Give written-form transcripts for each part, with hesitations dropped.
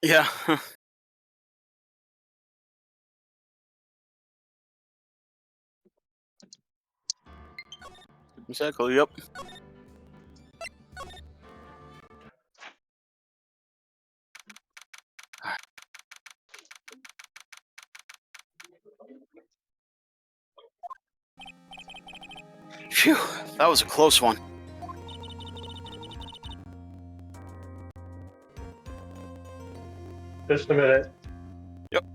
Yeah. Exactly. Yep. Phew. That was a close one. Just a minute. Yep.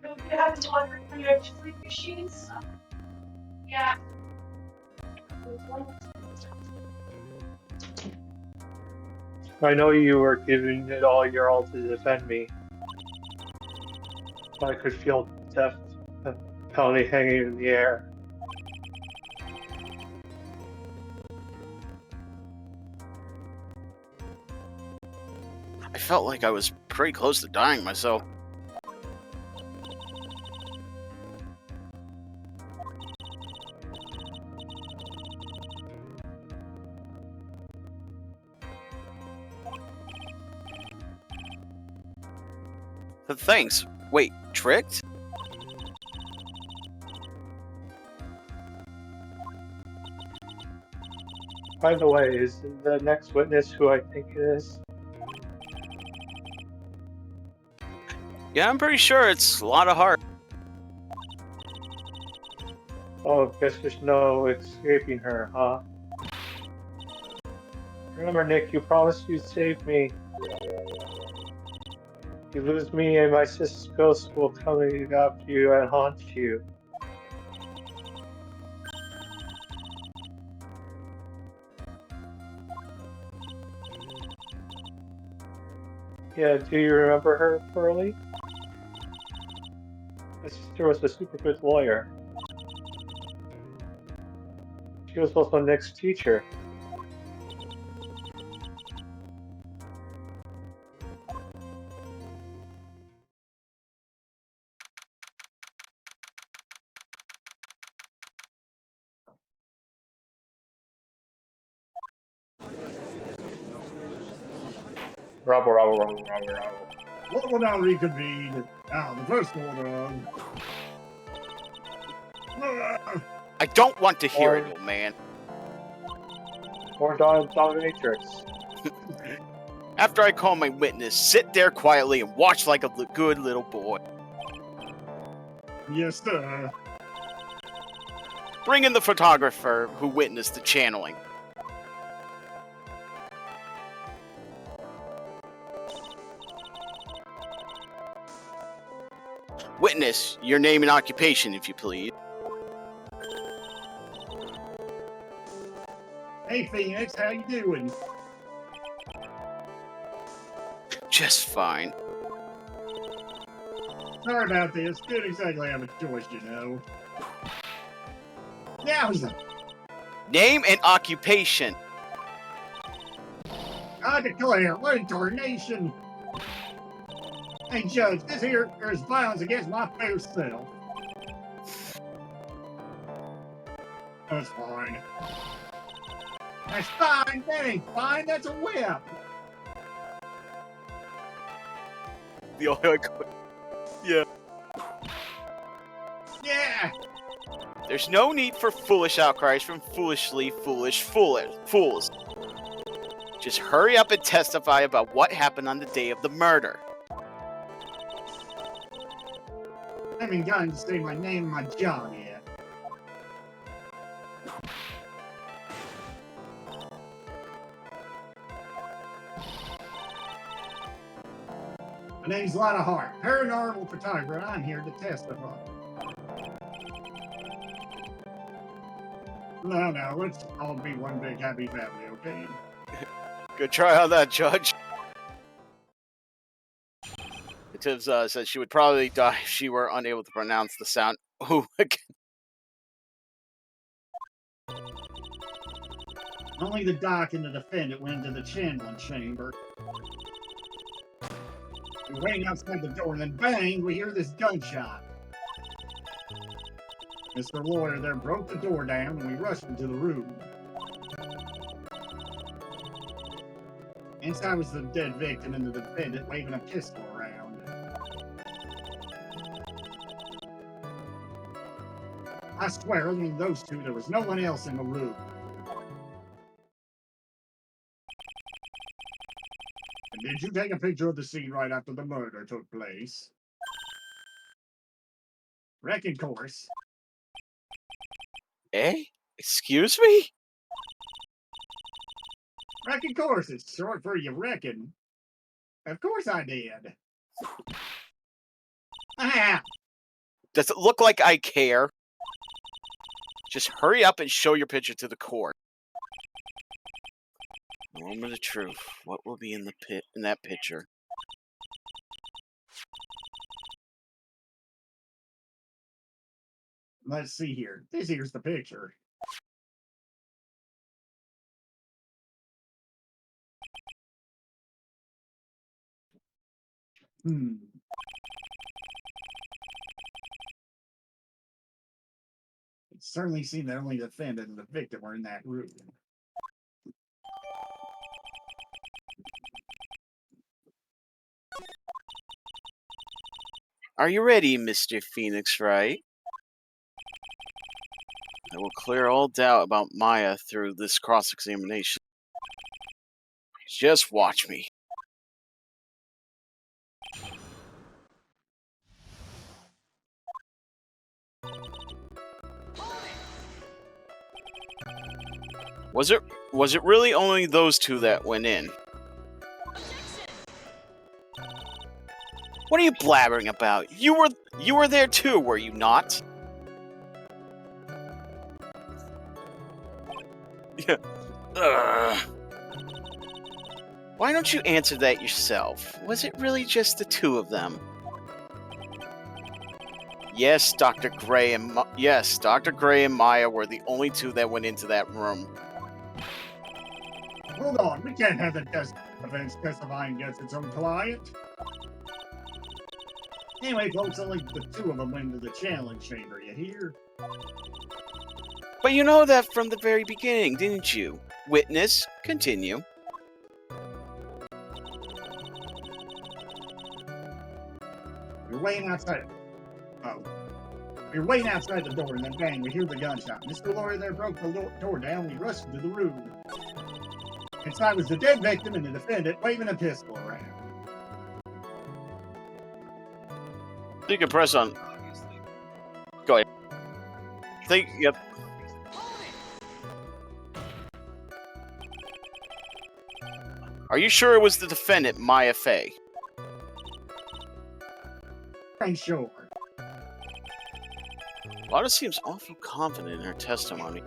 You have to water for your sleep machines? Yeah. I know you were giving it all your all to defend me. I could feel death penalty hanging in the air. I felt like I was pretty close to dying myself. But thanks. Wait, tricked? By the way, is the next witness who I think it is? Yeah, I'm pretty sure it's a lot of heart. Oh, guess there's no escaping her, huh? Remember, Nick, you promised you'd save me. You lose me and my sister's ghost will come after you and haunt you. Yeah, do you remember her, Pearlie? My sister was a super good lawyer. She was also Nick's teacher. Rubble. What will now reconvene? Now, the first order. I don't want to hear it, Or- old man. Or dominatrix. After I call my witness, sit there quietly and watch like a good little boy. Yes, sir. Bring in the photographer who witnessed the channeling. Witness, your name and occupation, if you please. Hey, Phoenix, how you doing? Just fine. Sorry about this. Didn't exactly have a choice, you know. Yowza! Name and occupation. I declare, reincarnation. Hey, Judge, this here is violence against my fair self. That's fine. That's fine. That ain't fine. That's a whip. The only Yeah. Yeah. There's no need for foolish outcries from foolish fools. Just hurry up and testify about what happened on the day of the murder. I haven't gotten to say my name and my job yet. My name's Lana Hart, paranormal photographer, and I'm here to testify. No, let's all be one big happy family, okay? Good try on that, Judge. Tibbs said she would probably die if she were unable to pronounce the sound. Ooh, Only the doc and the defendant went into the channeling chamber. We're waiting outside the door, and then bang, we hear this gunshot. Mr. Lawyer there broke the door down and we rushed into the room. Inside was the dead victim and the defendant waving a pistol around. I swear, other than those two, there was no one else in the room. And did you take a picture of the scene right after the murder took place? Reckon course. Eh? Excuse me? Reckon course, it's short for you reckon. Of course I did. Ah! Does it look like I care? Just hurry up and show your picture to the court. Moment of truth. What will be in that picture? Let's see here. This here's the picture. It certainly seemed that only the defendant and the victim were in that room. Are you ready, Mr. Phoenix Wright? I will clear all doubt about Maya through this cross-examination. Just watch me. Was it really only those two that went in? What are you blabbering about? You were there too, were you not? Why don't you answer that yourself? Was it really just the two of them? Yes, Dr. Gray and Maya were the only two that went into that room. Hold on, we can't have the defense testifying against its own client. Anyway, folks, only the two of them went into the challenge chamber, you hear? But you know that from the very beginning, didn't you? Witness, continue. You're waiting outside. Oh. You're waiting outside the door, and then bang, we hear the gunshot. Mr. Lawyer there broke the door down, we rushed into the room. Inside was the dead victim and the defendant waving a pistol around. You can press on. Go ahead. Yep. Are you sure it was the defendant, Maya Fey? I'm sure. Lotta seems awful confident in her testimony.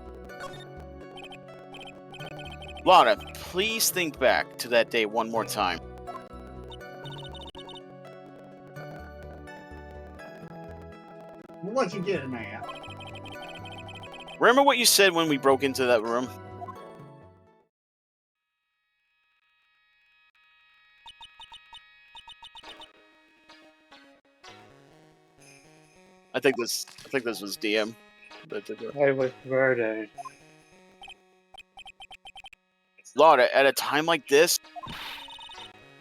Lotta, please think back to that day one more time. What you getting at? Remember what you said when we broke into that room? I think this was DM. I was murdered. Lotta, at a time like this,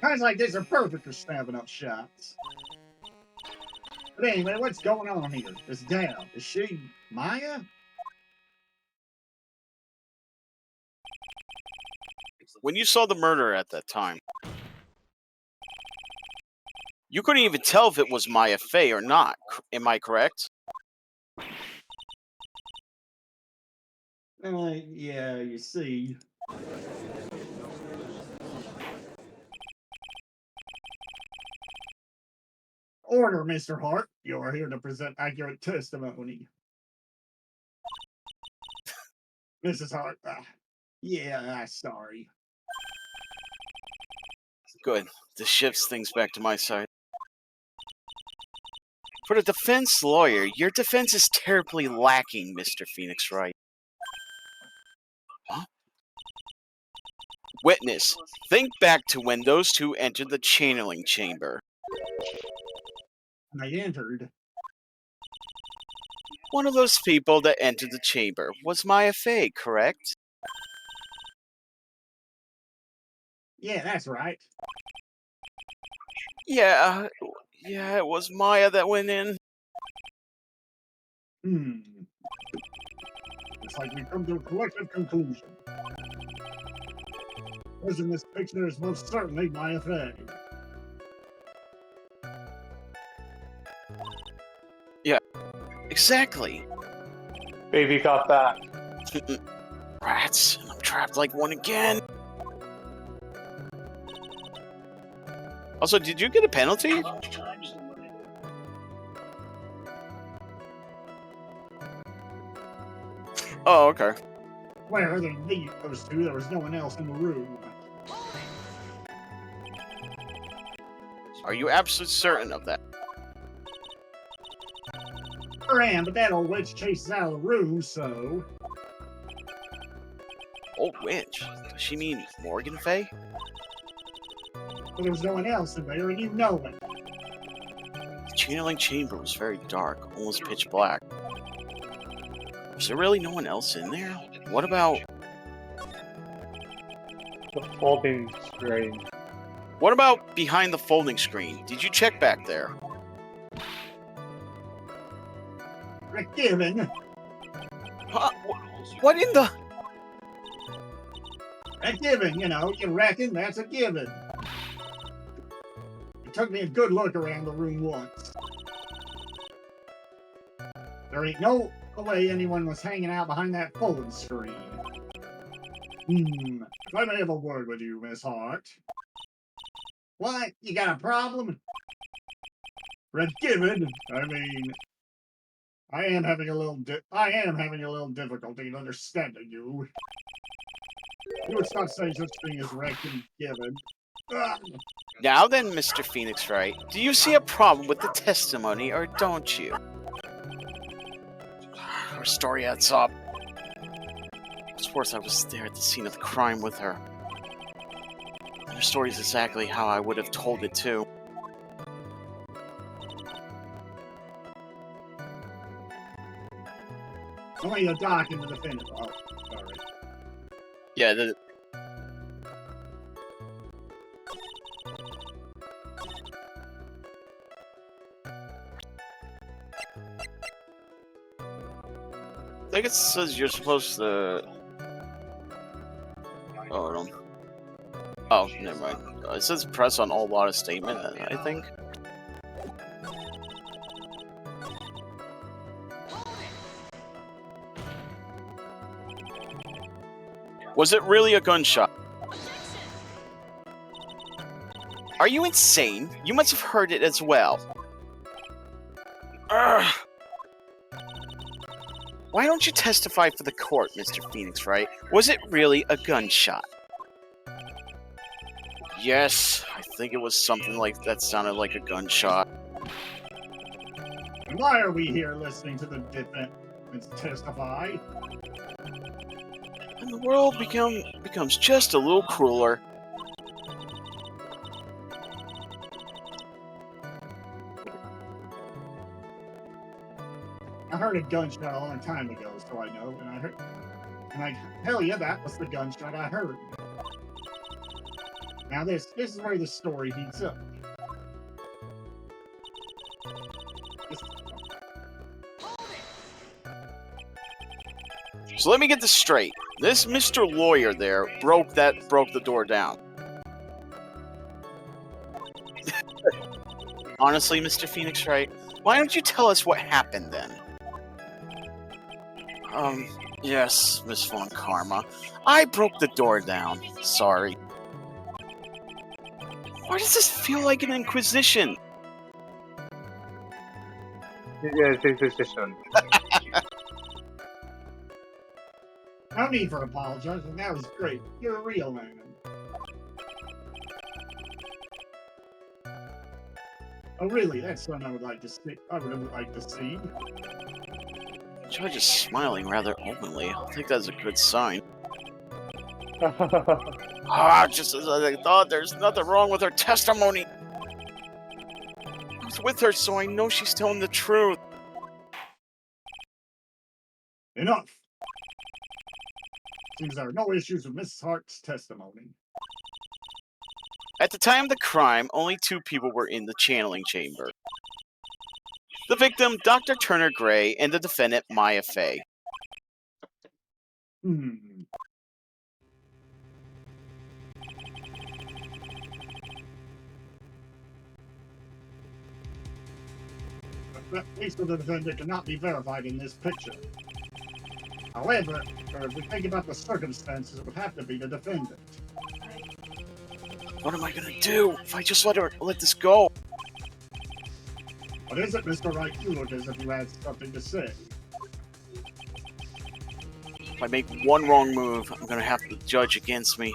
Times like this are perfect for snapping up shots. But anyway, what's going on here? This gal, is she Maya? when you saw the murder at that time, you couldn't even tell if it was Maya Fey or not. Am I correct? Yeah, you see. Order, Mr. Hart. You are here to present accurate testimony. Mrs. Hart, yeah, sorry. Good. This shifts things back to my side. For the defense lawyer, your defense is terribly lacking, Mr. Phoenix Wright. Huh? Witness, think back to when those two entered the channeling chamber. I entered. One of those people that entered the chamber was Maya Fey, correct? Yeah, that's right. Yeah, it was Maya that went in. Looks like we've come to a collective conclusion. Who's in this picture is most certainly Maya Fey. Exactly. Baby got back. Rats, I'm trapped like one again. Also, did you get a penalty? Oh, okay. Where other than those two, there was no one else in the room. Are you absolutely certain of that? Sure am, but that old witch chases out of the room, so... Old witch? Does she mean Morgan Fey? But there was no one else in there, and you know it. The channeling chamber was very dark, almost pitch black. Was there really no one else in there? What about... The folding screen. What about behind the folding screen? Did you check back there? Rick Given. Huh? What in the... A given, you know, you reckon that's a given. It took me a good look around the room once. There ain't no way anyone was hanging out behind that folding screen. If I may have a word with you, Miss Hart. What? You got a problem? Red Given, I mean... I am having a little difficulty in understanding you. You would stop saying such thing as Red Given. Now then, Mr. Phoenix Wright, do you see a problem with the testimony, or don't you? Her story adds up. It's worse I was there at the scene of the crime with her. Her story is exactly how I would have told it too. Only a doc in the definitive. Oh, sorry. Yeah, I think it says you're supposed to... Oh, I don't... Oh, never mind. It says press on all water statement, I think. Was it really a gunshot? Are you insane? You must have heard it as well. Ugh. Why don't you testify for the court, Mr. Phoenix Wright? Was it really a gunshot? Yes, I think it was something like that sounded like a gunshot. And why are we here listening to the defendants testify? And the world becomes just a little crueler. I heard a gunshot a long time ago, so I know, and I tell you that was the gunshot I heard. Now this is where the story heats up. So let me get this straight. This Mr. Lawyer there broke the door down. Honestly, Mr. Phoenix Wright, why don't you tell us what happened then? Yes, Miss Von Karma. I broke the door down. Sorry. Why does this feel like an inquisition? Yeah, it's Inquisition. No need for apologizing. That was great. You're a real man. Oh, really? That's something I would like to see. Judge is smiling rather openly. I think that's a good sign. Just as I thought, there's nothing wrong with her testimony. I was with her, so I know she's telling the truth. Enough. Seems there are no issues with Mrs. Hart's testimony. At the time of the crime, only 2 people were in the channeling chamber. The victim, Dr. Turner Gray, and the defendant, Maya Fey. The face of the defendant cannot be verified in this picture. However, if we think about the circumstances, it would have to be the defendant. What am I gonna do if I just let this go? What is it, Mr. Wright? You look as if you had something to say. If I make one wrong move, I'm gonna have the judge against me.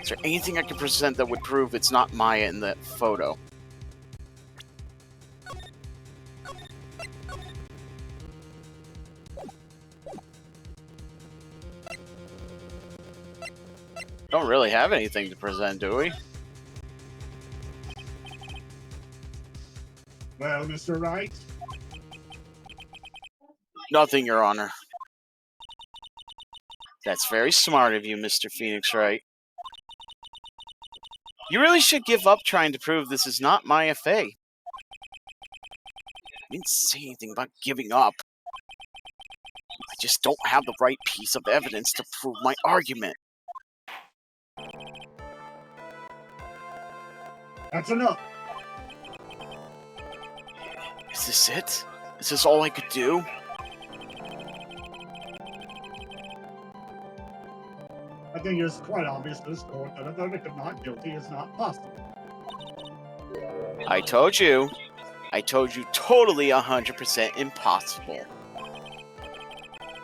Is there anything I can present that would prove it's not Maya in that photo? Don't really have anything to present, do we? Well, Mr. Wright? Nothing, Your Honor. That's very smart of you, Mr. Phoenix Wright. You really should give up trying to prove this is not Maya Fey. I didn't say anything about giving up. I just don't have the right piece of evidence to prove my argument. That's enough. Is this it? Is this all I could do? I think it is quite obvious to this court that a verdict of not guilty is not possible. I told you totally 100% impossible.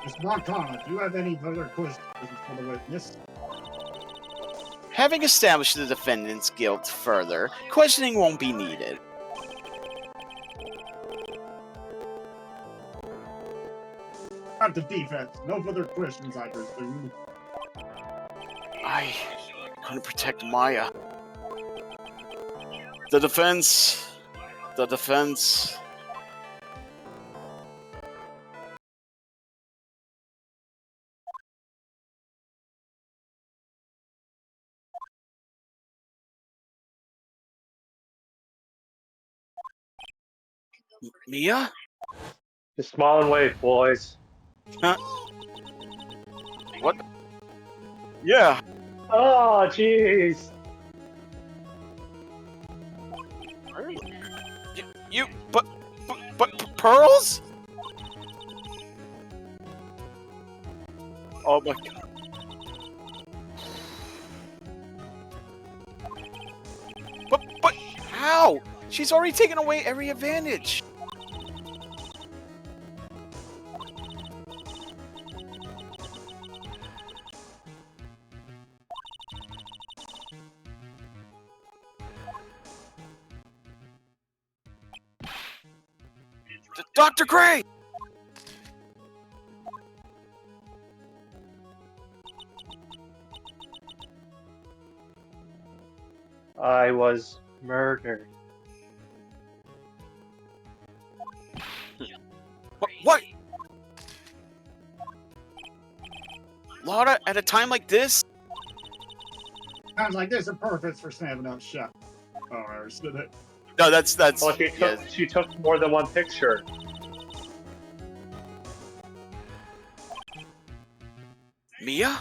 Mr. Montana, do you have any further questions for the witness? Having established the defendant's guilt further, questioning won't be needed. At the defense, no further questions, I presume. I couldn't protect Maya. The defense... Mia? Just smile and wave, boys. Huh? What? Yeah. Oh, jeez. But pearls? Oh my god. But how? She's already taken away every advantage. Dr. Gray! I was murdered. What? Laura, at a time like this? Times like this are perfect for snapping up shot. Oh, I understood it. No, that's Well, yeah. she took more than one picture. Mia?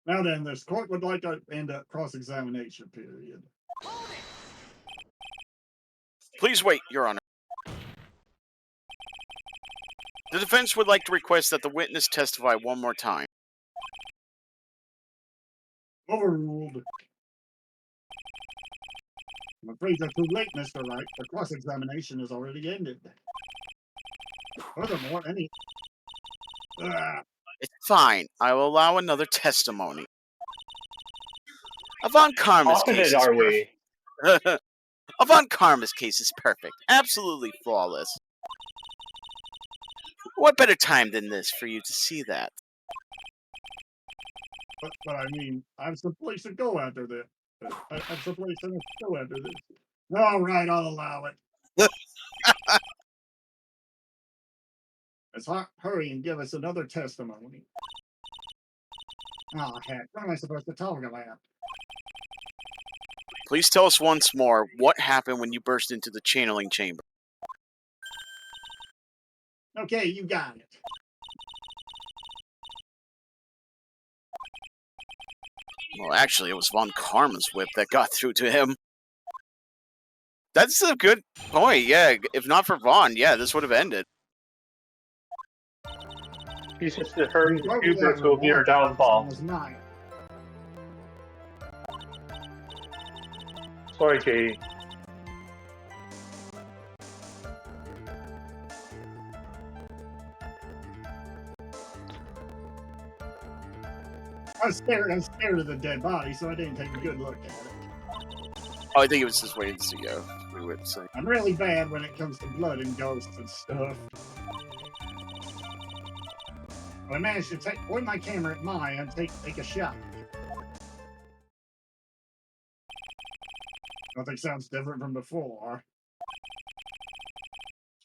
Now then, this court would like to end a cross-examination period. Please wait, Your Honor. The defense would like to request that the witness testify one more time. Overruled. I'm afraid you're too late, Mr. Wright. The cross-examination is already ended. Furthermore, any... It's fine. I will allow another testimony. Avant Karma's case Confident are we? Avant Karma's case is perfect. Absolutely flawless. What better time than this for you to see that? But I mean, I have some place to go after this. I have some place to go after this. All right, I'll allow it. Let's hurry and give us another testimony. Oh, heck, what am I supposed to talk about? Please tell us once more what happened when you burst into the channeling chamber. Okay, you got it. Well, actually, it was Von Karma's whip that got through to him. That's a good point, yeah. If not for Vaughn, yeah, this would have ended. He says to hurry, the hubris will be our downfall. Was mine. Sorry, Katie. I'm scared of the dead body, so I didn't take a good look at it. Oh, I think it was just waiting to go. We would say. I'm really bad when it comes to blood and ghosts and stuff. But I managed to point my camera at Maya and take a shot. Nothing sounds different from before.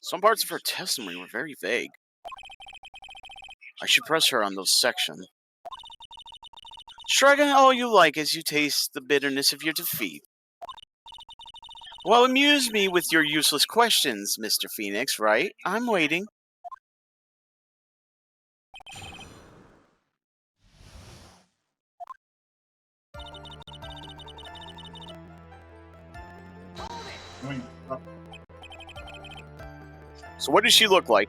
Some parts of her testimony were very vague. I should press her on those sections. Shrug on all you like as you taste the bitterness of your defeat. Well, amuse me with your useless questions, Mr. Phoenix, right? I'm waiting. So what does she look like?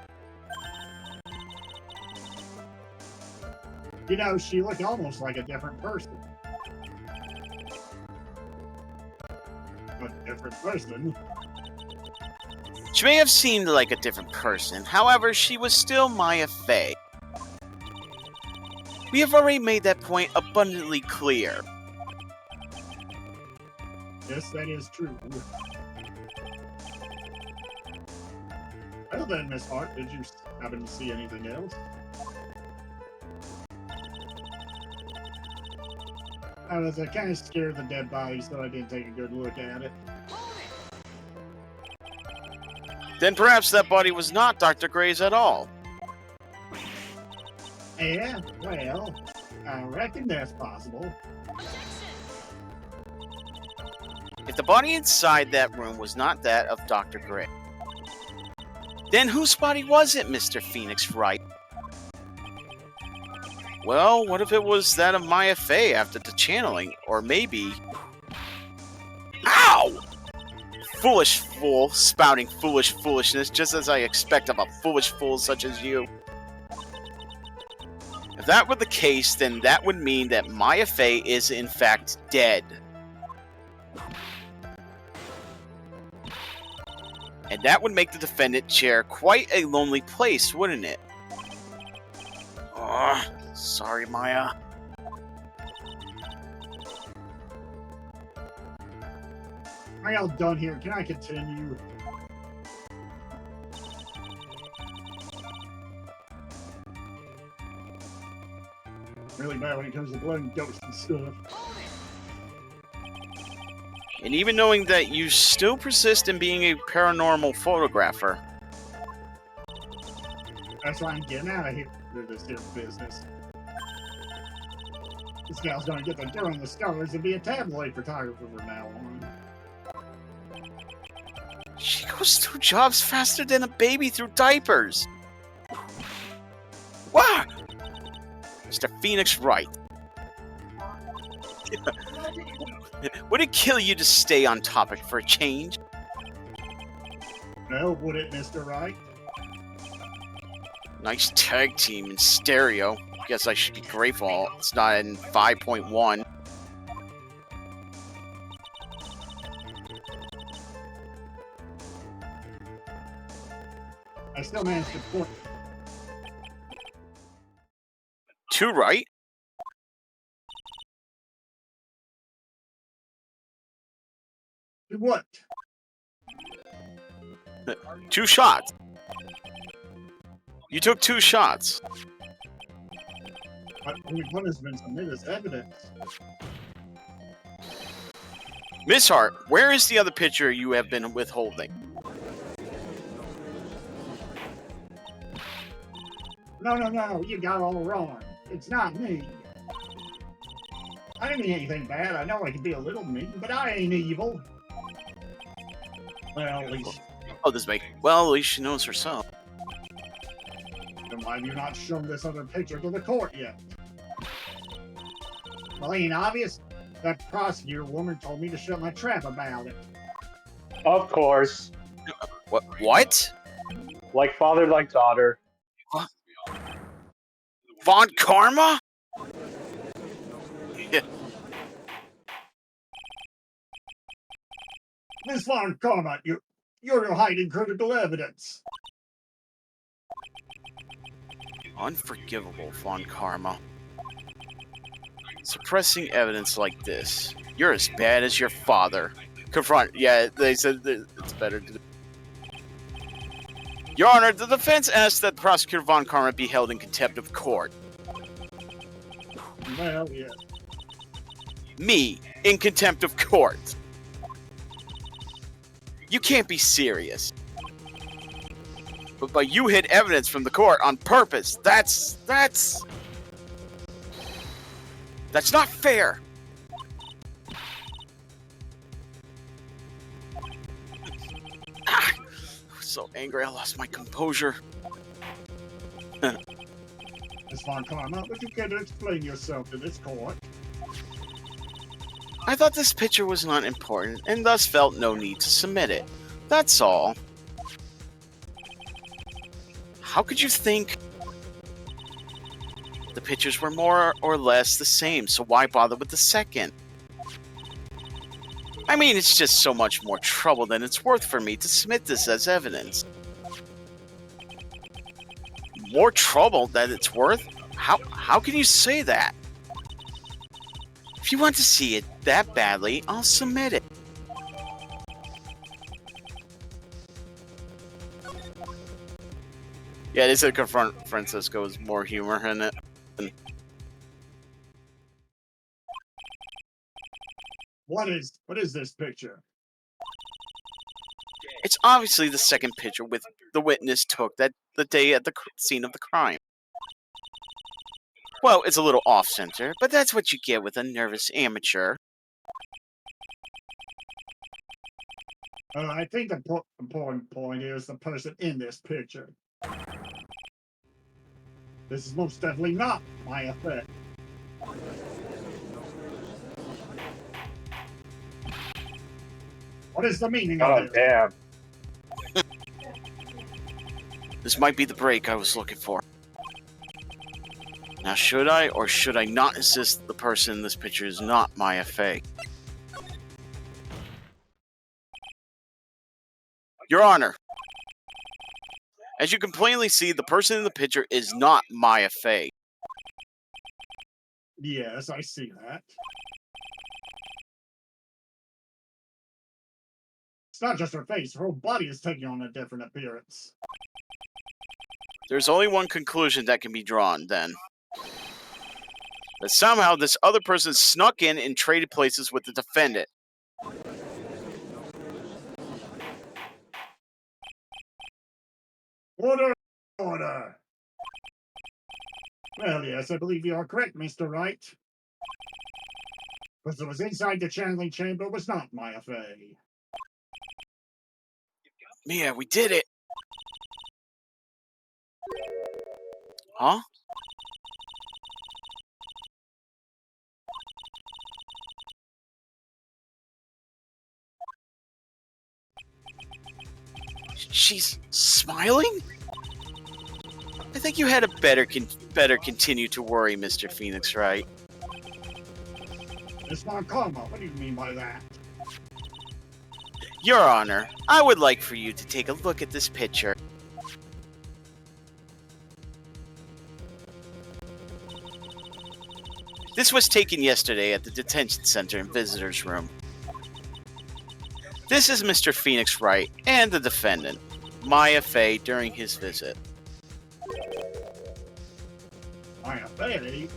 You know, she looked almost like a different person. A different person? She may have seemed like a different person, however, she was still Maya Fey. We have already made that point abundantly clear. Yes, that is true. Well then, Miss Hart, did you happen to see anything else? I was kind of scared of the dead body, so I didn't take a good look at it. Then perhaps that body was not Dr. Gray's at all. Yeah, well, I reckon that's possible. If the body inside that room was not that of Dr. Gray, then whose body was it, Mr. Phoenix Wright? Well, what if it was that of Maya Fey after the channeling? Or maybe... Ow! Foolish fool, spouting foolish foolishness, just as I expect of a foolish fool such as you. If that were the case, then that would mean that Maya Fey is in fact dead. And that would make the defendant chair quite a lonely place, wouldn't it? Oh, sorry, Maya. Am I all done here? Can I continue? Really bad when it comes to blood and ghosts and stuff. And even knowing that you still persist in being a paranormal photographer. That's why I'm getting out of here with this here business. This gal's gonna get the dirt on the scholars and be a tabloid photographer from now on. She goes through jobs faster than a baby through diapers. Wow! Mr. Phoenix Wright. Would it kill you to stay on topic for a change? No, would it, Mr. Wright? Nice tag team in stereo. Guess I should be grateful it's not in 5.1. I still managed to point. 2 right? What? 2 shots. You took 2 shots. But only one has been submitted as evidence. Miss Hart, where is the other picture you have been withholding? No, you got all wrong. It's not me. I didn't mean anything bad. I know I can be a little mean, but I ain't evil. Well, at least, Oh, this make. Well, at least she knows herself. then why have you not shown this other picture to the court yet? Well, ain't obvious? That prosecutor woman told me to shut my trap about it. Of course. What? Like father, like daughter. Von Karma? Miss Von Karma, you're hiding critical evidence. Unforgivable, Von Karma. Suppressing evidence like this. You're as bad as your father. Confront. Yeah, they said that it's better to. Your Honor, the defense asks that Prosecutor Von Karma be held in contempt of court. Well, yeah. Me, in contempt of court. You can't be serious. But you hid evidence from the court on purpose. That's not fair. I was so angry I lost my composure. Miss Von Karma, would you care to explain yourself to this court? I thought this picture was not important, and thus felt no need to submit it. That's all. How could you think the pictures were more or less the same, so why bother with the second? I mean, it's just so much more trouble than it's worth for me to submit this as evidence. More trouble than it's worth? How can you say that? If you want to see it that badly, I'll submit it. Yeah, they said confront Francisco with more humor in it. What is this picture? It's obviously the second picture with the witness took that the day at the scene of the crime. Well, it's a little off-center, but that's what you get with a nervous amateur. I think the important point is the person in this picture. This is most definitely not my affair. What is the meaning of Oh, this? damn. This might be the break I was looking for. Now, should I or should I not insist that the person in this picture is not Maya Fey? Your Honor, as you can plainly see, the person in the picture is not Maya Fey. Yes, I see that. It's not just her face, her whole body is taking on a different appearance. There's only one conclusion that can be drawn, then. That somehow this other person snuck in and traded places with the defendant. Order! Order! Well, yes, I believe you are correct, Mr. Wright. Because it was inside the channeling chamber was not Maya Fey. Mia, we did it! Huh? She's smiling? I think you had a better continue to worry, Mr. Phoenix, right? Miss Von Karma, what do you mean by that? Your Honor, I would like for you to take a look at this picture. This was taken yesterday at the detention center and visitors room. This is Mr. Phoenix Wright and the defendant, Maya Fey, during his visit. Faye?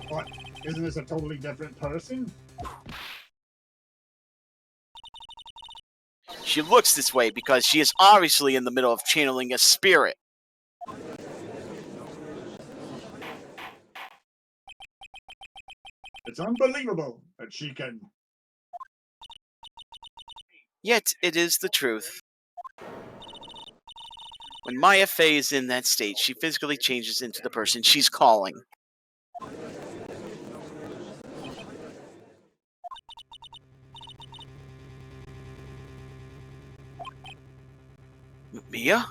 What? Isn't this a totally different person? She looks this way because she is obviously in the middle of channeling a spirit. It's unbelievable that she can. Yet it is the truth. When Maya Fey is in that state, she physically changes into the person she's calling. Mia?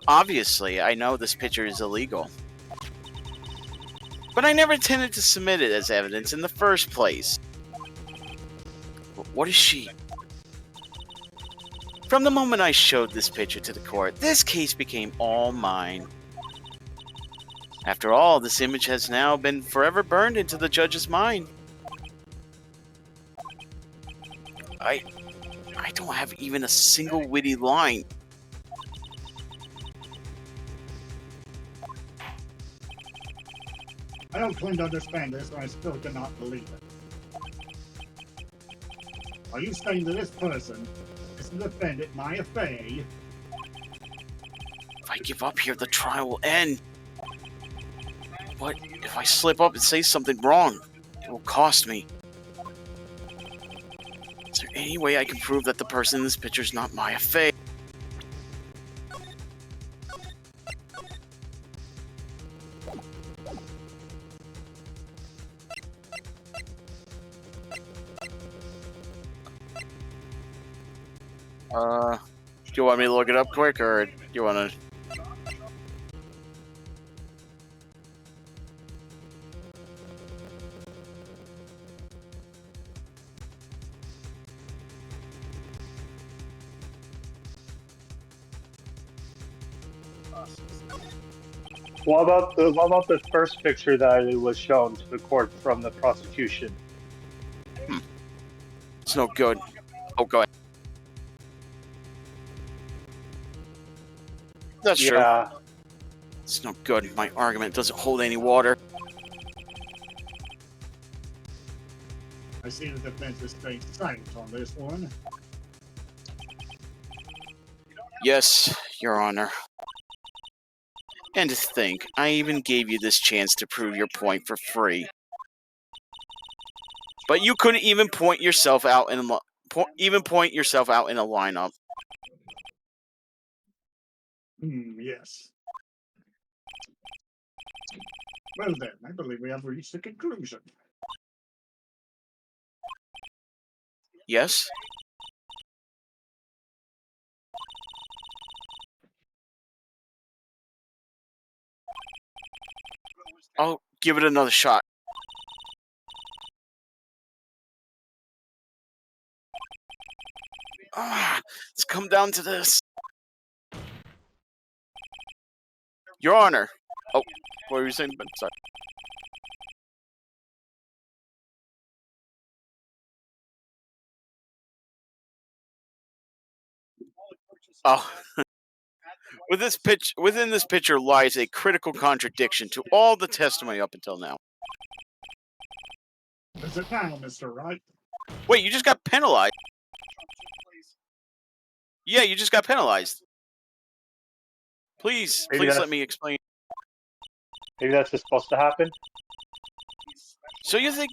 Obviously, I know this picture is illegal. But I never intended to submit it as evidence in the first place. What is she? From the moment I showed this picture to the court, this case became all mine. After all, this image has now been forever burned into the judge's mind. I don't have even a single witty line. I don't claim to understand this, and I still cannot believe it. Are you saying that this person is the defendant, Maya Fey? If I give up here, the trial will end. But if I slip up and say something wrong, it will cost me. Is there any way I can prove that the person in this picture is not Maya Fey? Do you want me to look it up quick, or do you want to? What about the first picture that was shown to the court from the prosecution? It's no good. Oh, go ahead. That's true. Yeah. It's no good. My argument doesn't hold any water. I see the defense is staying silent on this one. Yes, Your Honor. And to think, I even gave you this chance to prove your point for free. But you couldn't even point yourself out in a lineup. Yes. Well then, I believe we have reached a conclusion. Yes? I'll give it another shot. It's come down to this. Your Honor. Oh, what were you saying? Sorry. Oh. Within this picture lies a critical contradiction to all the testimony up until now. Is it now, Mr. Wright? Wait, you just got penalized. Yeah, you just got penalized. Please let me explain. Maybe that's just supposed to happen. So you think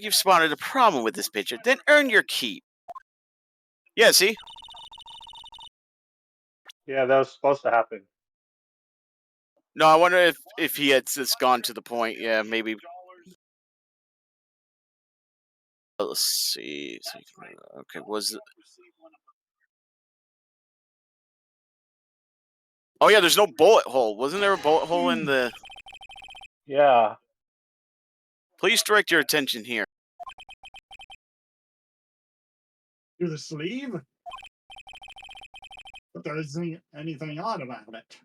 you've spotted a problem with this picture? Then earn your keep. Yeah, see? Yeah, that was supposed to happen. No, I wonder if he had just gone to the point. Yeah, maybe. Let's see. Okay, Oh yeah, there's no bullet hole. Wasn't there a bullet hole in the? Yeah. Please direct your attention here. To the sleeve? But there isn't anything odd about it.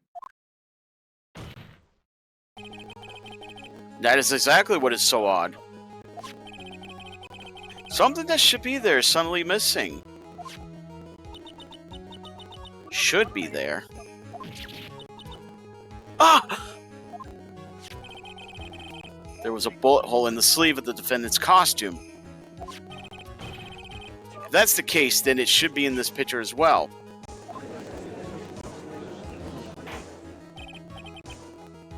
That is exactly what is so odd. Something that should be there is suddenly missing. Should be there. Ah! There was a bullet hole in the sleeve of the defendant's costume. If that's the case, then it should be in this picture as well.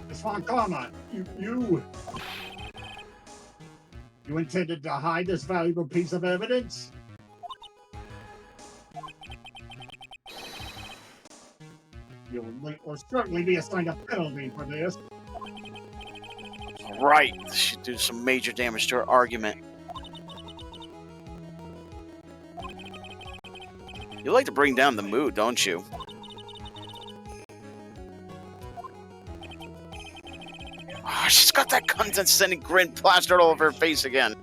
Miss Von Karma, you intended to hide this valuable piece of evidence? You'll certainly be assigned a penalty for this. Right, this should do some major damage to her argument. You like to bring down the mood, don't you? Oh, she's got that condescending grin plastered all over her face again.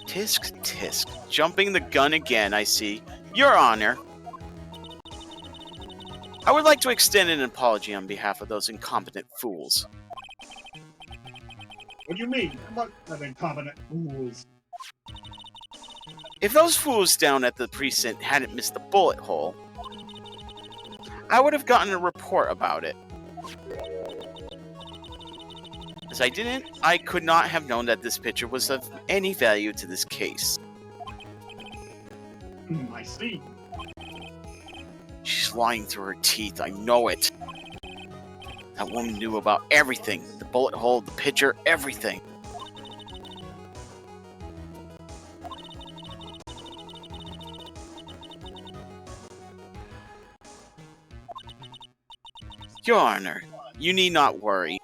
Tisk, tisk. Jumping the gun again, I see. Your Honor. I would like to extend an apology on behalf of those incompetent fools. What do you mean? What incompetent fools? If those fools down at the precinct hadn't missed the bullet hole, I would have gotten a report about it. As I didn't, I could not have known that this picture was of any value to this case. I see. She's lying through her teeth, I know it. That woman knew about everything. The bullet hole, the picture, everything. Your Honor, you need not worry.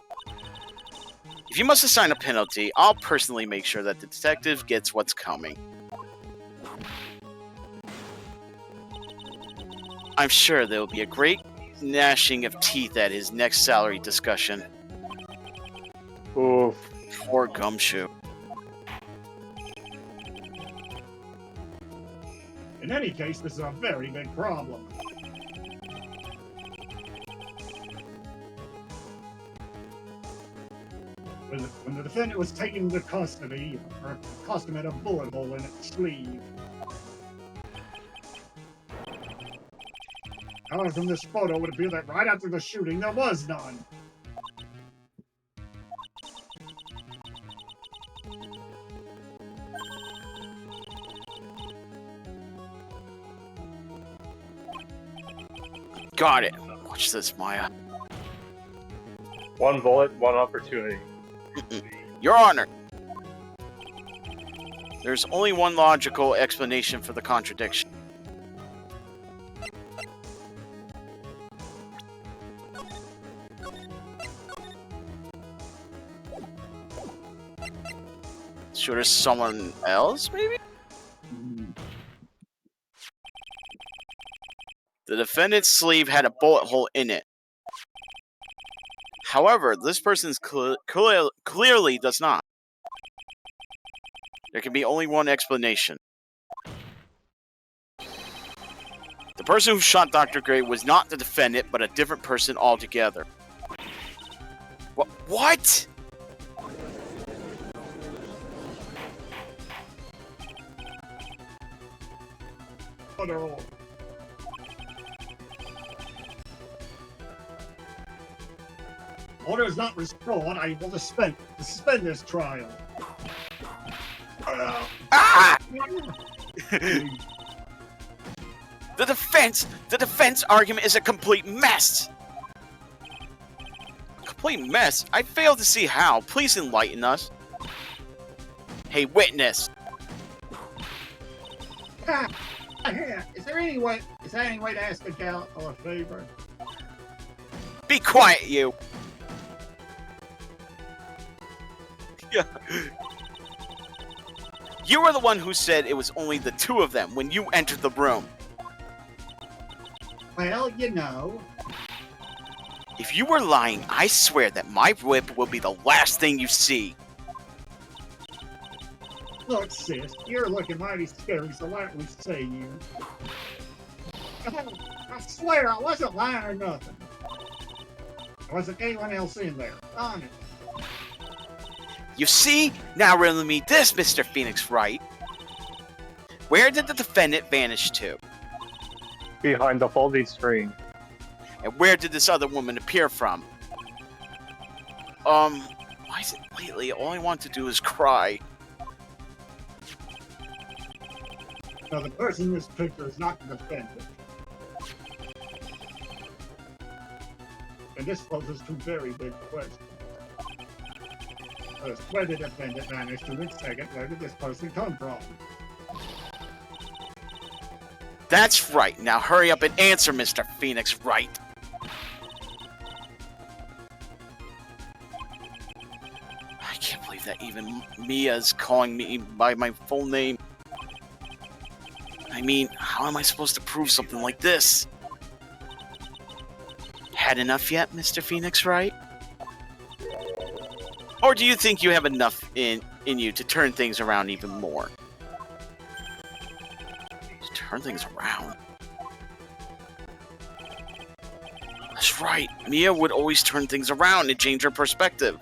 If you must assign a penalty, I'll personally make sure that the detective gets what's coming. I'm sure there will be a great gnashing of teeth at his next salary discussion. Oof. Poor Gumshoe. In any case, this is a very big problem. When the defendant was taken into custody, her costume had a bullet hole in its sleeve. However, from this photo, it would appear that right after the shooting, there was none. Got it. Watch this, Maya. One bullet, one opportunity. Your Honor. There's only one logical explanation for the contradiction. Shoot her someone else, maybe? The defendant's sleeve had a bullet hole in it. However, this person's clearly does not. There can be only one explanation. The person who shot Dr. Gray was not the defendant, but a different person altogether. What? Order is not restored. I will suspend this trial. Ah! The defense argument is a complete mess. Complete mess? I fail to see how. Please enlighten us. Hey, witness. Is there any way to ask the gal a favor? Be quiet, you. Yeah. You were the one who said it was only the two of them when you entered the room. Well, you know. If you were lying, I swear that my whip will be the last thing you see. Look, sis, you're looking mighty scary, so why don't we say you? I swear I wasn't lying or nothing. There wasn't anyone else in there. On it. You see? Now riddle me this, Mr. Phoenix Wright. Where did the defendant vanish to? Behind the folding screen. And where did this other woman appear from? Why is it lately all I want to do is cry? Now, the person in this picture is not the defendant. And this poses two very big questions. First, where did the defendant vanish to? And second, where did this person come from? That's right. Now hurry up and answer, Mr. Phoenix Wright. I can't believe that even Mia's calling me by my full name. I mean, how am I supposed to prove something like this? Had enough yet, Mr. Phoenix Wright? Or do you think you have enough in you to turn things around even more? Turn things around? That's right. Mia would always turn things around and change her perspective.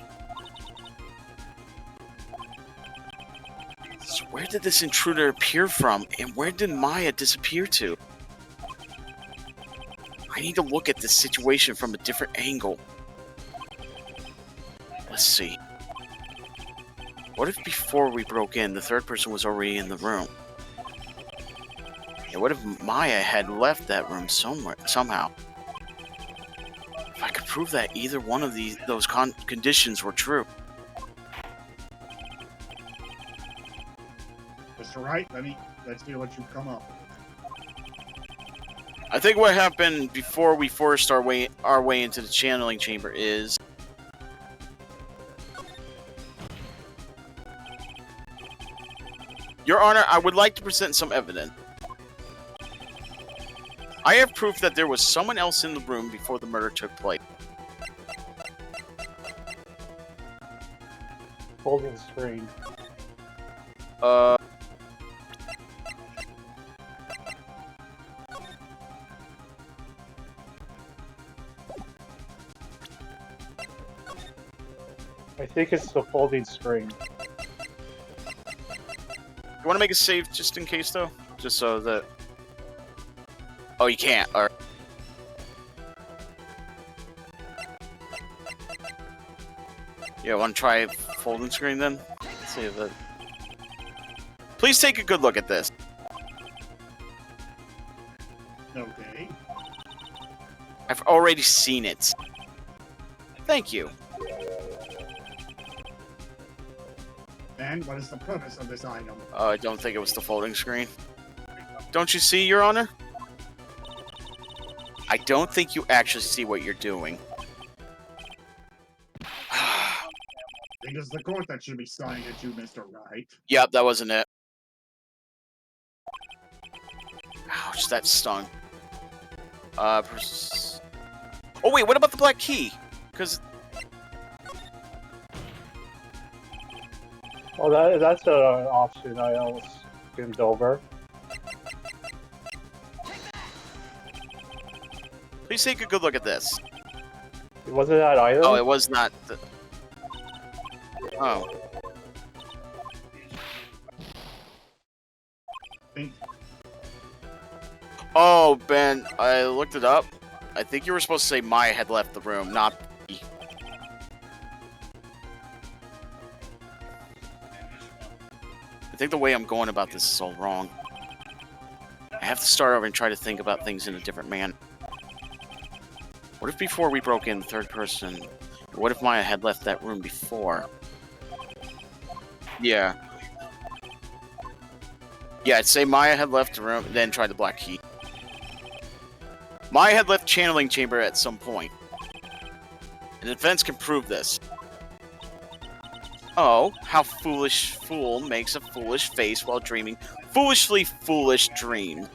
So where did this intruder appear from, and where did Maya disappear to? I need to look at this situation from a different angle. Let's see. What if before we broke in, the third person was already in the room? And what if Maya had left that room somehow? If I could prove that either one of those conditions were true. Mr. Wright, let's see what you've come up with. I think what happened before we forced our way into the channeling chamber is... Your Honor, I would like to present some evidence. I have proof that there was someone else in the room before the murder took place. Folding screen. I think it's the folding screen. You want to make a save just in case, though? Just so that... Oh, you can't. All right. Yeah, want to try folding screen then? Let's see if that... Please take a good look at this. Okay. I've already seen it. Thank you. And what is the purpose of this item? I don't think it was the folding screen. Don't you see, Your Honor? I don't think you actually see what you're doing. I think it's the court that should be signed at you, Mr. Wright. Yep, that wasn't it. Ouch, that stung. Oh wait, what about the black key? Because... Oh, that's an option I almost skimmed over. Please take a good look at this. Wasn't that item? Oh, it was not the... Oh. Oh, Ben, I looked it up. I think you were supposed to say Maya had left the room, not me. I think the way I'm going about this is all wrong. I have to start over and try to think about things in a different manner. What if before we broke in, the third person... What if Maya had left that room before? Yeah. Yeah, I'd say Maya had left the room, then tried the black key. Maya had left channeling chamber at some point. And the defense can prove this. Oh, how foolish fool makes a foolish face while dreaming. Foolishly foolish dream.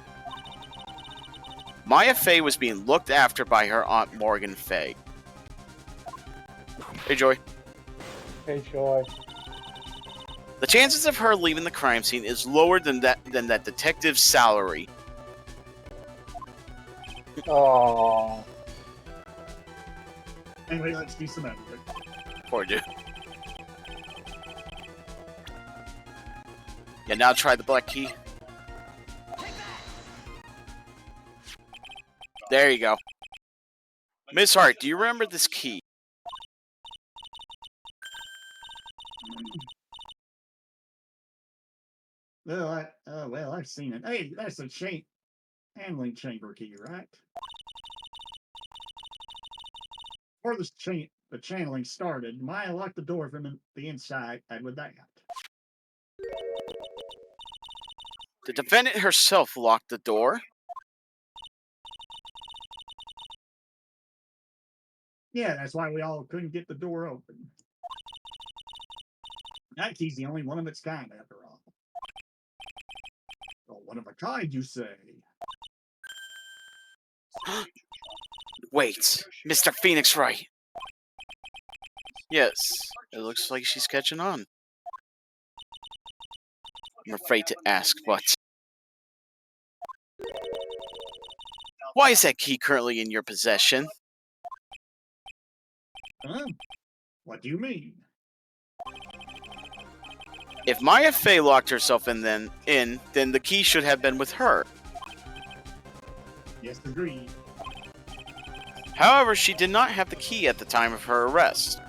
Maya Fey was being looked after by her Aunt Morgan Fey. Hey, Joy. Hey, Joy. The chances of her leaving the crime scene is lower than that detective's salary. Oh. Anyway, let's do some editing. Poor dude. Yeah, now try the black key. There you go. Miss Hart, do you remember this key? Well, I've seen it. Hey, that's a handling chamber key, right? Before the channeling started, Maya locked the door from the inside, and with that. The defendant herself locked the door. Yeah, that's why we all couldn't get the door open. That key's the only one of its kind, after all. Oh, one of a kind, you say? Wait, Mr. Phoenix Wright. Yes, it looks like she's catching on. I'm afraid to ask, but... Why is that key currently in your possession? Huh? What do you mean? If Maya Fey locked herself in, then the key should have been with her. Yes, agreed. However, she did not have the key at the time of her arrest.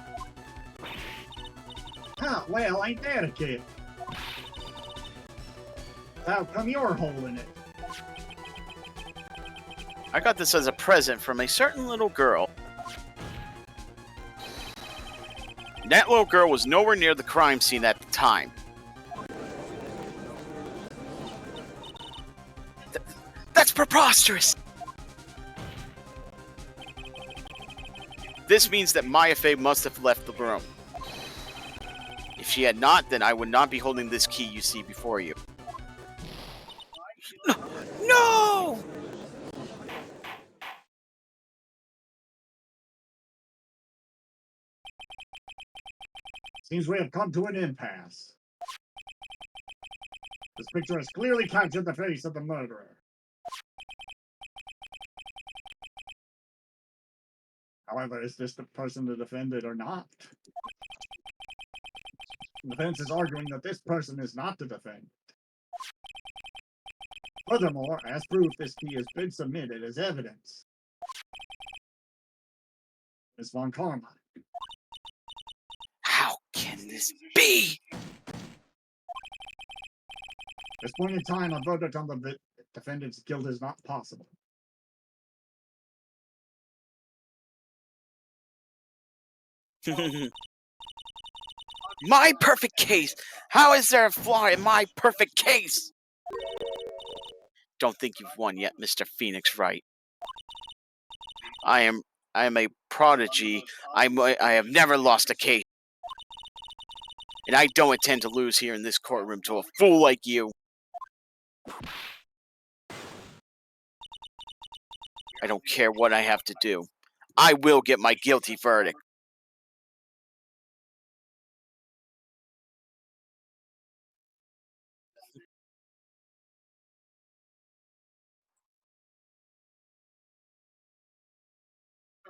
Ah, well, ain't that a kid? How come you're holding it? I got this as a present from a certain little girl. That little girl was nowhere near the crime scene at the time. That's preposterous! This means that Maya Fey must have left the room. If she had not, then I would not be holding this key you see before you. No! Seems we have come to an impasse. This picture has clearly captured the face of the murderer. However, is this the person to defend it or not? The defense is arguing that this person is not to defend. Furthermore, as proof, this key has been submitted as evidence. Ms. Von Karma. How can this be? At this point in time, a verdict on the defendant's guilt is not possible. My perfect case! How is there a flaw in my perfect case? Don't think you've won yet, Mr. Phoenix Wright. I am a prodigy. I have never lost a case. And I don't intend to lose here in this courtroom to a fool like you. I don't care what I have to do. I will get my guilty verdict.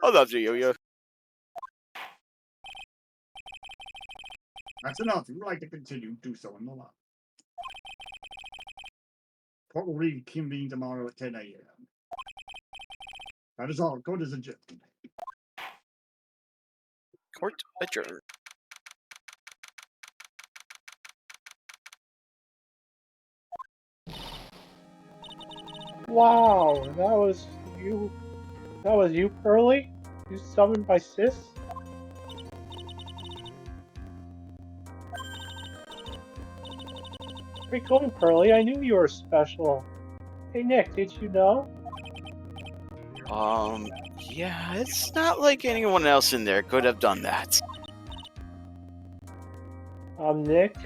I love you, Yo-Yo. That's enough. If you'd like to continue, do so in the law. Court will reconvene tomorrow at 10 a.m. That is all. Court is adjourned. Court adjourned. Wow, that was you. That was you, Pearly? You summoned by Sis? Where you going, Pearly? I knew you were special. Hey, Nick, did you know? Yeah, it's not like anyone else in there could have done that. Nick?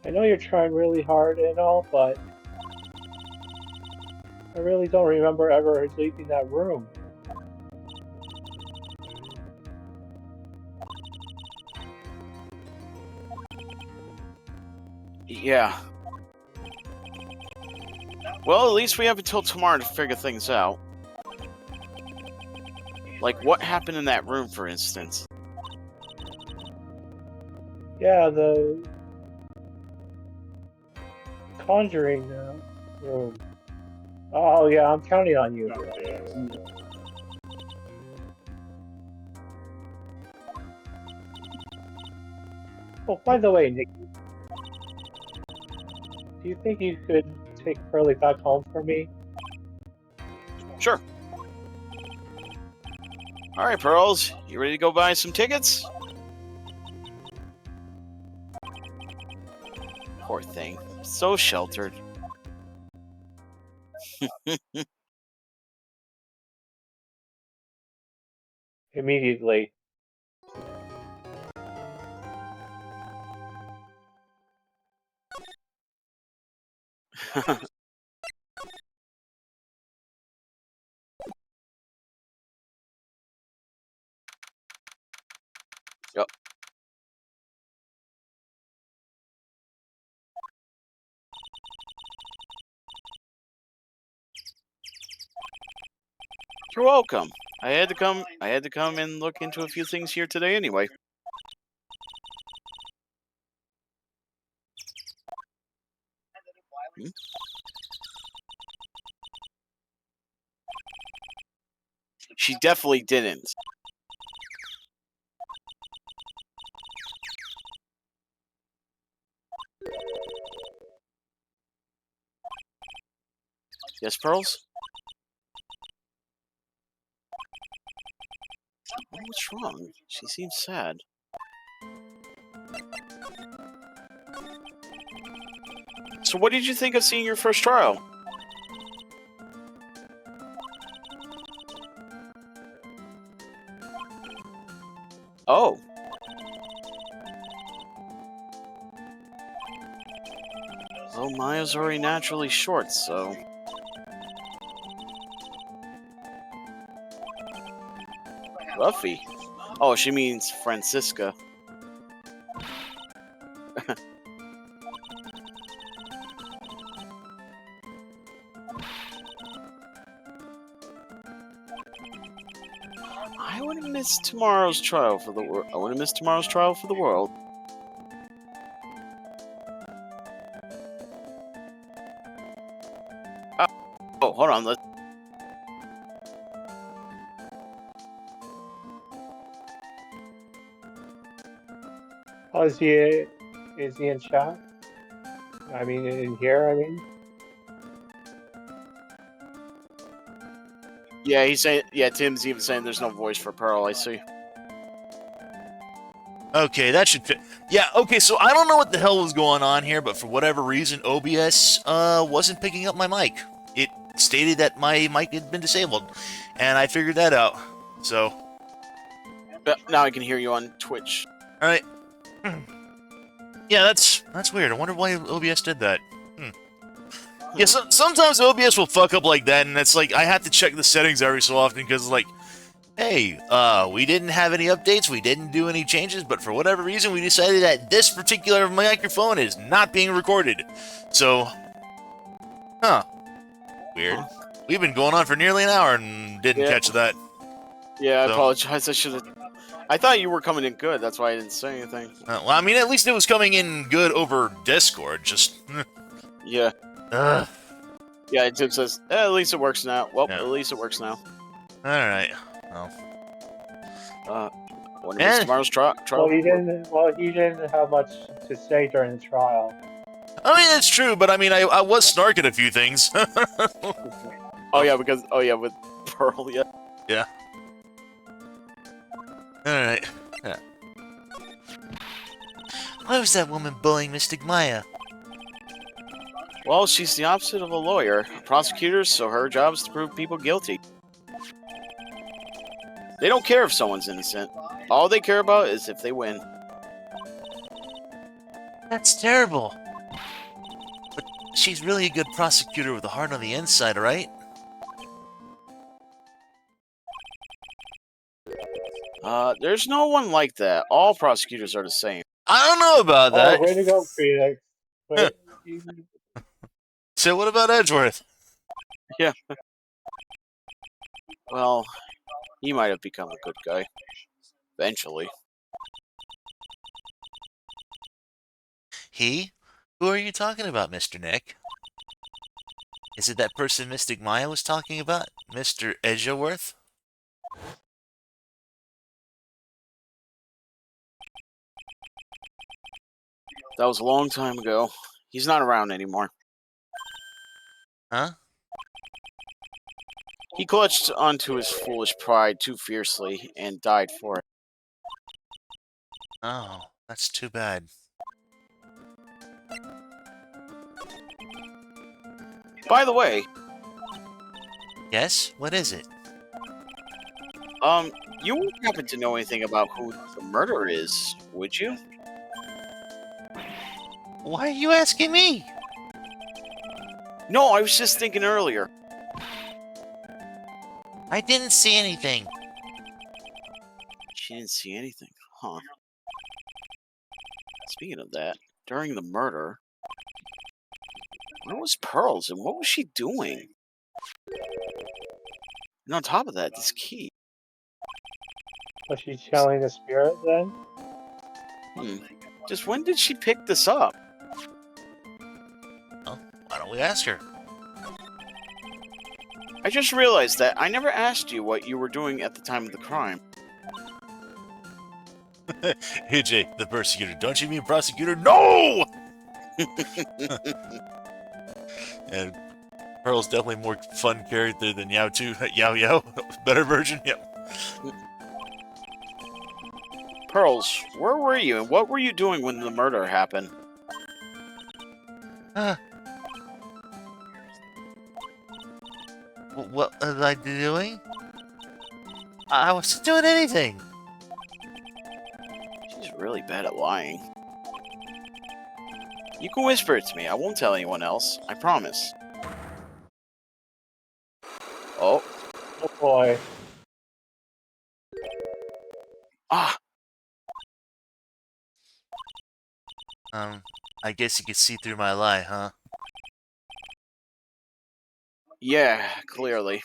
I know you're trying really hard and all, but I really don't remember ever leaving that room. Yeah. Well, at least we have until tomorrow to figure things out. Like, what happened in that room, for instance? Yeah, the Conjuring room. Oh yeah, I'm counting on you. Oh, yeah. Oh, by the way, Nick, do you think you could take Pearly back home for me? Sure. All right, Pearls, you ready to go buy some tickets? Poor thing, so sheltered. Immediately. Yep. You're welcome. I had to come and look into a few things here today anyway. Hmm? She definitely didn't. Yes, Pearls? What's wrong? She seems sad. So what did you think of seeing your first trial? Oh. Well, Maya's already naturally short, so... Ruffy? Oh, she means Francisca. I wouldn't miss tomorrow's trial for the world. I wouldn't miss tomorrow's trial for the world. Oh, hold on. Oh, is he in chat? I mean, in here, I mean? Yeah, he's saying. Yeah, Tim's even saying there's no voice for Pearl. I see. Okay, that should fit. Yeah, okay, so I don't know what the hell was going on here, but for whatever reason, OBS wasn't picking up my mic. It stated that my mic had been disabled, and I figured that out. So, Now I can hear you on Twitch. all right. Yeah, that's weird. I wonder why OBS did that. Yeah, sometimes OBS will fuck up like that, and it's like I have to check the settings every so often because, like, hey, we didn't have any updates, we didn't do any changes, but for whatever reason, we decided that this particular microphone is not being recorded. So, weird. We've been going on for nearly an hour and didn't catch that. Yeah, I So- apologize. I should have. I thought you were coming in good. That's why I didn't say anything. Well, I mean, at least it was coming in good over Discord. Just, Yeah. ugh. Yeah, Tim says, at least it works now. Well, Yeah. at least it works now. All right. Well, When it was tomorrow's trial. Well, he didn't have much to say during the trial. I mean, it's true, but I mean, I was snarking a few things. Oh yeah, with Pearl. Yeah. Yeah. Alright. Yeah. Why was that woman bullying Mystic Maya? Well, she's the opposite of a lawyer, a prosecutor, so her job is to prove people guilty. They don't care if someone's innocent. All they care about is if they win. That's terrible. But she's really a good prosecutor with a heart on the inside, right? There's no one like that. All prosecutors are the same. I don't know about that. Oh, way to go, Phoenix. Wait, So what about Edgeworth? Well, He might have become a good guy. Eventually. He? Who are you talking about, Mr. Nick? Is it that person Mystic Maya was talking about? Mr. Edgeworth? That was a long time ago. He's not around anymore. Huh? He clutched onto his foolish pride too fiercely and died for it. Oh, that's too bad. By the way, Yes? What is it? you wouldn't happen to know anything about who the murderer is, would you? Why are you asking me? No, I was just thinking earlier. I didn't see anything. She didn't see anything, huh? Speaking of that, during the murder, where was Pearls and what was she doing? And on top of that, this key. Was she channeling the spirit then? Just when did she pick this up? Well, why don't we ask her? I just realized that I never asked you what you were doing at the time of the crime. Hey, Jay, the persecutor. Don't you mean prosecutor? No! And Pearl's definitely more fun character than Yao 2. Yao Yao. Better version, yep. Pearls, where were you and what were you doing when the murder happened? What was I doing? I wasn't doing anything. She's really bad at lying. You can whisper it to me. I won't tell anyone else. I promise. Oh. Oh boy. Ah. I guess you could see through my lie, huh? Yeah, clearly.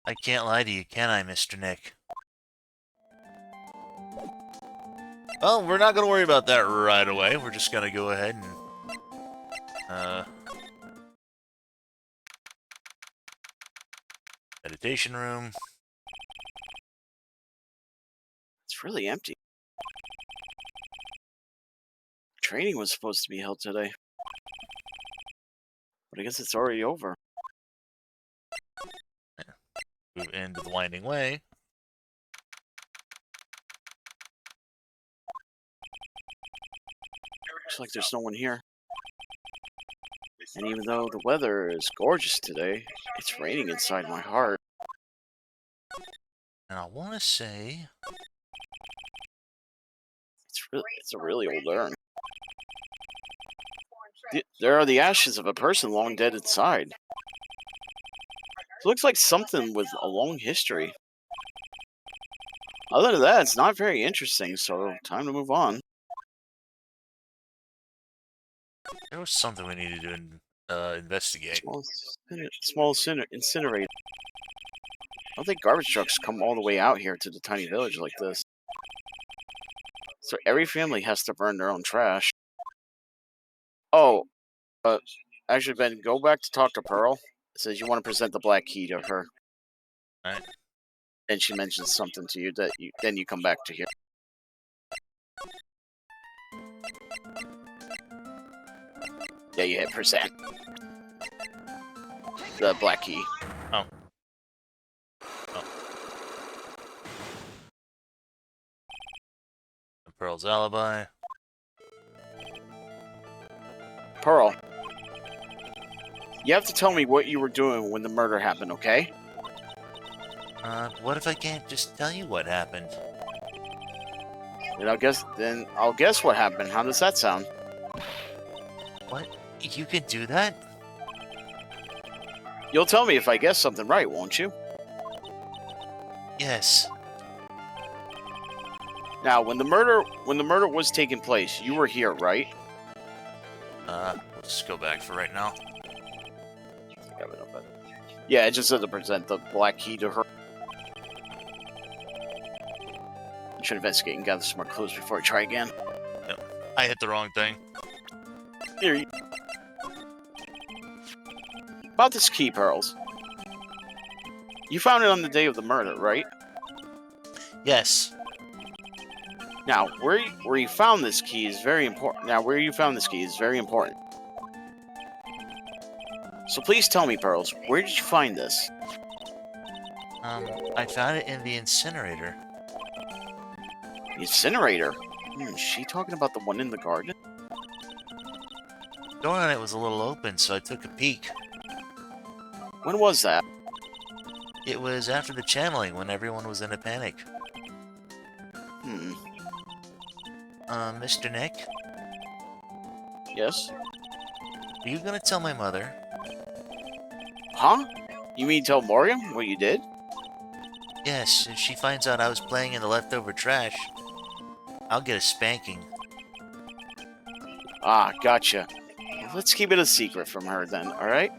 I can't lie to you, can I, Mr. Nick? Well, we're not gonna worry about that right away. We're just gonna go ahead and, meditation room. It's really empty. Training was supposed to be held today. But I guess it's already over. Move into the winding way. Looks like there's no one here. And even though the weather is gorgeous today, it's raining inside my heart. And I want to say... It's a really old urn. There are the ashes of a person long dead inside. It looks like something with a long history. Other than that, it's not very interesting, so time to move on. There was something we needed to investigate. Small incinerator. I don't think garbage trucks come all the way out here to the tiny village like this. So every family has to burn their own trash. Oh, actually, Ben, go back to talk to Pearl. It says you want to present the black key to her. Alright. And she mentions something to you that then you come back to here. Yeah, you hit present. The black key. Oh. Pearl's alibi. Pearl, you have to tell me what you were doing when the murder happened, okay? What if I can't just tell you what happened? Then I'll guess what happened. How does that sound? What? You can do that? You'll tell me if I guess something right, won't you? Yes. Now, when the murder was taking place, you were here, right? Let's go back for right now. Yeah, it just said to present the black key to her. Should investigate and gather some more clues before I try again. I hit the wrong thing. Here. About this key, Pearls. You found it on the day of the murder, right? Yes. Now, where you found this key is very important. So please tell me, Pearls, where did you find this? I found it in the incinerator. The incinerator? Is she talking about the one in the garden? The door on it was a little open, so I took a peek. When was that? It was after the channeling, when everyone was in a panic. Mr. Nick? Yes? Are you gonna tell my mother? Huh? You mean tell Morgan what you did? Yes, if she finds out I was playing in the leftover trash, I'll get a spanking. Ah, gotcha. Well, let's keep it a secret from her then, alright?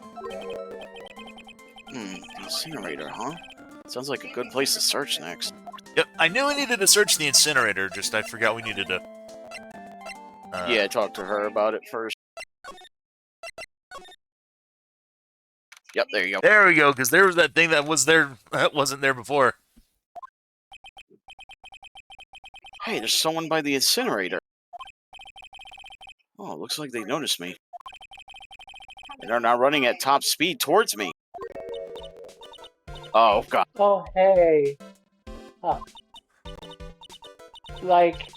Incinerator, huh? Sounds like a good place to search next. Yep, I knew I needed to search the incinerator, just I forgot we needed to... Yeah, talk to her about it first. Yep, there you go. There we go, because there was that thing that was there that wasn't there before. Hey, there's someone by the incinerator. Oh, looks like they noticed me. And they're now running at top speed towards me. Oh, God. Oh, hey. Like,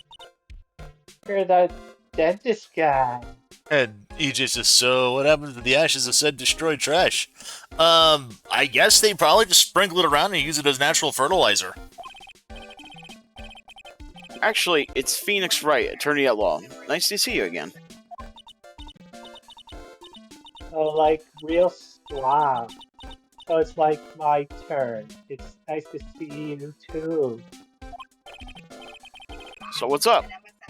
you're that dentist guy. And EJ says, so what happened to the ashes of said destroyed trash? I guess they probably just sprinkle it around and use it as natural fertilizer. Actually, it's Phoenix Wright, attorney at law. Nice to see you again. Oh, like, real slob. So it's like my turn. It's nice to see you too. So what's up?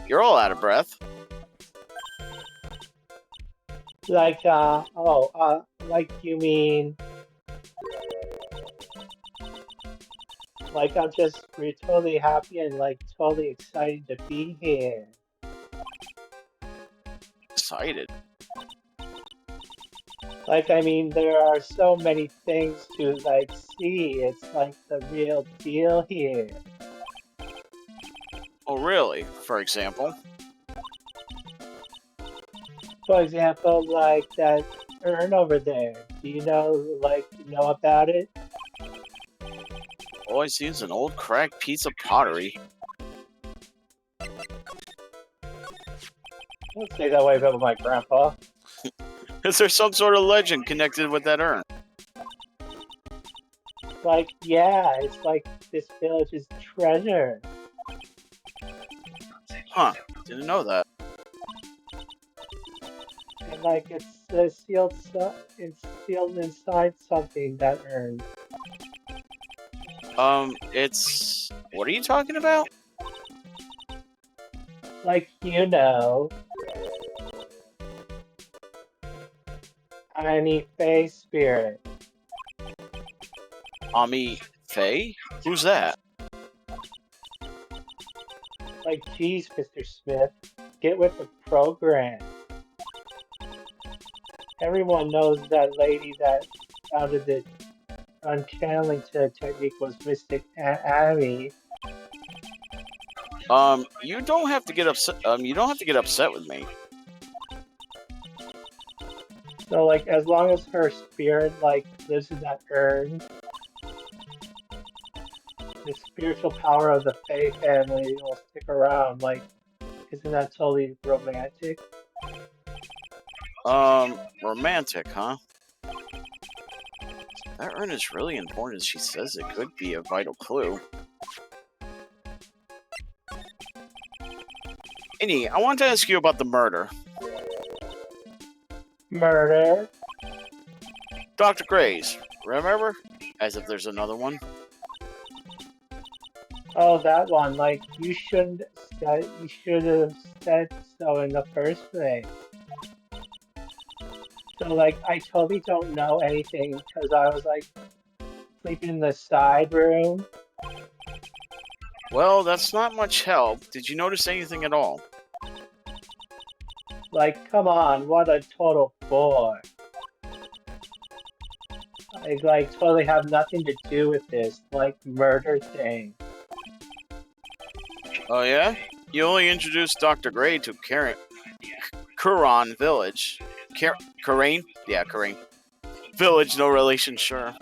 You're all out of breath. Like, like you mean... Like, we're totally happy and, like, totally excited to be here. Excited. Like, I mean, there are so many things to, like, see. It's, like, the real deal here. Oh, really? For example? For example, like, that urn over there. Do you know about it? All I see is an old cracked piece of pottery. Don't say that way about my grandpa. Is there some sort of legend connected with that urn? Like, yeah, it's like this village's treasure. Huh. Didn't know that. And, like, it's sealed inside something, that urn. It's... What are you talking about? Like, you know. Ani Faye spirit. Ami Faye? Who's that? Like, geez, Mr. Smith, get with the program. Everyone knows that lady that founded the unchanneling technique was Mystic Ami. You don't have to get upset. You don't have to get upset with me. So, like, as long as her spirit, like, lives in that urn, the spiritual power of the Faye family will stick around. Like, isn't that totally romantic? Romantic, huh? That urn is really important as she says it could be a vital clue. Innie, I want to ask you about the murder. Murder? Dr. Gray's, remember? As if there's another one. Oh, that one. Like, you should have said so in the first place. So, like, I totally don't know anything because I was, like, sleeping in the side room. Well, that's not much help. Did you notice anything at all? Like, come on, what a total bore. I like totally have nothing to do with this, like murder thing. Oh yeah? You only introduced Dr. Gray to Kuran Village. Karain? Yeah, Karain. Village, no relation, sure.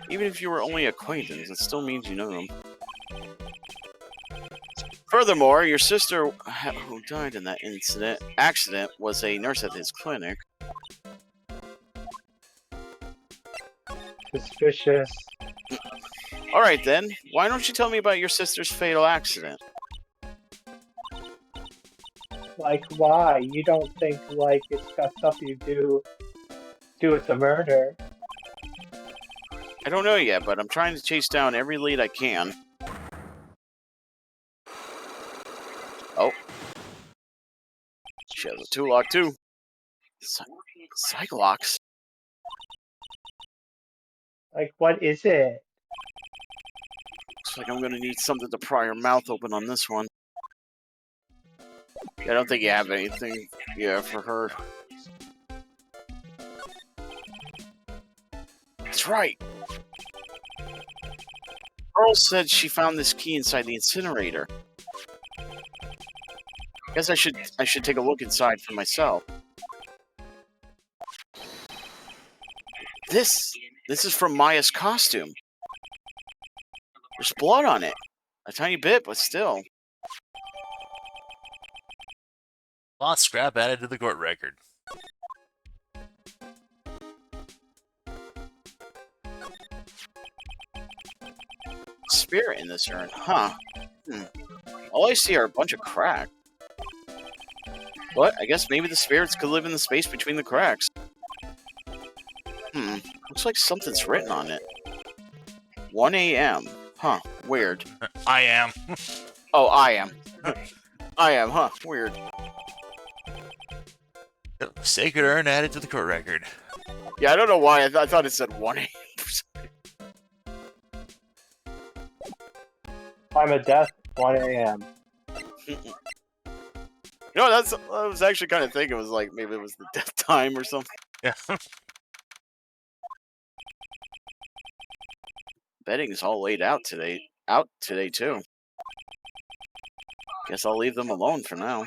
Even if you were only acquaintance, it still means you know them. Furthermore, your sister, who died in that accident, was a nurse at his clinic. Suspicious. Alright then, why don't you tell me about your sister's fatal accident? Like, why? You don't think, like, it's got something to do with the murder? I don't know yet, but I'm trying to chase down every lead I can. Oh. She has a 2-lock too. Cyclox. Like, what is it? Looks like I'm gonna need something to pry her mouth open on this one. I don't think you have anything, for her. That's right. Pearl said she found this key inside the incinerator. Guess I should take a look inside for myself. This is from Maya's costume. There's blood on it. A tiny bit, but still. Lost scrap added to the court record. Spirit in this urn, huh? All I see are a bunch of cracks. What? I guess maybe the spirits could live in the space between the cracks. Looks like something's written on it. 1 a.m. Huh, weird. I am. Oh, I am. I am, huh, weird. Sacred urn added to the court record. Yeah, I don't know why. I thought it said 1 a.m. Time of death, 1 a.m. You know, I was actually kind of thinking it was like, maybe it was the death time or something. Yeah. Bedding's all laid out today too. Guess I'll leave them alone for now.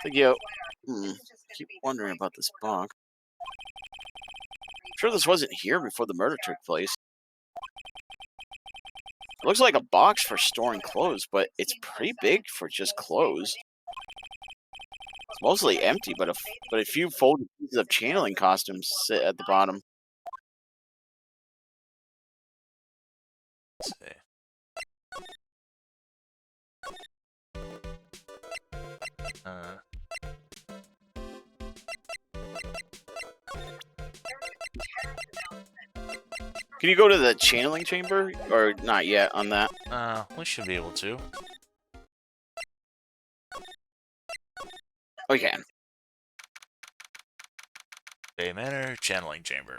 Keep wondering about this box. Sure this wasn't here before the murder took place. It looks like a box for storing clothes, but it's pretty big for just clothes. It's mostly empty, but a few folded pieces of channeling costumes sit at the bottom. Let's see. Can you go to the channeling chamber? Or not yet on that? We should be able to. We can. Bay Manor, channeling chamber.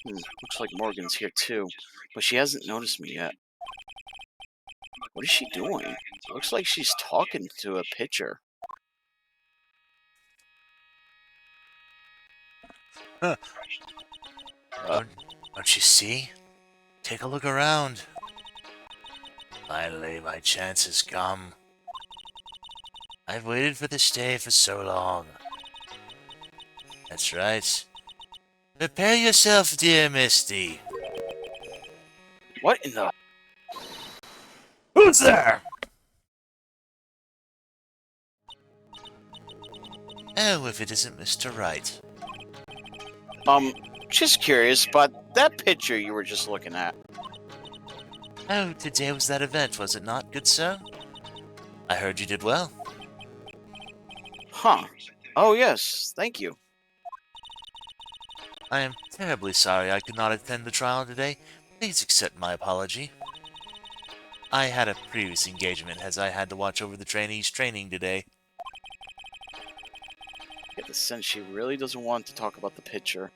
Looks like Morgan's here too, but she hasn't noticed me yet. What is she doing? Looks like she's talking to a pitcher. Huh. Don't you see? Take a look around. Finally, my chance has come. I've waited for this day for so long. That's right. Prepare yourself, dear Misty. What in the... Who's there? Oh, if it isn't Mr. Wright. Just curious, but that picture you were just looking at. Oh, today was that event, was it not, good sir? I heard you did well. Huh. Oh yes, thank you. I am terribly sorry I could not attend the trial today. Please accept my apology. I had a previous engagement as I had to watch over the trainees' training today. I get the sense she really doesn't want to talk about the picture.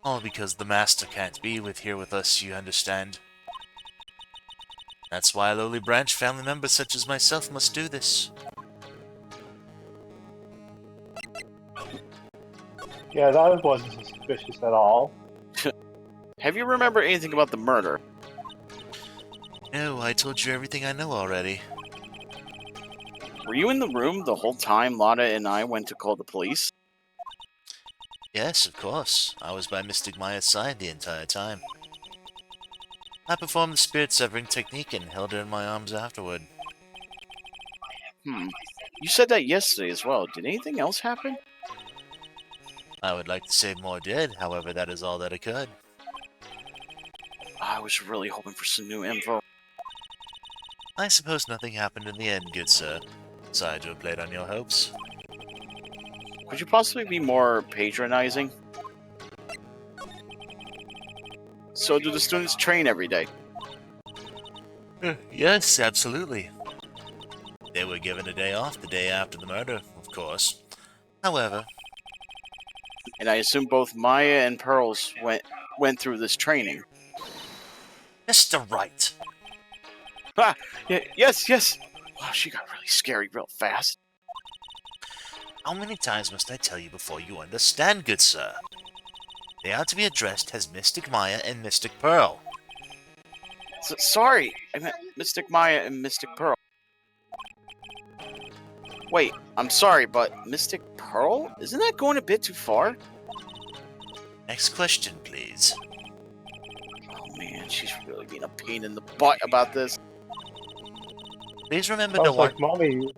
All because the Master can't be here with us, you understand. That's why lowly branch family members such as myself must do this. Yeah, that wasn't suspicious at all. Have you remembered anything about the murder? No, I told you everything I know already. Were you in the room the whole time Lotta and I went to call the police? Yes, of course. I was by Mystic Maya's side the entire time. I performed the spirit severing technique and held her in my arms afterward. You said that yesterday as well. Did anything else happen? I would like to say more did, however that is all that occurred. I was really hoping for some new info. I suppose nothing happened in the end, good sir. Sorry to have played on your hopes. Could you possibly be more patronizing? So do the students train every day? Yes, absolutely. They were given a day off the day after the murder, of course. However, And I assume both Maya and Pearls went through this training. Mr. Wright, Yes. Wow, she got really scary real fast. how many times must I tell you before you understand, good sir? They are to be addressed as Mystic Maya and Mystic Pearl. Sorry, I meant Mystic Maya and Mystic Pearl. Wait, I'm sorry, but Mystic Pearl? Isn't that going a bit too far? Next question, please. Oh man, she's really being a pain in the butt about this. Please remember to Sounds watch. like mommy.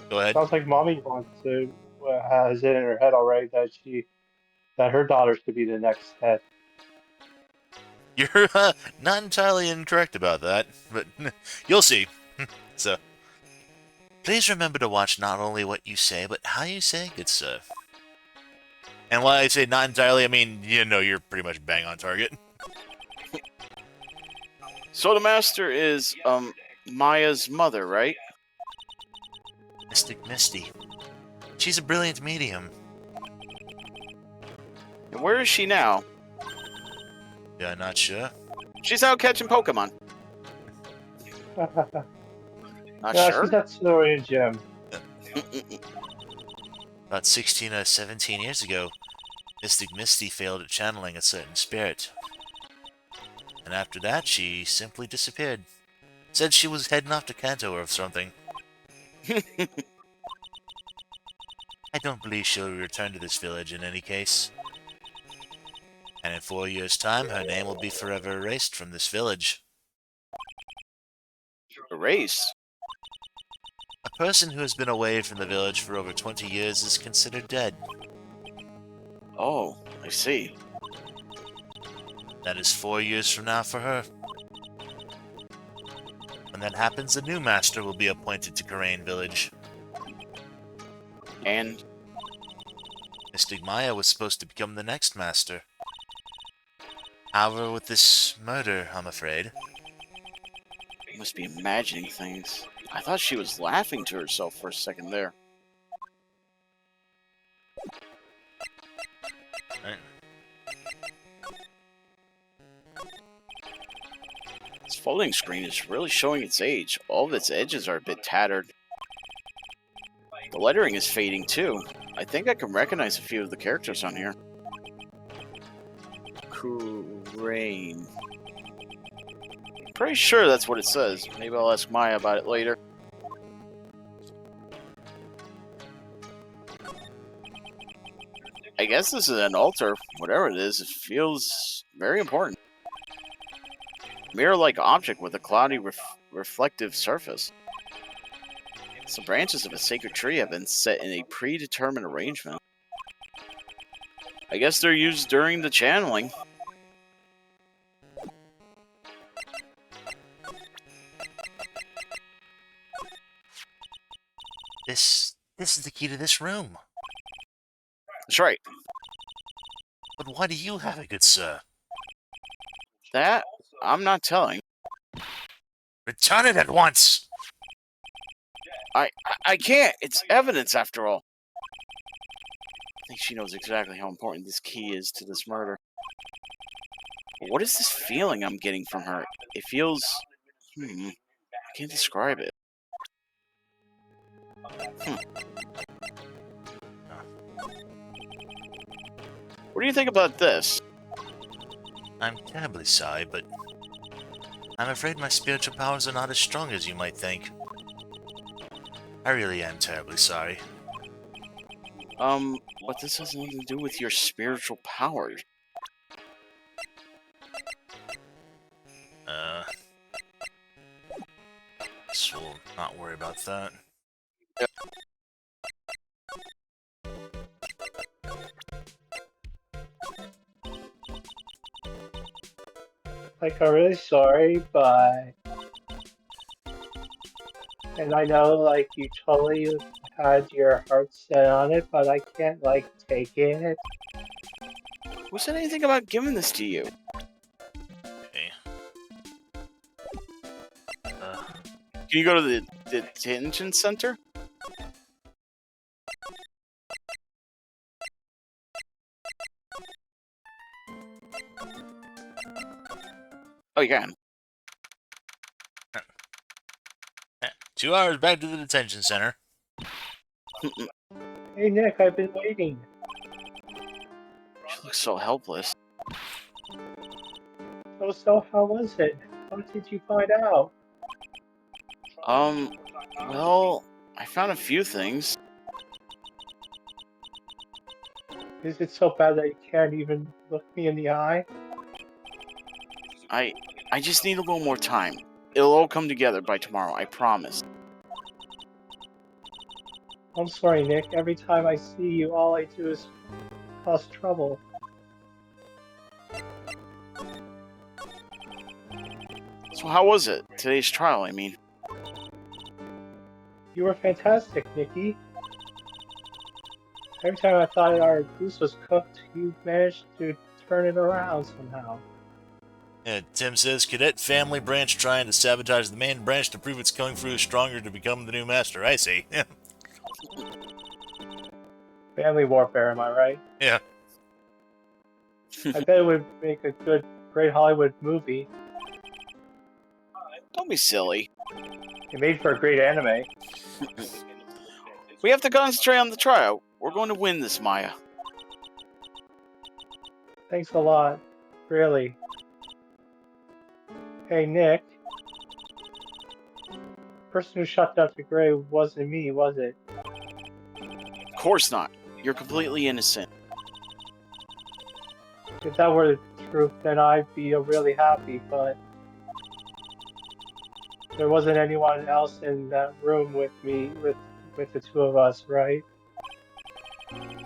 Go ahead. Sounds like mommy wants to has it in her head already that her daughters could be the next head. You're not entirely incorrect about that, but you'll see. So, please remember to watch not only what you say, but how you say, good sir. And when I say not entirely, I mean, you know, you're pretty much bang on target. So the master is, Maya's mother, right? Mystic Misty. She's a brilliant medium. And where is she now? You're not sure? She's out catching Pokemon. Not Yeah, sure? she's at Snorian Gym. About 16 or 17 years ago, Mystic Misty failed at channeling a certain spirit. And after that, she simply disappeared. Said she was heading off to Kanto or something. I don't believe she'll return to this village in any case. And in 4 years' time, her name will be forever erased from this village. Erased? A person who has been away from the village for over 20 years is considered dead. Oh, I see. That is 4 years from now for her. When that happens, a new master will be appointed to Karain Village. And Mystic Maya was supposed to become the next master. However, with this murder, I'm afraid. I must be imagining things. I thought she was laughing to herself for a second there. This folding screen is really showing its age. All of its edges are a bit tattered. The lettering is fading too. I think I can recognize a few of the characters on here. Karain. Pretty sure that's what it says. Maybe I'll ask Maya about it later. I guess this is an altar. Whatever it is, it feels very important. Mirror-like object with a cloudy reflective surface. Some branches of a sacred tree have been set in a predetermined arrangement. I guess they're used during the channeling. This is the key to this room. That's right. But why do you have it, good sir? That, I'm not telling. Return it at once! I can't. It's evidence after all. I think she knows exactly how important this key is to this murder. What is this feeling I'm getting from her? It feels... I can't describe it. What do you think about this? I'm terribly sorry, but I'm afraid my spiritual powers are not as strong as you might think. I really am terribly sorry. But this has nothing to do with your spiritual powers. So we'll not worry about that. Like, I'm really sorry, but... And I know, like, you totally had your heart set on it, but I can't, like, take it. Who said anything about giving this to you? Okay. Can you go to the detention center? Oh, you can. 2 hours back to the detention center. Hey, Nick, I've been waiting. She looks so helpless. So how was it? How did you find out? Well, I found a few things. Is it so bad that you can't even look me in the eye? I just need a little more time. It'll all come together by tomorrow, I promise. I'm sorry, Nick. Every time I see you, all I do is cause trouble. So how was it? Today's trial, I mean. You were fantastic, Nikki. Every time I thought our goose was cooked, you managed to turn it around somehow. Yeah, Tim says, Cadet family branch trying to sabotage the main branch to prove its kung fu is stronger to become the new master. I see. Family warfare, am I right? Yeah. I bet it would make a great Hollywood movie. Don't be silly. It made for a great anime. We have to concentrate on the trial. We're going to win this, Maya. Thanks a lot. Really. Hey, Nick. The person who shot Dr. Gray wasn't me, was it? Of course not. You're completely innocent. If that were the truth, then I'd be really happy, but... There wasn't anyone else in that room with me, with the two of us, right?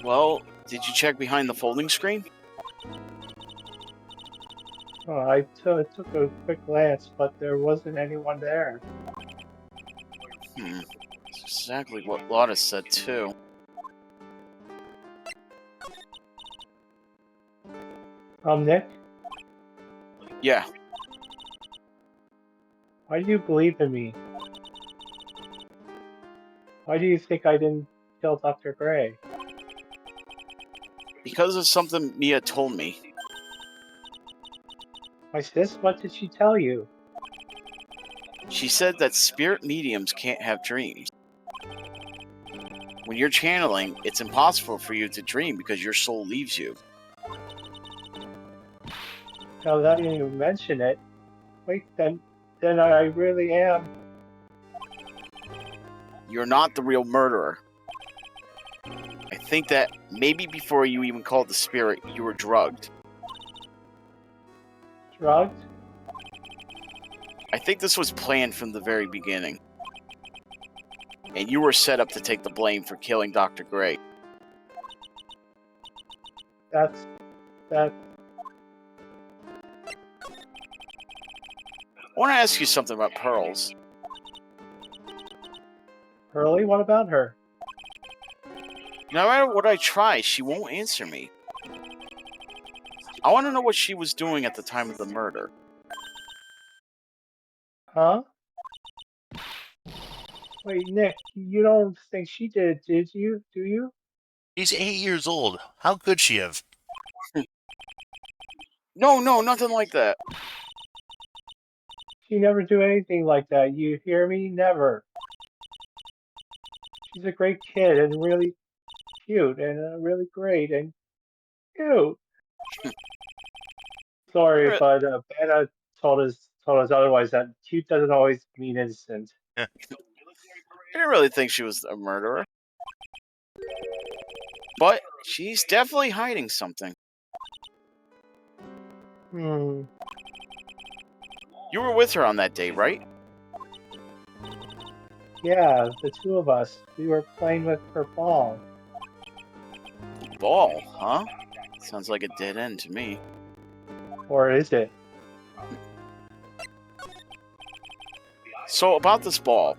Well, did you check behind the folding screen? Oh, I took a quick glance, but there wasn't anyone there. That's exactly what Lotta said, too. Nick? Yeah. Why do you believe in me? Why do you think I didn't kill Dr. Gray? Because of something Mia told me. My sis, what did she tell you? She said that spirit mediums can't have dreams. When you're channeling, it's impossible for you to dream because your soul leaves you. Now that you mention it, wait, then I really am. You're not the real murderer. I think that maybe before you even called the spirit, you were drugged. Drugged? I think this was planned from the very beginning. And you were set up to take the blame for killing Dr. Gray. That. I want to ask you something about Pearls. Hurley, what about her? No matter what I try, she won't answer me. I want to know what she was doing at the time of the murder. Huh? Wait, Nick, you don't think she did you? Do you? She's 8 years old. How could she have? No, nothing like that. She never do anything like that. You hear me? Never. She's a great kid and really cute and really great and cute. Sorry, Really? but Banna told us otherwise. That cute doesn't always mean innocent. I didn't really think she was a murderer. But she's definitely hiding something. Hmm. You were with her on that day, right? Yeah, the two of us. We were playing with her ball. Ball, huh? Sounds like a dead end to me. Or is it? So, about this ball.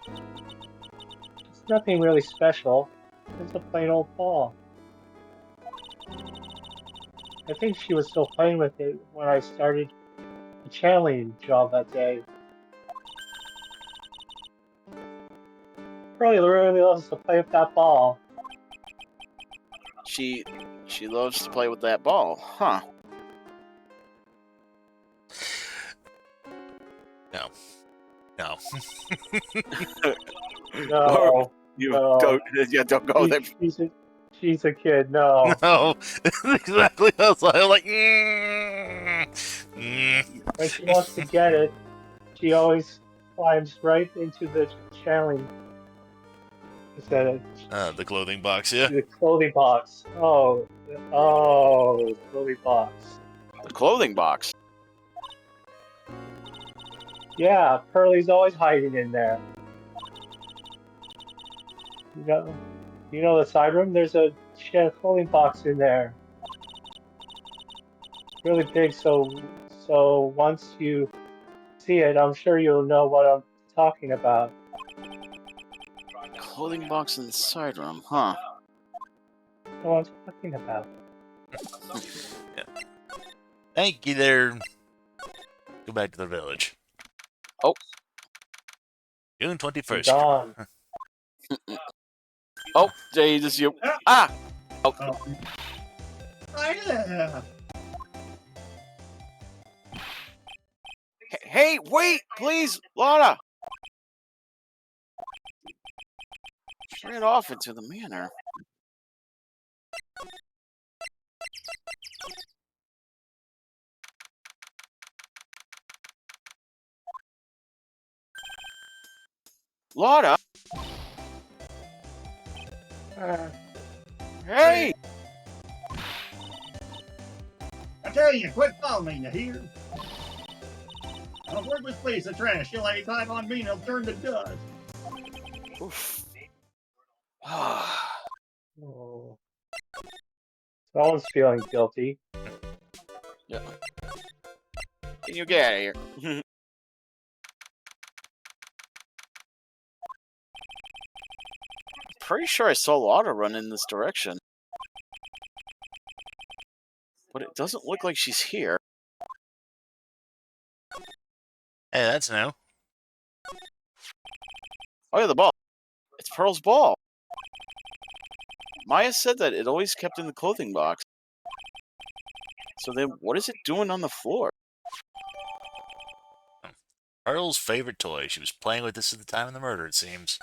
It's nothing really special. It's a plain old ball. I think she was still playing with it when I started the channeling job that day. Pearly really loves to play with that ball. She loves to play with that ball, huh? No. No, You No. don't go there. she's a kid. No. No. Exactly. I was like, When she wants to get it, she always climbs right into the channeling. Instead of the clothing box, yeah. the clothing box. Oh, the clothing box. The clothing box. Yeah, Pearly's always hiding in there. You know the side room? There's a clothing box in there. Really big, so once you see it, I'm sure you'll know what I'm talking about. Clothing box in the side room, huh? What I'm talking about. Thank you there. Go back to the village. Oh. June 21st. Gone. Oh, Jay, this is you. Ah! Oh, Yeah. hey, wait, please, Lana! Straight off into the manor. Lana! Hey! I tell you, quit following me, you hear? A worthless piece of trash. You'll lay time on me and it'll turn to dust. Oof. Oh. Someone's feeling guilty. Yeah. Can you get out of here? Pretty sure I saw Lana run in this direction. But it doesn't look like she's here. Hey, that's new. Oh yeah, the ball. It's Pearl's ball. Maya said that it always kept in the clothing box. So then, what is it doing on the floor? Pearl's favorite toy. She was playing with this at the time of the murder, it seems.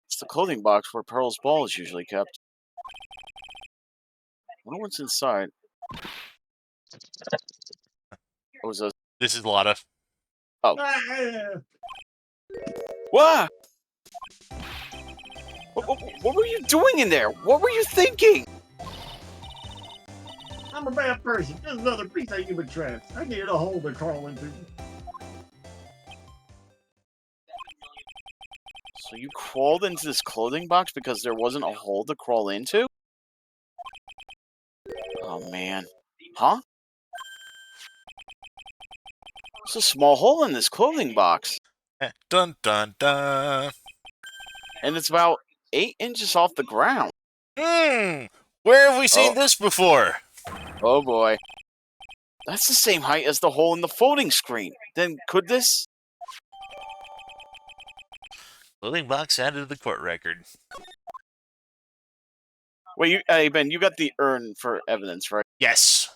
It's the clothing box where Pearl's ball is usually kept. I wonder what's inside. What was those? This is Lotta. Oh. Ah, What? What were you doing in there? What were you thinking? I'm a bad person. Just another piece of human trash. I needed a hole to crawl into. So you crawled into this clothing box because there wasn't a hole to crawl into? Oh man. Huh? There's a small hole in this clothing box. Dun dun dun. And it's about 8 inches off the ground. Where have we seen this before? Oh boy. That's the same height as the hole in the folding screen. Then could this? Clothing box added to the court record. Wait, hey Ben, you got the urn for evidence, right? Yes.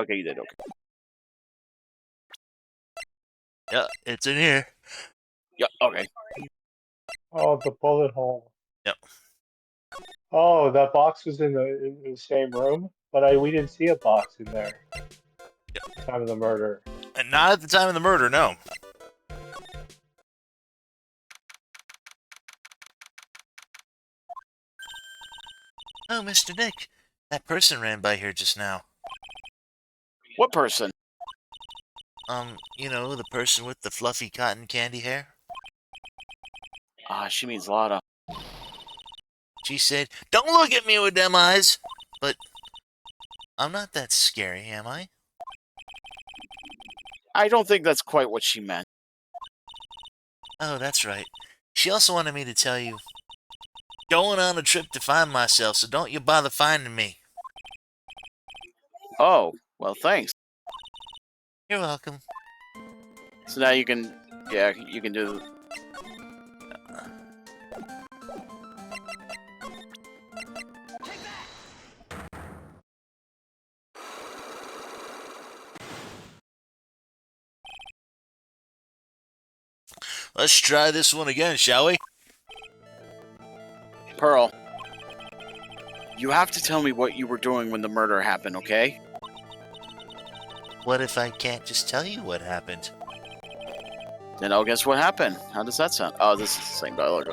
Okay, you did. Okay. Yeah, it's in here. Yeah. Okay. Oh, the bullet hole. Yep. Oh, that box was in the same room, but we didn't see a box in there. Yep. Time of the murder. And not at the time of the murder, no. Oh, Mr. Nick, that person ran by here just now. What person? You know, the person with the fluffy cotton candy hair? She means Lada. She said, "Don't look at me with them eyes!" But I'm not that scary, am I? I don't think that's quite what she meant. Oh, that's right. She also wanted me to tell you, going on a trip to find myself, so don't you bother finding me. Oh, well, thanks. You're welcome. So now you can, yeah, you can do. Let's try this one again, shall we? Pearl, you have to tell me what you were doing when the murder happened, okay? What if I can't just tell you what happened? Then I'll guess what happened. How does that sound? Oh, this is the same dialogue.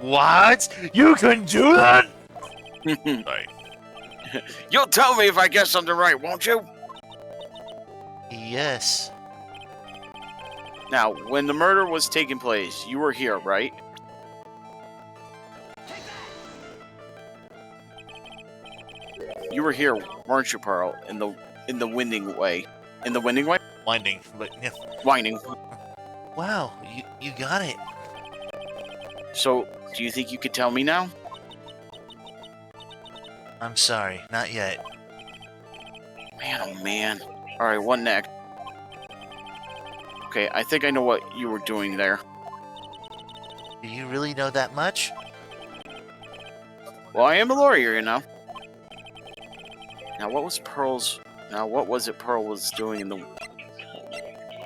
What? You can do that? Sorry. You'll tell me if I guess something right, won't you? Yes. Now, when the murder was taking place, you were here, right? You were here, weren't you, Pearl? In the winding way. In the winding way? Winding, but yeah. Winding. Wow, you got it. So, do you think you could tell me now? I'm sorry, not yet. Man, oh man. Alright, what next? Okay, I think I know what you were doing there. Do you really know that much? Well, I am a lawyer, you know. Now, what was it Pearl was doing in the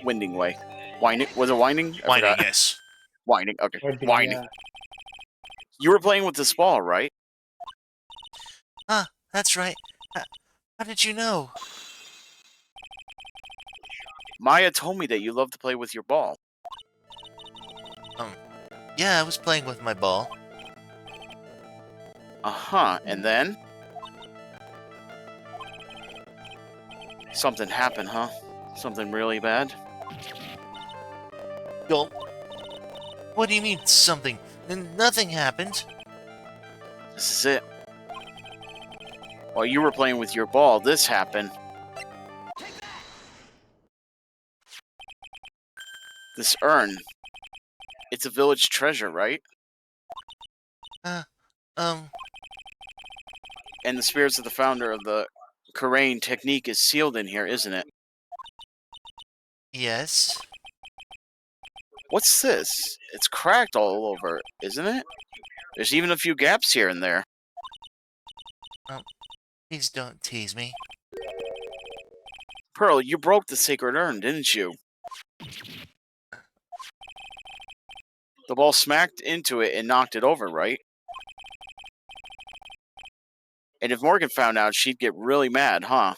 winding way? Winding? Was it winding? I Winding, forgot. yes. Winding, okay. Winding, Winding. yeah. You were playing with this ball, right? Huh, that's right. How did you know? Maya told me that you love to play with your ball. Yeah, I was playing with my ball. Uh-huh, and then? Something happened, huh? Something really bad? Yo, what do you mean, something? Nothing happened. This is it. While you were playing with your ball, this happened. This urn. It's a village treasure, right? And the spirits of the founder of the Karain technique is sealed in here, isn't it? Yes. What's this? It's cracked all over, isn't it? There's even a few gaps here and there. Please don't tease me. Pearl, you broke the sacred urn, didn't you? The ball smacked into it and knocked it over, right? And if Morgan found out, she'd get really mad, huh?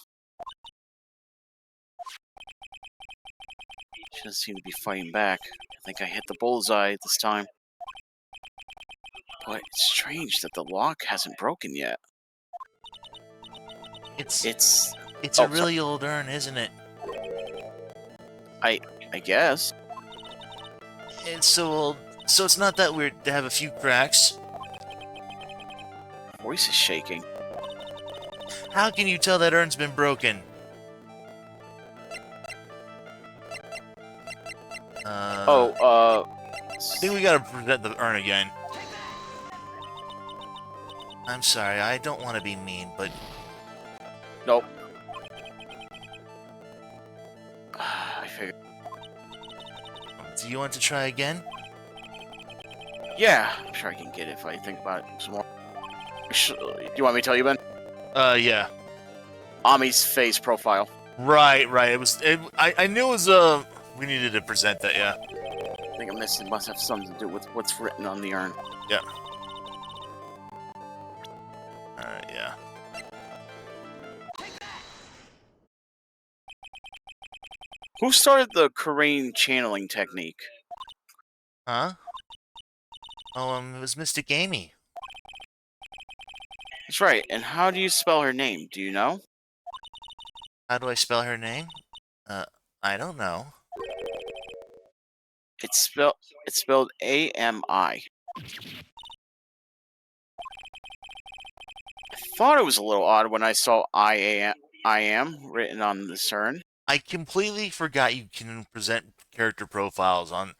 She doesn't seem to be fighting back. I think I hit the bullseye this time. But it's strange that the lock hasn't broken yet. It's Oh, a really old urn, isn't it? I guess. It's so old, so it's not that weird to have a few cracks. Voice is shaking. How can you tell that urn's been broken? I think we gotta present the urn again. I'm sorry, I don't want to be mean, but Nope. I figured. do you want to try again? Yeah, I'm sure I can get it if I think about it some more. Do you want me to tell you, Ben? Yeah. Ami's face profile. Right. I knew it was, we needed to present that, yeah. I think it must have something to do with what's written on the urn. Yeah. Alright, yeah. Who started the Karain channeling technique? Huh? Oh, it was Mystic Amy. That's right. And how do you spell her name? Do you know? How do I spell her name? I don't know. It's spelled A-M-I. I thought it was a little odd when I saw I am written on the urn. I completely forgot you can present character profiles on.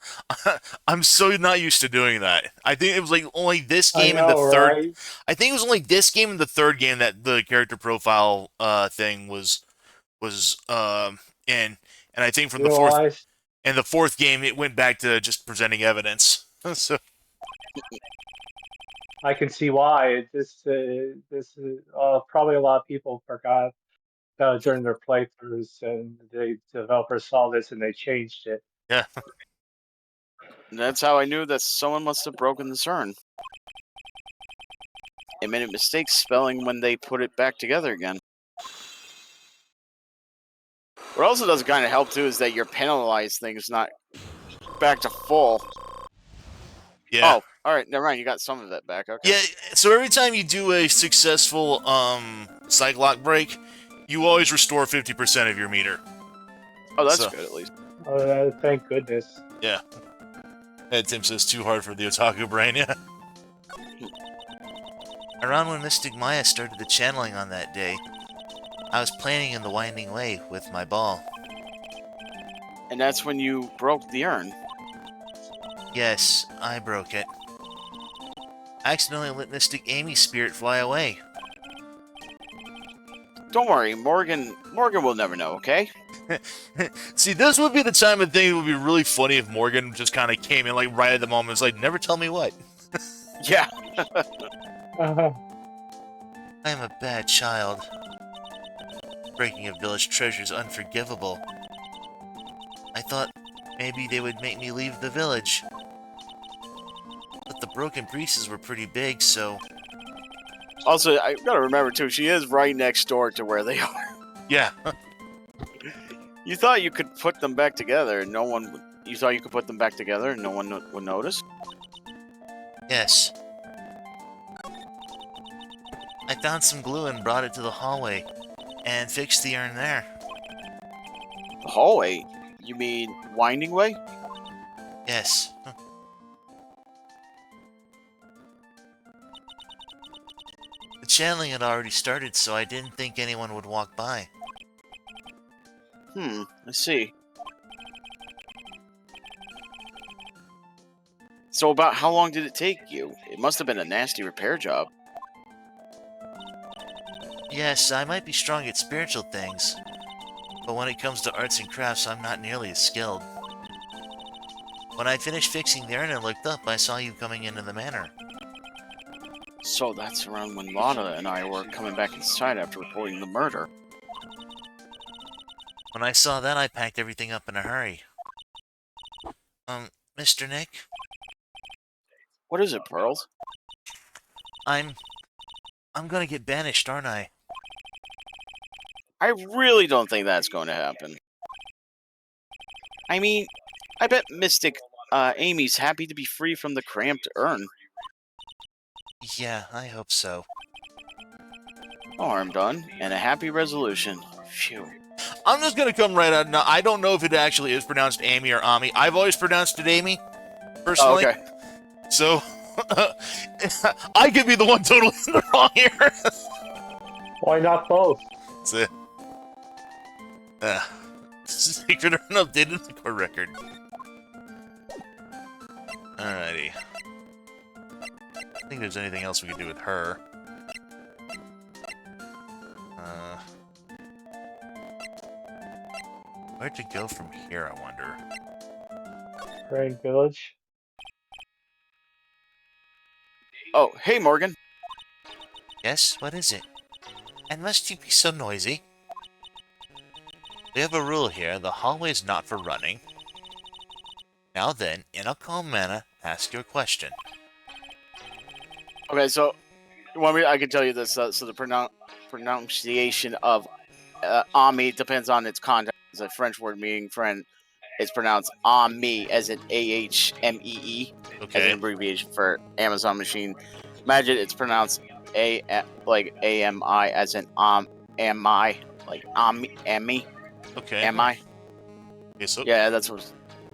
I'm so not used to doing that. I think it was like only this game I and the know, third. right? I think it was only this game and the third game that the character profile thing was in, and I think from the fourth Realize and the fourth game it went back to just presenting evidence. So I can see why. Probably a lot of people forgot during their playthroughs, and the developers saw this and they changed it. yeah, And that's how I knew that someone must have broken the urn. They made a mistake spelling when they put it back together again. What also doesn't kind of help too is that your penalized thing is not back to full. yeah. Oh, all right, never mind. You got some of that back. Okay. Yeah, so every time you do a successful Cyclock break, you always restore 50% of your meter. Oh, that's So- good at least. Thank goodness. Yeah. And Tim says too hard for the otaku brain, yeah. Around when Mystic Maya started the channeling on that day, I was planning in the Winding Way with my ball. And that's when you broke the urn. Yes, I broke it. I accidentally let Mystic Amy's spirit fly away. Don't worry, Morgan will never know, okay? See, this would be the time of thing it would be really funny if Morgan just kind of came in like right at the moment. It's like, never tell me what. Yeah. Uh, I am a bad child. Breaking a village treasure is unforgivable. I thought maybe they would make me leave the village. But the broken pieces were pretty big, so... Also, I gotta remember too, she is right next door to where they are. Yeah. You thought you could put them back together and no one would... You thought you could put them back together and no one would notice? Yes. I found some glue and brought it to the hallway, and fixed the urn there. The hallway? You mean Winding Way? Yes. The channeling had already started, so I didn't think anyone would walk by. I see. So about how long did it take you? It must have been a nasty repair job. Yes, I might be strong at spiritual things, but when it comes to arts and crafts, I'm not nearly as skilled. When I finished fixing the urn and looked up, I saw you coming into the manor. So that's around when Lana and I were coming back inside after reporting the murder. When I saw that, I packed everything up in a hurry. Mr. Nick? What is it, Pearls? I'm gonna get banished, aren't I? I really don't think that's going to happen. I mean, I bet Mystic Amy's happy to be free from the cramped urn. Yeah, I hope so. No harm done, and a happy resolution. Phew. I'm just gonna come right out. Now, I don't know if it actually is pronounced Amy or Ami. I've always pronounced it Amy, personally. Oh, okay. So, I could be the one totally in the wrong here. why not both? That's it. Secret or updated the core record. Alrighty. I think there's anything else we could do with her. Where'd to go from here, I wonder? Rain Village. Oh, hey, Morgan. Yes, what is it? And must you be so noisy? We have a rule here. The hallway is not for running. Now then, in a calm manner, ask your question. Okay, so I can tell you this. So the pronunciation of ami depends on its context. It's a French word meaning friend. It's pronounced ami, as in AHMEE, as Okay. an abbreviation for Amazon machine. Imagine it's pronounced AMI, as in ami, like ami, Okay. am I? Okay, so Yeah, that's what.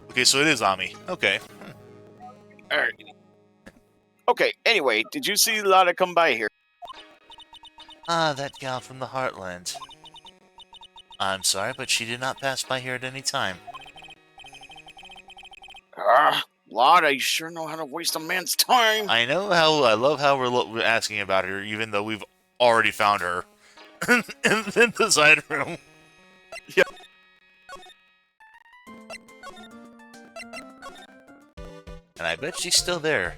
okay, so it is Ami. Okay. Alright. Okay. Anyway, did you see Lotta come by here? Ah, that gal from the Heartland. I'm sorry, but she did not pass by here at any time. Lotta, you sure know how to waste a man's time. I love how we're asking about her, even though we've already found her in the side room. Yeah. And I bet she's still there.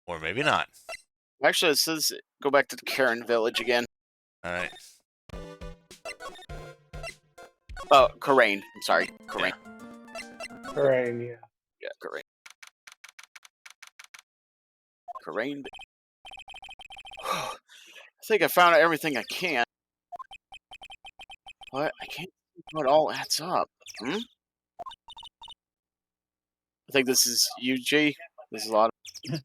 Or maybe not. Actually, it says go back to the Karen Village again. Alright. Oh, Karain. I'm sorry, Karain. Terrain, yeah. Yeah, Karain. Karain. I think I found everything I can. But I can't see how it all adds up. I think this is UG. This is a lot of...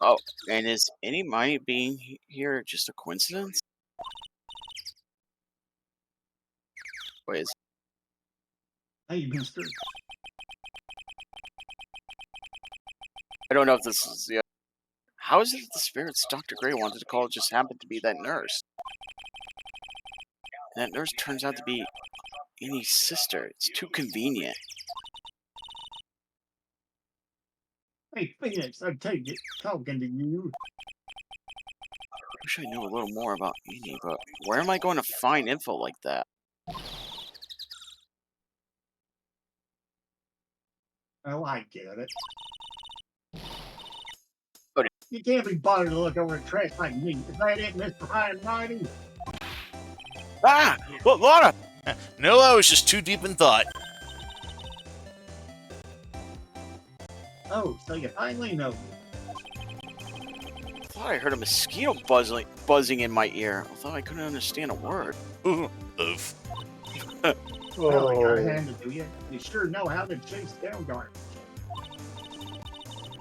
Oh, and is any money being here just a coincidence? Wait, is... Hey, mister. I don't know if this is the... How is it that the spirits Dr. Gray wanted to call just happened to be that nurse? And that nurse turns out to be Annie's sister. It's too convenient. Hey, Phoenix, I take it. Talking to you. I wish I knew a little more about Annie, but where am I going to find info like that? Oh, I get it. But You can't be bothered to look over at trash like me. Is that it, Mr. High and Mighty? Ah! Look, Lotta! No, I was just too deep in thought. Oh, so you finally know. I thought I heard a mosquito buzzing in my ear, although I couldn't understand a word. Oof. Well, I gotta Oh, hand it to you. You sure know how to chase down garbage.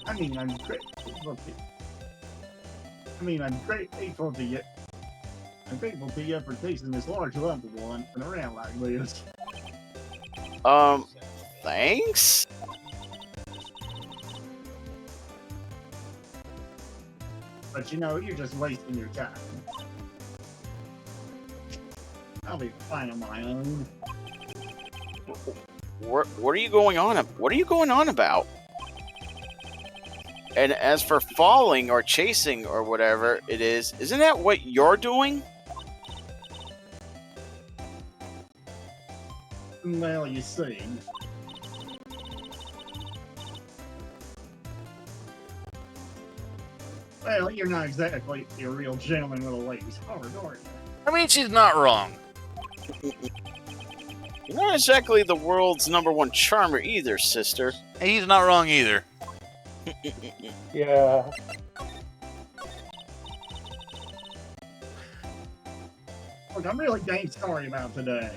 I'm grateful to you. I'm grateful to you for tasting this large lump of one and around like this. Thanks? But you know, you're just wasting your time. I'll be fine on my own. What are you going on? What are you going on about? And as for falling or chasing or whatever it is, isn't that what you're doing? Well, you see. Well, you're not exactly a real gentleman with a lady's heart, are you? I mean, she's not wrong. You're not exactly the world's #1 charmer either, sister. Hey, he's not wrong either. yeah. Look, I'm really dang sorry about today.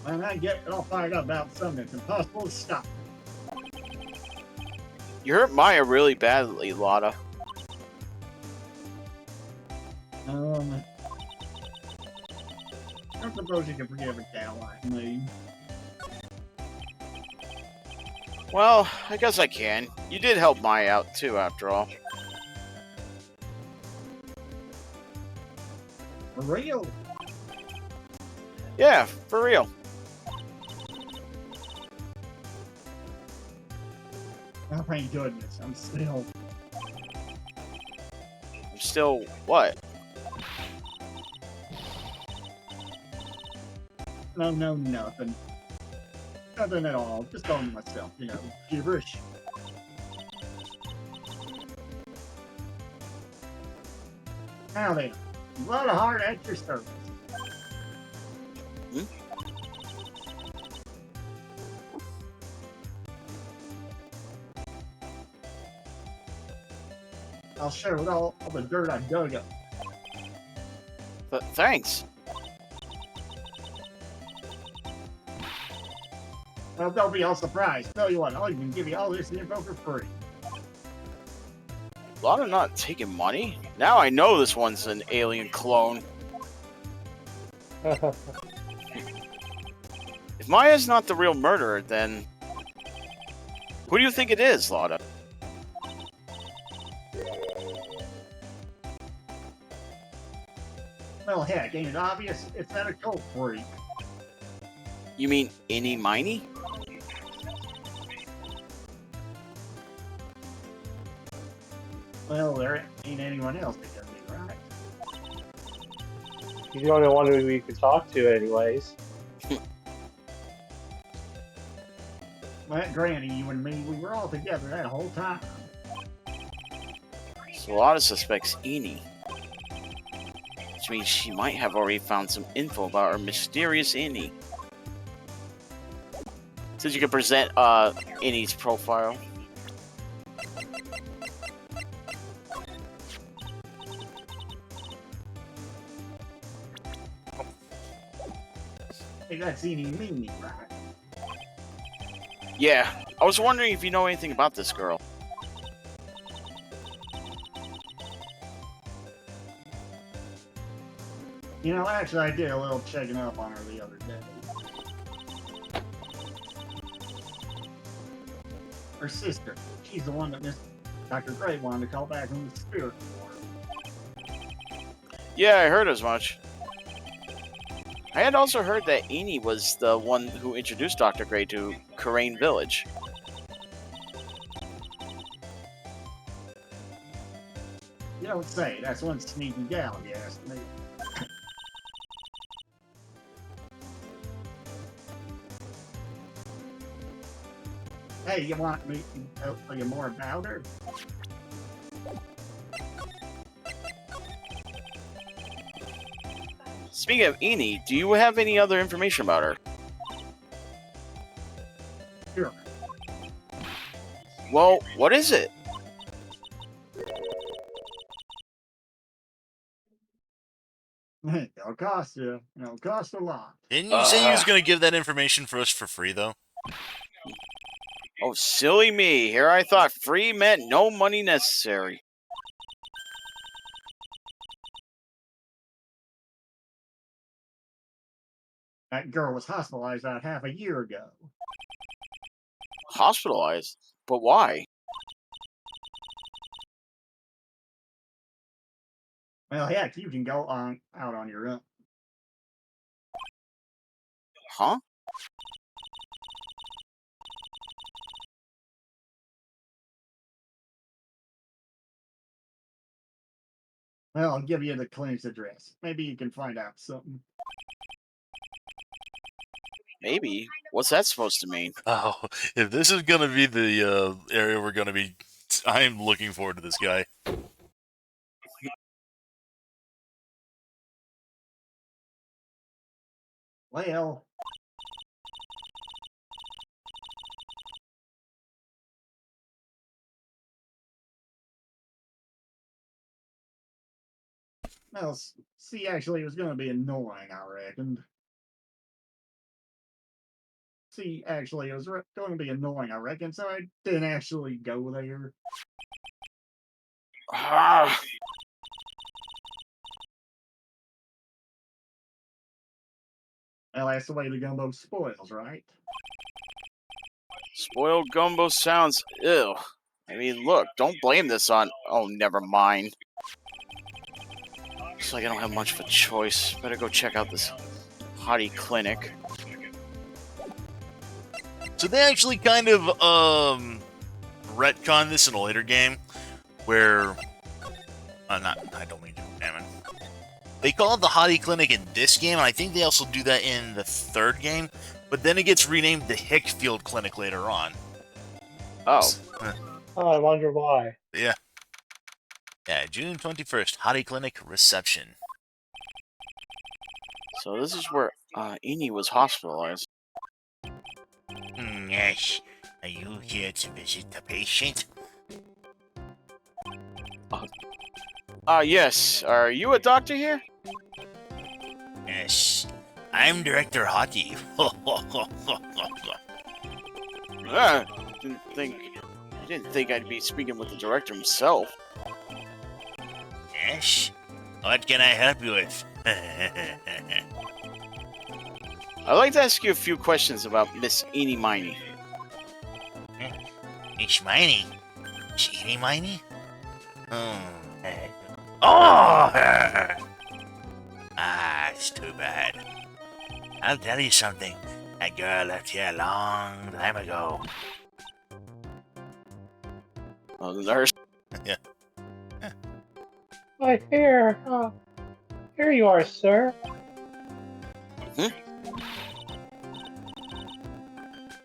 When I get all fired up about something, it's impossible to stop. You hurt Maya really badly, Lotta. I suppose you can forgive a gal like me. Well, I guess I can. You did help Maya out too, after all. For real? Yeah, for real. Oh, thank goodness. I'm Still, what? No, nothing. Nothing at all. Just talking to myself, gibberish. Now then, a lot of hard at your service. Hmm? I'll share with all the dirt I dug up. But thanks. Well, don't be all surprised. Tell you what, I'll even give you all this info for free. A lot of not taking money. Now I know this one's an alien clone. If Maya's not the real murderer, then who do you think it is, Lotta? Well, heck, ain't it obvious? It's that a cult freak. You mean Innie Miney? Well, there ain't anyone else that can be right. He's the only one who we could talk to, anyways. Well, Granny, you and me, we were all together that whole time. So Lotta suspects Innie. Which means she might have already found some info about our mysterious Innie. Since you can present Innie's profile. Hey, that's Eenie Meenie, right? Yeah, I was wondering if you know anything about this girl. Actually, I did a little checking up on her the other day. Her sister. She's the one that Dr. Gray wanted to call back from the spirit world. Yeah, I heard as much. I had also heard that Innie was the one who introduced Dr. Gray to Karain Village. You don't say. That's one sneaky gal, if you ask me. Hey, you want me to tell you more about her? Speaking of Innie, do you have any other information about her? Sure. Well, what is it? It'll cost you. It'll cost a lot. Didn't you say you was gonna give that information for us for free, though? Oh, silly me. Here I thought free meant no money necessary. That girl was hospitalized about half a year ago. Hospitalized? But why? Well, heck, you can go out on your own. Huh? Well, I'll give you the clinic's address. Maybe you can find out something. Maybe. What's that supposed to mean? Oh, if this is gonna be the area we're gonna be, I'm looking forward to this guy. Well, see, actually, it was going to be annoying, I reckoned. See, actually, it was going to be annoying, I reckon, so I didn't actually go there. Ah, Well, that's the way the gumbo spoils, right? spoiled gumbo sounds ew. I mean, look, don't blame this on... Oh, never mind. Looks like I don't have much of a choice. Better go check out this hottie clinic. So they actually kind of retcon this in a later game, where I don't mean to, damn it. They call it the Hottie Clinic in this game, and I think they also do that in the third game. but then it gets renamed the Hickfield Clinic later on. Oh, Oh, I wonder why. Yeah. Yeah, June 21st, Hottie Clinic reception. so this is where Eni was hospitalized. Yes. Are you here to visit the patient? Yes. Are you a doctor here? Yes. I'm Director Hottie. I didn't think I'd be speaking with the director himself. Yes. What can I help you with? I'd like to ask you a few questions about Miss Eenie Miney. Miss Miney? Miss Eenie Miney? Oh! It's too bad. I'll tell you something. That girl left here a long time ago. Oh, the nurse. My hair. Oh, here you are, sir. Mhm.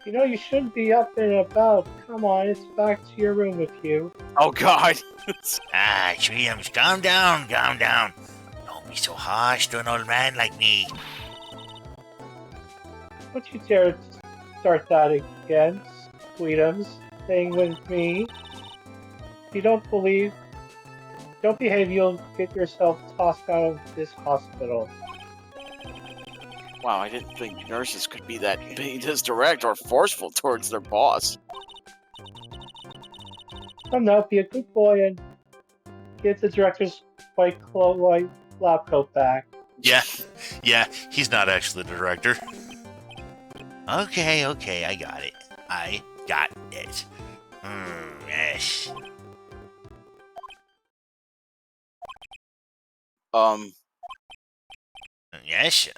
You know you shouldn't be up and about. Come on, it's back to your room with you. Oh God. Sweetums, calm down, calm down. Don't be so harsh to an old man like me. Don't you dare start that again, Sweetums. Staying with me. If you don't behave, you'll get yourself tossed out of this hospital. Wow, I didn't think nurses could be that this direct or forceful towards their boss. Come now, be a good boy and get the director's white lab coat back. Yeah, he's not actually the director. Okay, I got it. Yes. Yes,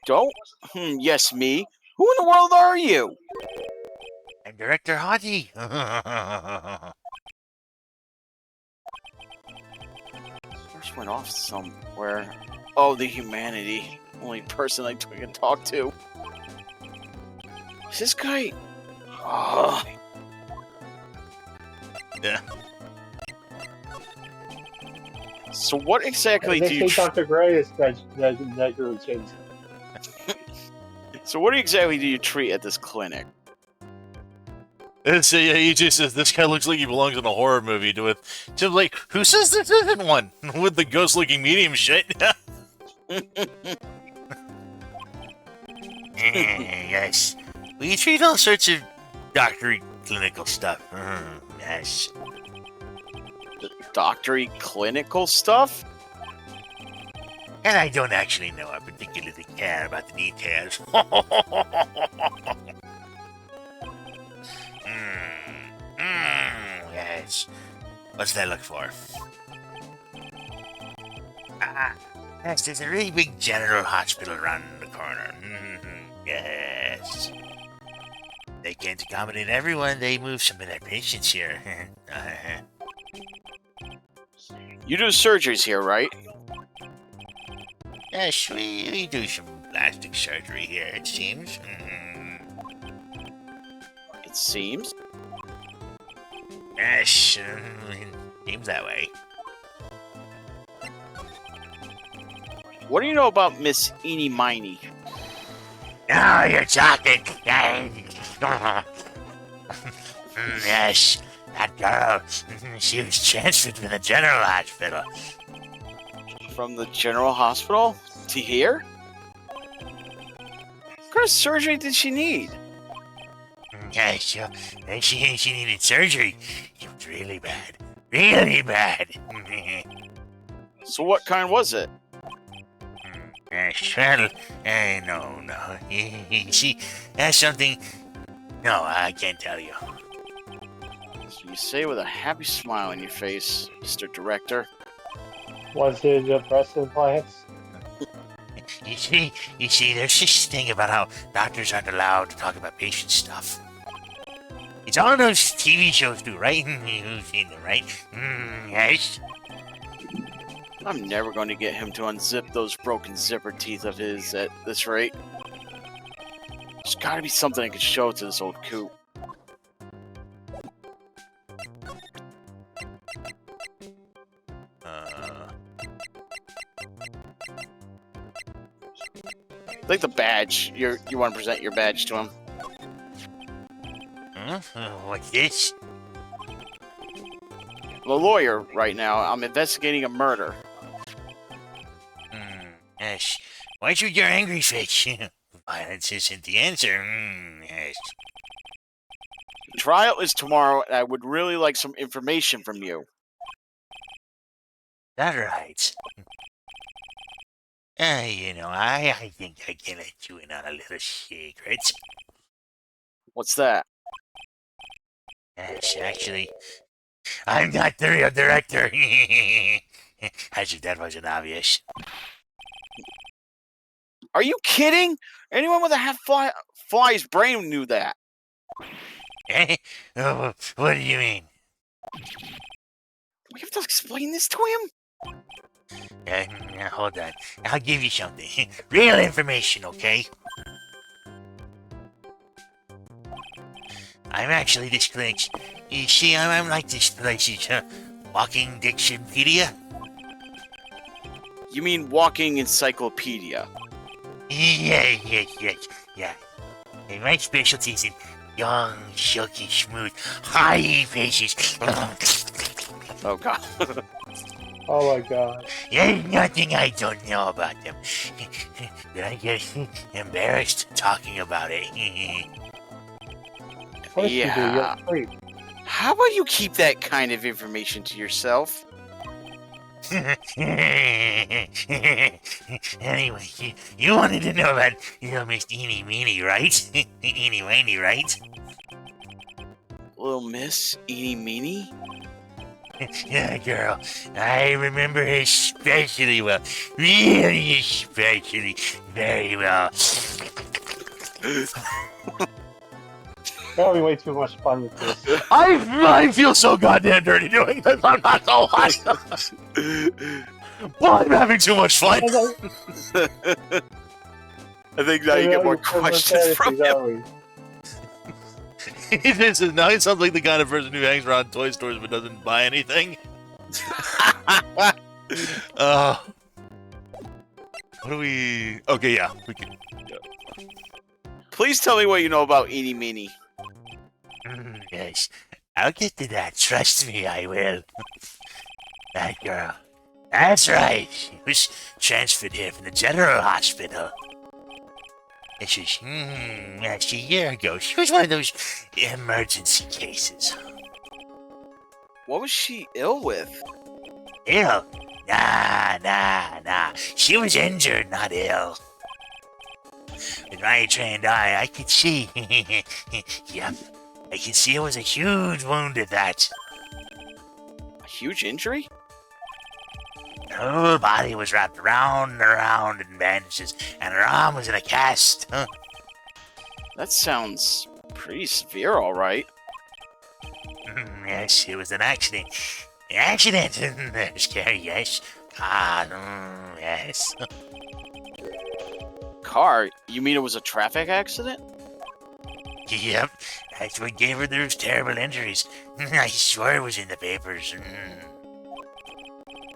Don't? Yes, me. Who in the world are you? I'm Director Hottie. First went off somewhere. Oh, the humanity. Only person I can talk to. Is this guy? Oh. Yeah. So what exactly They do you? say Dr. Gray is negligent. So what exactly do you treat at this clinic? So yeah, he just says this guy looks like he belongs in a horror movie. To like, who says this isn't one with the ghost-looking medium shit? Yes, we treat all sorts of doctory clinical stuff. Yes. Doctory clinical stuff? And I don't actually know I particularly care about the details. Yes. What's that look for? Yes, there's a really big general hospital around the corner. Yes. They can't accommodate everyone. They move some of their patients here. You do surgeries here, right? Yes, we do some plastic surgery here, it seems. It seems. Yes, seems that way. What do you know about Miss Eenie Miney? Now you're talking. Yes, that girl. She was transferred from the general hospital. From the general hospital to here? What kind of surgery did she need? Yeah, she needed surgery. It was really bad. Really bad. So what kind was it? Well, no. She has something. No, I can't tell you. So you say with a happy smile on your face, Mr. Director. Was it a breast implants? You see, there's this thing about how doctors aren't allowed to talk about patient stuff. It's all those TV shows do, right? You've seen them, right? Yes. I'm never going to get him to unzip those broken zipper teeth of his at this rate. There's got to be something I can show to this old coot. Like the badge. You want to present your badge to him? Huh? What's this? I'm a lawyer right now. I'm investigating a murder. Yes. Why should your angry face? Violence isn't the answer. Yes. The trial is tomorrow, and I would really like some information from you. That right. I think I can let you in on a little secret. What's that? Yes, actually, I'm not the real director. As if that wasn't obvious. Are you kidding? Anyone with a half-fly's brain knew that. Oh, what do you mean? We have to explain this to him? Hold on. I'll give you something. Real information, okay? I'm actually this glitch. You see, I'm like this place's walking dictionpedia. You mean walking encyclopedia? Yeah. And my specialty is in young, silky, smooth, high faces. Oh, God. Oh my god. There's nothing I don't know about them. Did I get embarrassed talking about it? Of course you do, you're free. How about you keep that kind of information to yourself? Anyway, you wanted to know about Miss Eeny Meeny, right? Eeny Weeny, right? Little Miss Eeny Meeny? Yeah, girl. I remember her especially well. Really especially very well. You're having way too much fun with this. I feel so goddamn dirty doing this. I'm not gonna lie. Well, I'm having too much fun. I think now you get more questions from him. Now he sounds like the kind of person who hangs around toy stores but doesn't buy anything. What do we... Okay, yeah. We can... Please tell me what you know about Eeny Meeny. Yes, I'll get to that. Trust me, I will. That girl. That's right. She was transferred here from the General Hospital. This was, actually a year ago. She was one of those emergency cases. What was she ill with? Ill? Nah. She was injured, not ill. With my trained eye, I could see. Yep. I could see it was a huge wound at that. A huge injury? Her whole body was wrapped round and around in bandages, and her arm was in a cast. That sounds pretty severe, alright. Yes, it was an accident. An accident! They're scary, yes. Yes. Car? You mean it was a traffic accident? Yep, that's what gave her those terrible injuries. I swear it was in the papers.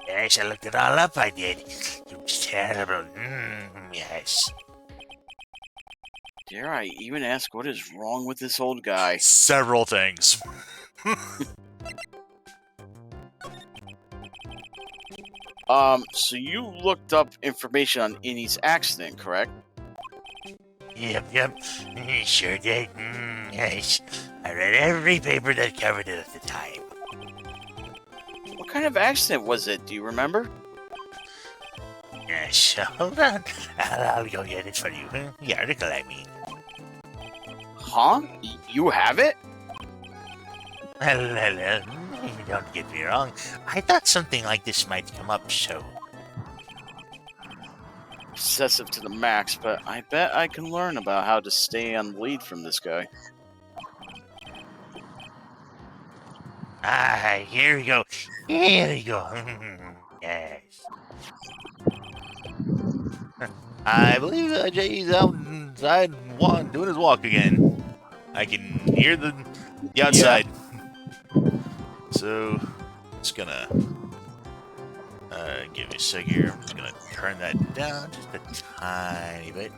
Yes, I looked it all up, I did. It was terrible. Yes. Dare I even ask what is wrong with this old guy? Several things. So you looked up information on Innie's accident, correct? Yep. Sure did. Yes. I read every paper that covered it at the time. What kind of accident was it? Do you remember? Yes, hold on. I'll go get it for you. The article, I mean. Huh? You have it? Well, don't get me wrong. I thought something like this might come up, so... Obsessive to the max, but I bet I can learn about how to stay on the lead from this guy. Here we go. Here we go. Yes. I believe Jay's outside doing his walk again. I can hear the outside. So, just gonna give me a sec here. I'm just gonna turn that down just a tiny bit.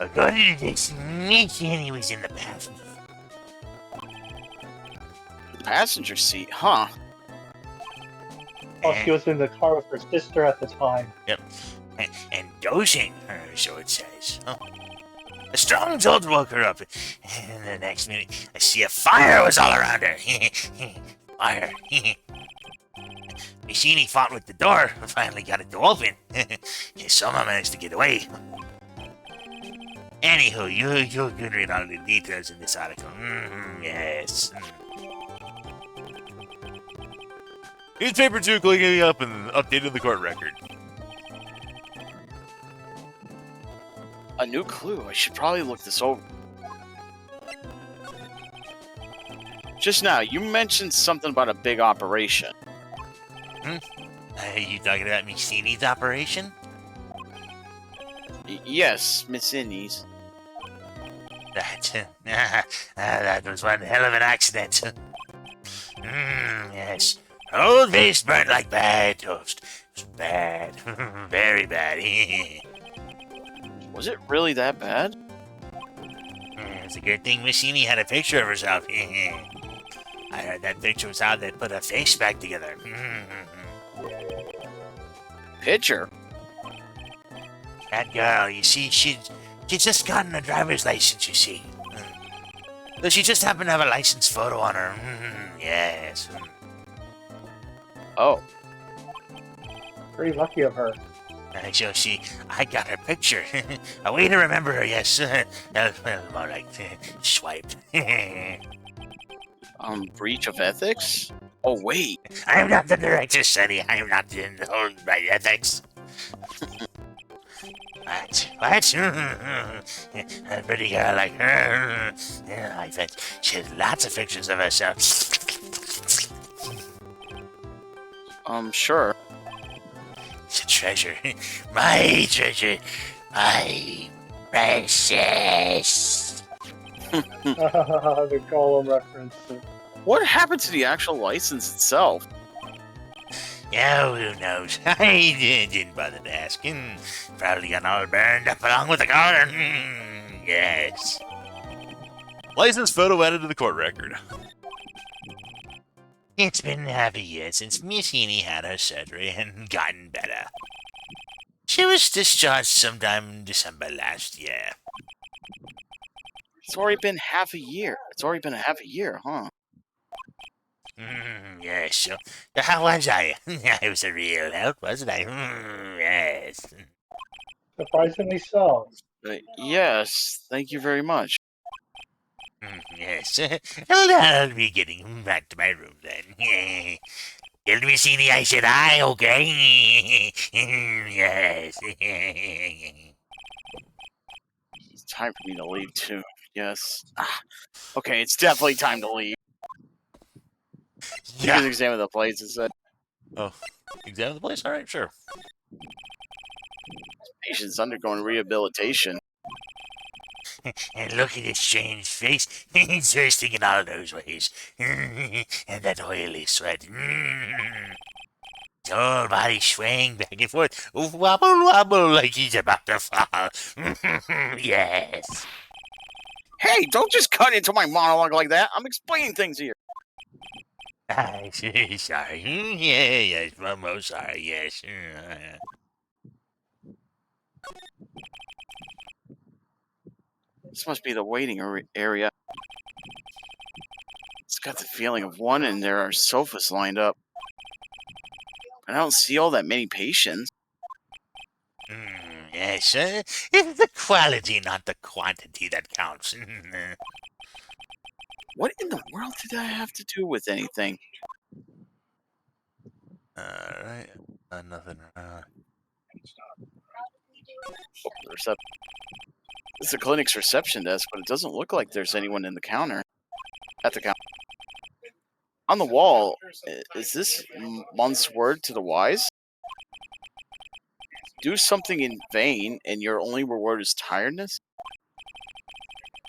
According to this, he was in the passenger. Passenger seat, huh? Oh, she was in the car with her sister at the time. And dosing her, so it says. Oh. A strong jolt woke her up, and the next minute, I see a fire was all around her. Fire. Machini fought with the door, finally got it to open. Somehow managed to get away. Anywho, you can read all the details in this article. Yes. Newspaper 2 clicking up and updated the court record. A new clue. I should probably look this over. Just now, you mentioned something about a big operation. Are you talking about Missini's operation? Yes, Miss Innies. That was one hell of an accident. Yes. Old face burnt like bad toast. It was bad. Very bad. Was it really that bad? It's a good thing Missini had a picture of herself. I heard that picture was how they put her face back together. Picture? That girl, you see, she just gotten a driver's license, you see. So she just happened to have a license photo on her. Yes. Oh. Pretty lucky of her. So I got her picture. A way to remember her, yes. Well, more like swiped. Breach of ethics? Oh, wait. I'm not the director, Sonny. I'm not held by ethics. What? A pretty girl like her. Yeah, I bet she has lots of pictures of herself. Sure. It's a treasure. My treasure. My precious. The Gollum reference. What happened to the actual license itself? Oh, who knows? I didn't bother to ask. Probably got all burned up along with the car. Yes. License photo added to the court record. It's been half a year since Miss Heaney had her surgery and gotten better. She was discharged sometime in December last year. It's already been half a year. It's already been a half a year, huh? Yes, so how was I? I was a real help, wasn't I? Yes. Surprisingly so. Yes, thank you very much. Yes. Well, I'll be getting back to my room then. Tell me, Sini, I said hi, okay? Yes. It's time for me to leave, too. Yes. Okay, it's definitely time to leave. You can examine the place, it said. Oh, examine the place? All right, sure. Patient's undergoing rehabilitation. And look at his strange face. He's thirsting in all those ways. And that oily sweat. His whole body swaying back and forth. Wobble, wobble, like he's about to fall. Yes. Hey, don't just cut into my monologue like that. I'm explaining things here. Sorry. Yes, I'm sorry, yes. This must be the waiting area. It's got the feeling of one, and there are sofas lined up. I don't see all that many patients. Yes, it's the quality, not the quantity that counts. What in the world did that have to do with anything? Alright, nothing. It's the clinic's reception desk, but it doesn't look like there's anyone in the counter. At the counter. On the wall, is this month's word to the wise? Do something in vain, and your only reward is tiredness?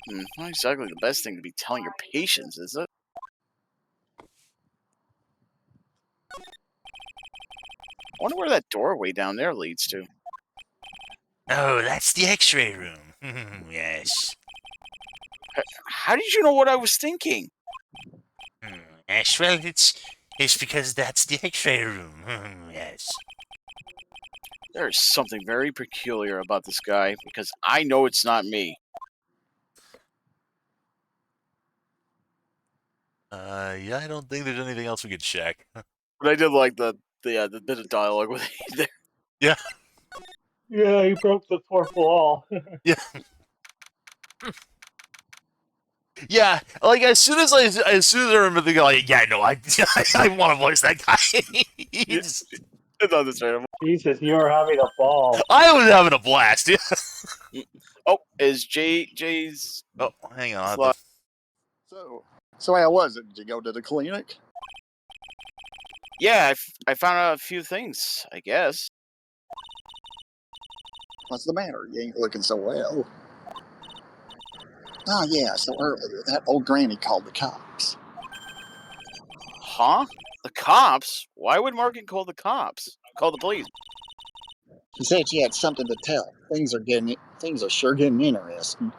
Not exactly the best thing to be telling your patients, is it? I wonder where that doorway down there leads to. Oh, that's the X-ray room. Yes. How did you know what I was thinking? Yes, well, it's because that's the X-ray room. Yes. There's something very peculiar about this guy, because I know it's not me. Yeah, I don't think there's anything else we could check. But I did like the bit of dialogue with it there. Yeah. Yeah, he broke the fourth wall. Yeah. Yeah, like as soon as I remember thinking, like, yeah, no, I want to voice that guy. It's understandable. Jesus, you are having a ball. I was having a blast. Yeah. Oh, is Jay's? Oh, hang on. Slot. So how was it? Did you go to the clinic? Yeah, I found out a few things. I guess. What's the matter? You ain't looking so well. Oh yeah, so earlier that old granny called the cops. Huh? The cops? Why would Morgan call the cops? Call the police. She said she had something to tell. Things are sure getting interesting.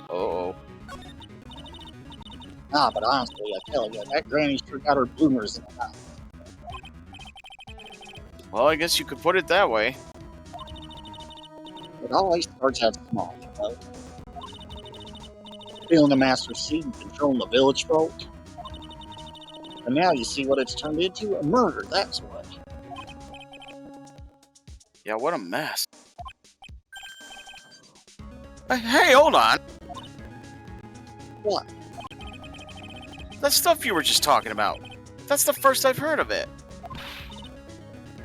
Oh. Ah, but honestly, I tell you, that granny sure got her bloomers in the mouth. Well, I guess you could put it that way. It always starts out small, you know. Feeling the master's seat and controlling the village folk. And now you see what it's turned into? A murder, that's what. Yeah, what a mess. Hey, hold on. What? That stuff you were just talking about. That's the first I've heard of it.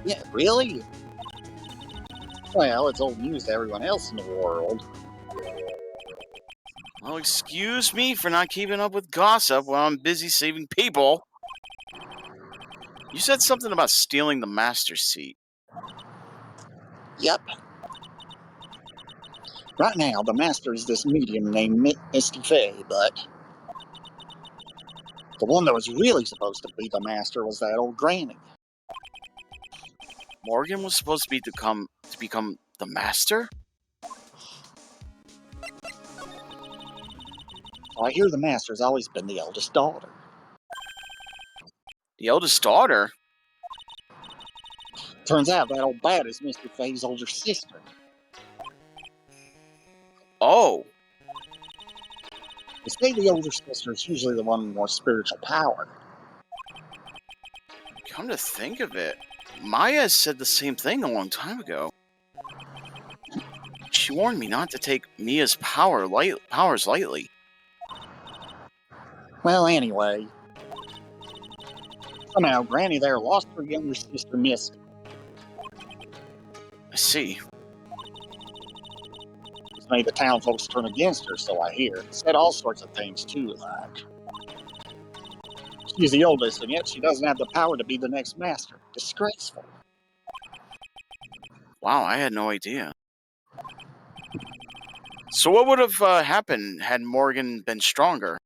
Yeah, really? Well, it's old news to everyone else in the world. Well, excuse me for not keeping up with gossip while I'm busy saving people. You said something about stealing the master's seat. Yep. Right now, the master is this medium named Misty Fey, but the one that was really supposed to be the master was that old granny. Morgan was supposed to become the master? I hear the master's always been the eldest daughter. The eldest daughter? Turns out that old bat is Mr. Fey's older sister. Oh. They say the older sister is usually the one with more spiritual power. Come to think of it, Maya said the same thing a long time ago. She warned me not to take Mia's powers lightly. Well, anyway. Somehow, Granny there lost her younger sister, Misty. I see. It's made the town folks turn against her, so I hear. Said all sorts of things, too, like. She's the oldest, and yet she doesn't have the power to be the next master. Disgraceful. Wow, I had no idea. So what would have happened had Morgan been stronger?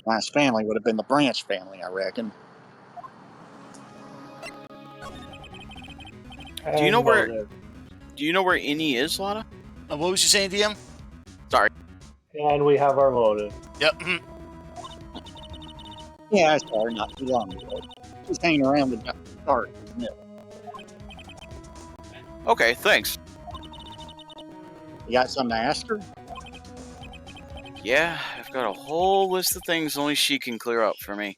Last family would have been the Branch family, I reckon. Do you know where Innie is, Lana? What was you saying, DM? Sorry. And we have our motive. Yep. Yeah, I saw her not too long ago. She's hanging around with Dr. Stark in the middle. Okay, thanks. You got something to ask her? Yeah, I've got a whole list of things only she can clear up for me.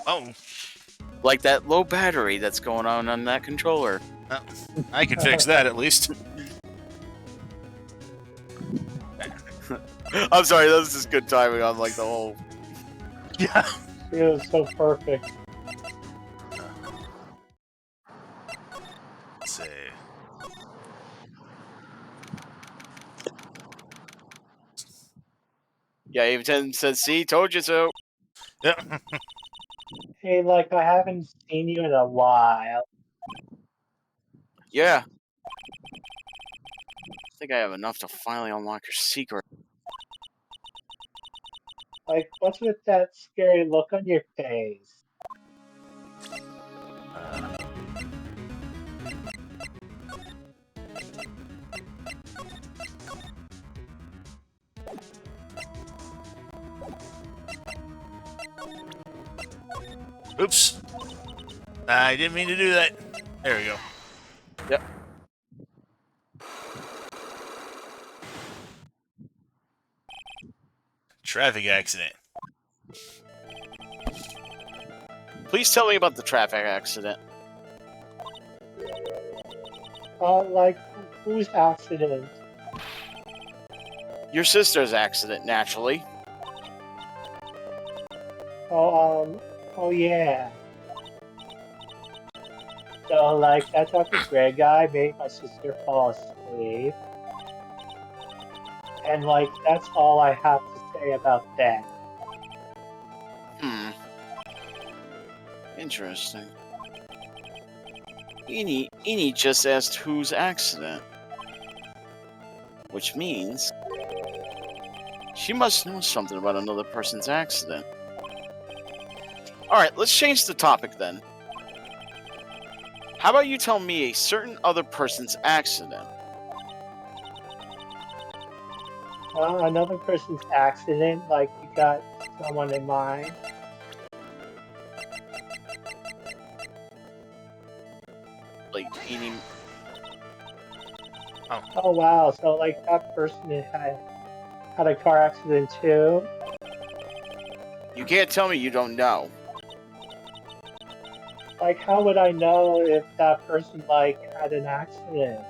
Oh, Like that low battery that's going on that controller. I can fix that at least. I'm sorry, that was just good timing on like the whole... Yeah. It was so perfect. Let's see. Yeah, even says, "See, told you so." Yeah. Hey, like, I haven't seen you in a while. Yeah. I think I have enough to finally unlock your secret. Like, what's with that scary look on your face? Oops. I didn't mean to do that. There we go. Yep. Traffic accident. Please tell me about the traffic accident. Like, whose accident? Your sister's accident, naturally. Oh yeah. So, like, that Dr. Greg guy made my sister fall asleep. And, like, that's all I have to say about that. Hmm. Interesting. Eenie just asked whose accident. Which means she must know something about another person's accident. Alright, let's change the topic then. How about you tell me a certain other person's accident? Another person's accident, like, you got someone in mind. Like, Eenie... Oh wow, so, like, that person had a car accident too? You can't tell me you don't know. Like, how would I know if that person, like, had an accident?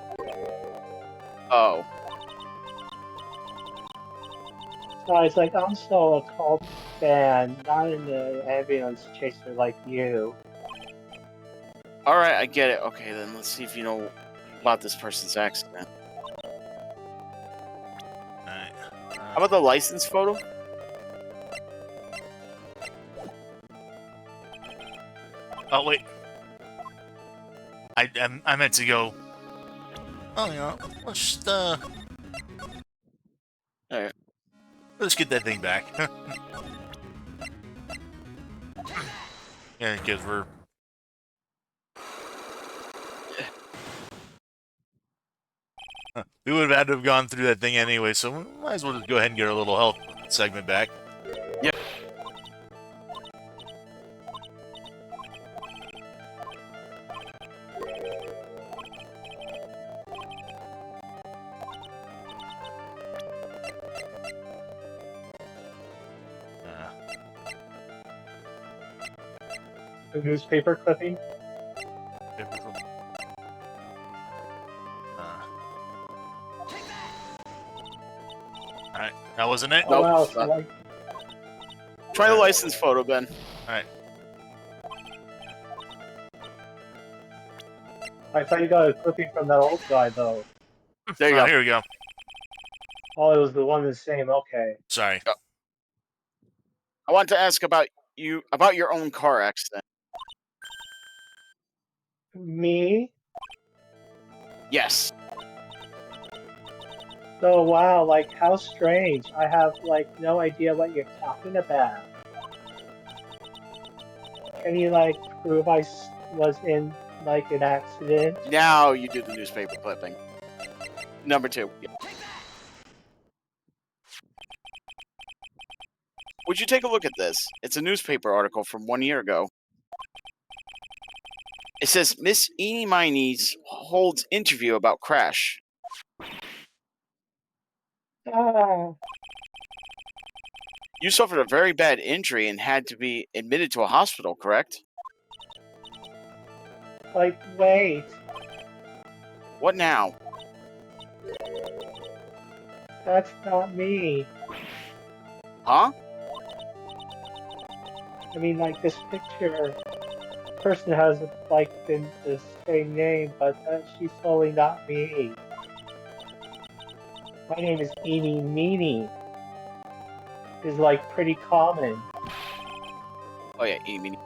Oh. So I was like, I'm still a cult fan, not an ambulance chaser like you. Alright, I get it. Okay, then let's see if you know about this person's accident. Alright. How about the license photo? Oh, wait. I meant to go... Oh, yeah. Alright. Let's get that thing back. Yeah, because we're... We would have had to have gone through that thing anyway, so we might as well just go ahead and get our little health segment back. Yep. The newspaper clipping? Alright, that wasn't it? Oh Nope, wow, it's so not. like, Try the license photo, Ben. Alright. I thought you got a clipping from that old guy though. There you Oh, go. here we go. Oh, it was the one the same, okay. Sorry. I want to ask about your own car accident. Me? Yes. So wow, like how strange. I have like no idea what you're talking about. Can you like prove was in like an accident? Now you do the newspaper clipping. Number 2. Would you take a look at this? It's a newspaper article from 1 year ago. It says Miss Eenie Minies holds interview about crash. Ah, You suffered a very bad injury and had to be admitted to a hospital, correct? like wait. What now? That's not me. Huh? I mean, like this picture, person has like been the same name, but she's totally not me. My name is Eenie Meenie. is like pretty common. Oh yeah, Amy.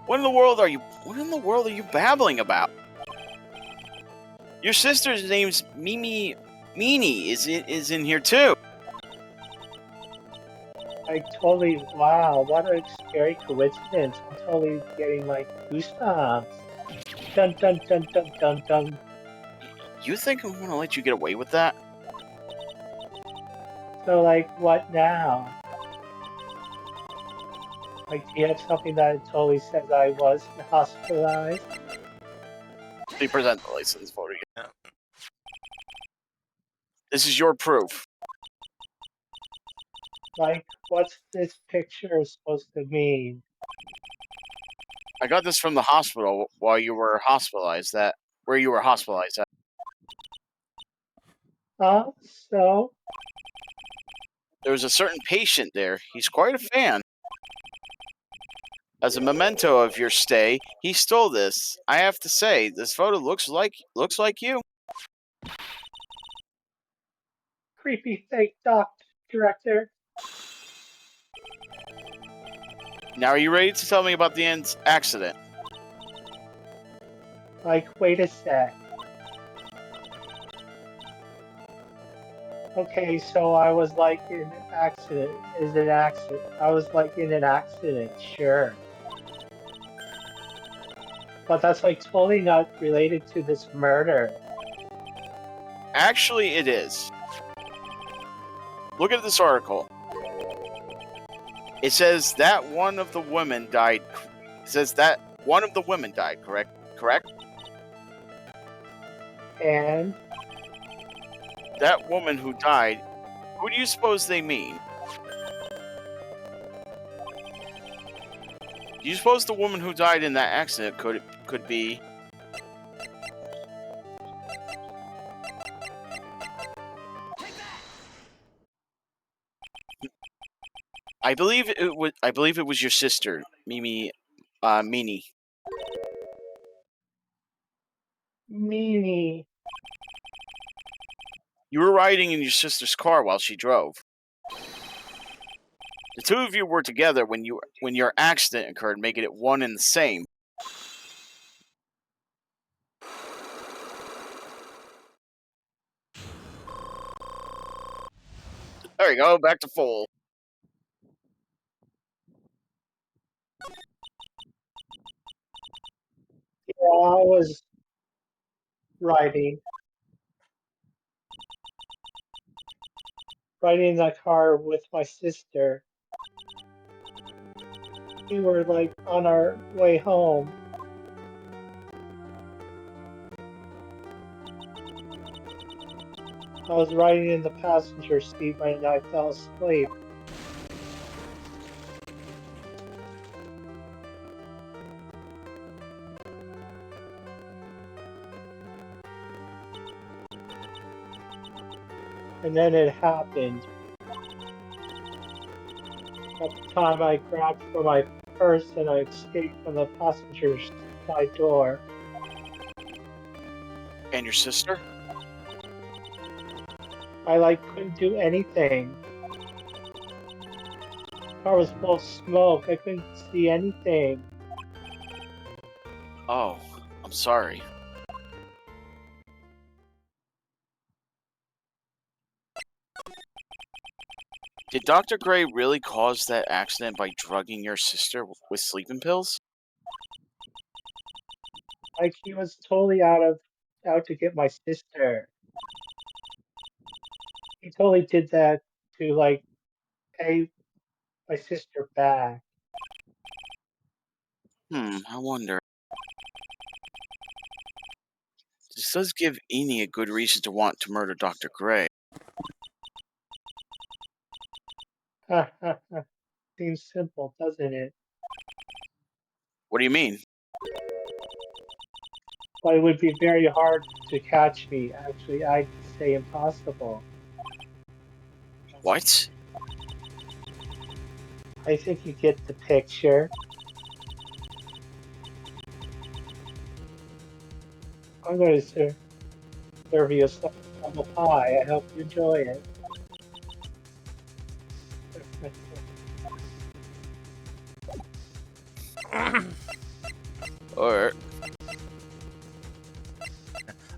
What in the world are you babbling about? Your sister's name's Mimi Meanie is in here too. I totally, wow, what a scary coincidence. I'm totally getting like goosebumps. Dun dun dun dun dun dun. You think I'm gonna let you get away with that? So like, what now? Like, do you have something that totally says I was hospitalized? Let me present the license for you. Yeah. This is your proof. Like, what's this picture supposed to mean? I got this from the hospital while you were hospitalized. Where you were hospitalized at. So, There was a certain patient there. He's quite a fan. As a memento of your stay, he stole this. I have to say, this photo looks like you. creepy fake doc director. Now, are you ready to tell me about the accident? Like, wait a sec. Okay, so I was like in an accident. I was like in an accident, sure. But that's like totally not related to this murder. Actually, it is. Look at this article. It says that one of the women died. It says that one of the women died, correct? And That woman who died, who do you suppose they mean? Do you suppose the woman who died in that accident could be... I believe it was your sister, Mimi, Meanie. Meanie. You were riding in your sister's car while she drove. The two of you were together when your accident occurred, making it one and the same. There you go, back to full. Yeah, I was riding in that car with my sister. We were like on our way home. I was riding in the passenger seat and I fell asleep. And then it happened. At the time, I grabbed for my purse and I escaped from the passenger side door. And your sister? I like couldn't do anything. The car was full of smoke. I couldn't see anything. Oh, I'm sorry. Did Dr. Gray really cause that accident by drugging your sister with sleeping pills? Like he was totally out to get my sister. He totally did that to like pay my sister back. I wonder. This does give Eni a good reason to want to murder Dr. Gray. Seems simple, doesn't it? What do you mean? But it would be very hard to catch me. Actually, I'd say impossible. What? I think you get the picture. I'm going to serve you a apple pie. I hope you enjoy it. Or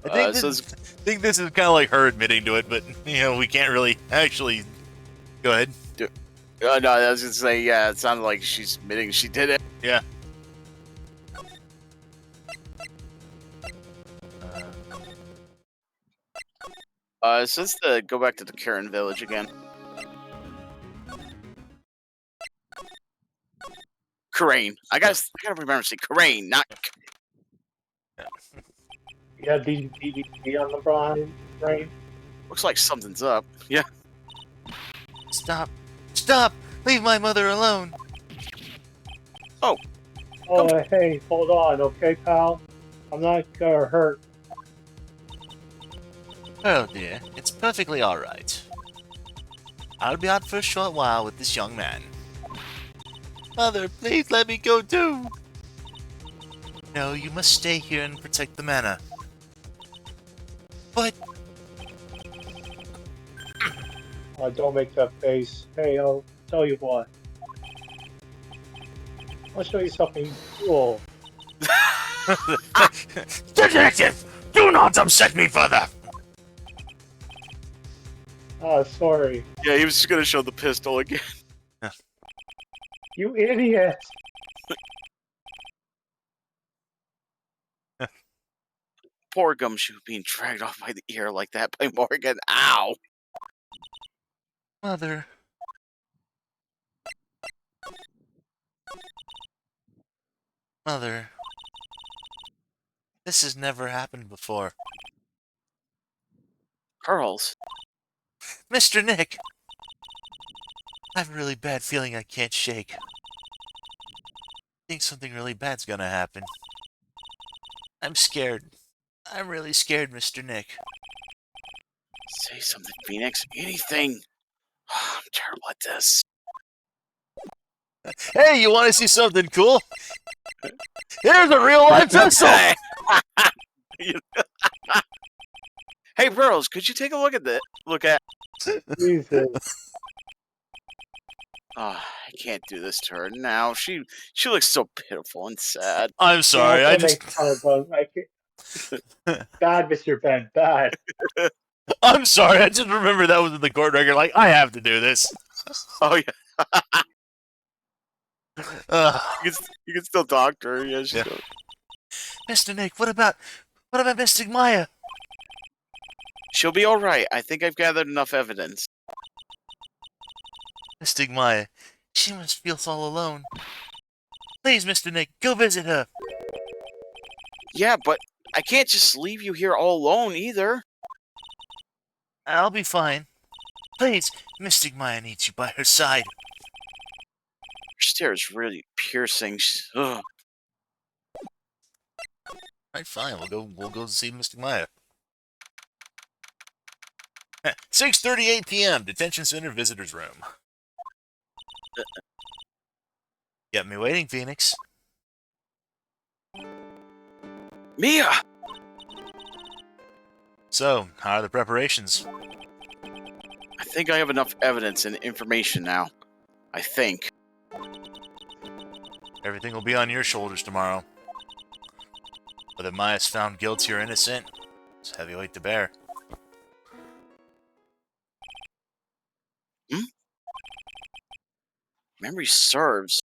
I think, so this, think this is kind of like her admitting to it, but we can't really actually. Go ahead. no, I was gonna say, yeah, it sounded like she's admitting she did it. Yeah. So let's go back to the Karen village again. Karain. I gotta remember to say Karain, not. You have DVD on the brain. Looks like something's up. Yeah. Stop! Stop! Leave my mother alone! Oh, hey, hold on, okay, pal? I'm not gonna hurt. Oh dear, it's perfectly alright. I'll be out for a short while with this young man. Mother, please let me go too! No, you must stay here and protect the manor. But... Don't make that face. Hey, I'll tell you what. I'll show you something cool. Detective! Do not upset me further! Sorry. Yeah, he was just gonna show the pistol again. You idiot! Poor Gumshoe being dragged off by the ear like that by Morgan. Ow! Mother... Mother... This has never happened before. Pearls. Mr. Nick! I have a really bad feeling I can't shake. I think something really bad's gonna happen. I'm scared. I'm really scared, Mr. Nick. Say something, Phoenix. Anything. I'm terrible at this. Hey, you want to see something cool? Here's a real-life pistol! Hey, Pearls, could you take a look at this? Look at. Jesus. Oh, I can't do this to her now. She looks so pitiful and sad. I'm sorry, I just... Bad, Mr. Ben, bad. I'm sorry, I just remember that was in the court record. Like, I have to do this. Oh yeah, Uh, you can still talk to her. Yeah, she's Yeah. still- Mr. Nick, what about Mystic Maya? She'll be all right. I think I've gathered enough evidence. Mystic Maya, she must feel all alone. Please, Mr. Nick, go visit her. Yeah, but I can't just leave you here all alone either. I'll be fine. Please, Mystic Maya needs you by her side. Her stare is really piercing. Ugh. Right, fine. We'll go see Mystic Maya. 6:38 p.m. Detention Center Visitors Room. Got me waiting, Phoenix. Mia! So, how are the preparations? I think I have enough evidence and information now. I think. Everything will be on your shoulders tomorrow. Whether Maya's found guilty or innocent, it's a heavy weight to bear. Memory serves.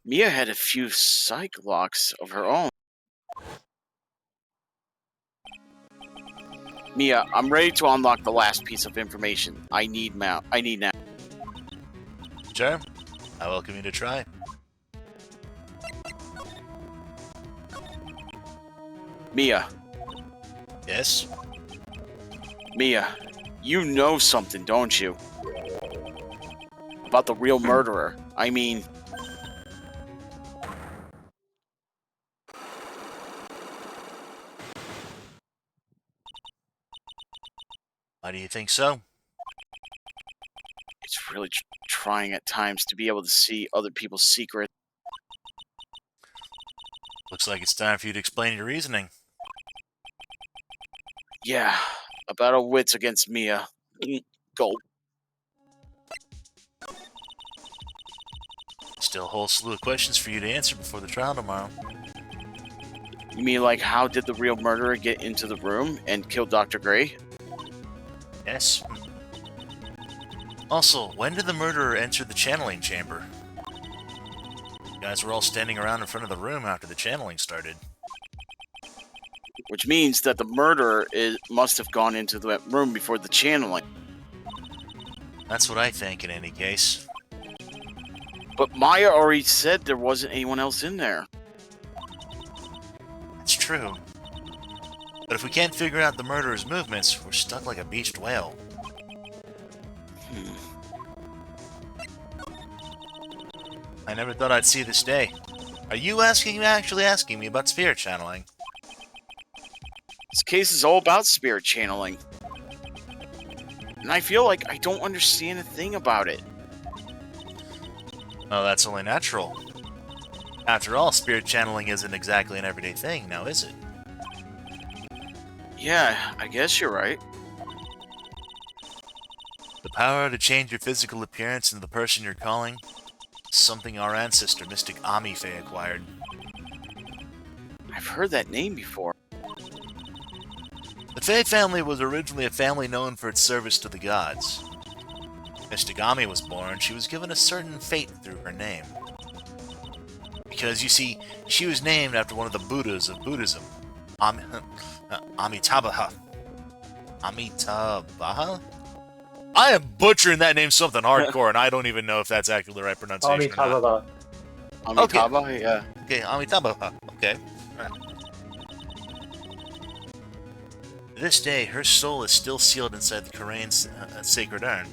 Mia had a few psych locks of her own. Mia, I'm ready to unlock the last piece of information. I need now. Sure. I welcome you to try. Mia, Yes? Mia, you know something, don't you? About the real murderer. I mean... Why do you think so? It's really trying at times to be able to see other people's secrets. Looks like it's time for you to explain your reasoning. Yeah, about our wits against Mia. Gulp. Still a whole slew of questions for you to answer before the trial tomorrow. You mean like how did the real murderer get into the room and kill Dr. Gray? Yes. Also, when did the murderer enter the channeling chamber? You guys were all standing around in front of the room after the channeling started. Which means that the murderer must have gone into that room before the channeling. That's what I think in any case. But Maya already said there wasn't anyone else in there. It's true. But if we can't figure out the murderer's movements, we're stuck like a beached whale. I never thought I'd see this day. Are you actually asking me about spirit channeling? This case is all about spirit channeling. And I feel like I don't understand a thing about it. Oh, that's only natural. After all, spirit channeling isn't exactly an everyday thing, now is it? Yeah, I guess you're right. The power to change your physical appearance into the person you're calling is something our ancestor, Mystic Amife, acquired. I've heard that name before. The Fae family was originally a family known for its service to the gods. Mystic Ami was born, she was given a certain fate through her name. Because, you see, she was named after one of the Buddhas of Buddhism, Amitabha. Amitabha? I am butchering that name something hardcore, and I don't even know if that's actually the right pronunciation or not. Amitabha. Yeah. Okay, Amitabha. Okay. Right. To this day, her soul is still sealed inside the Karain's sacred urn.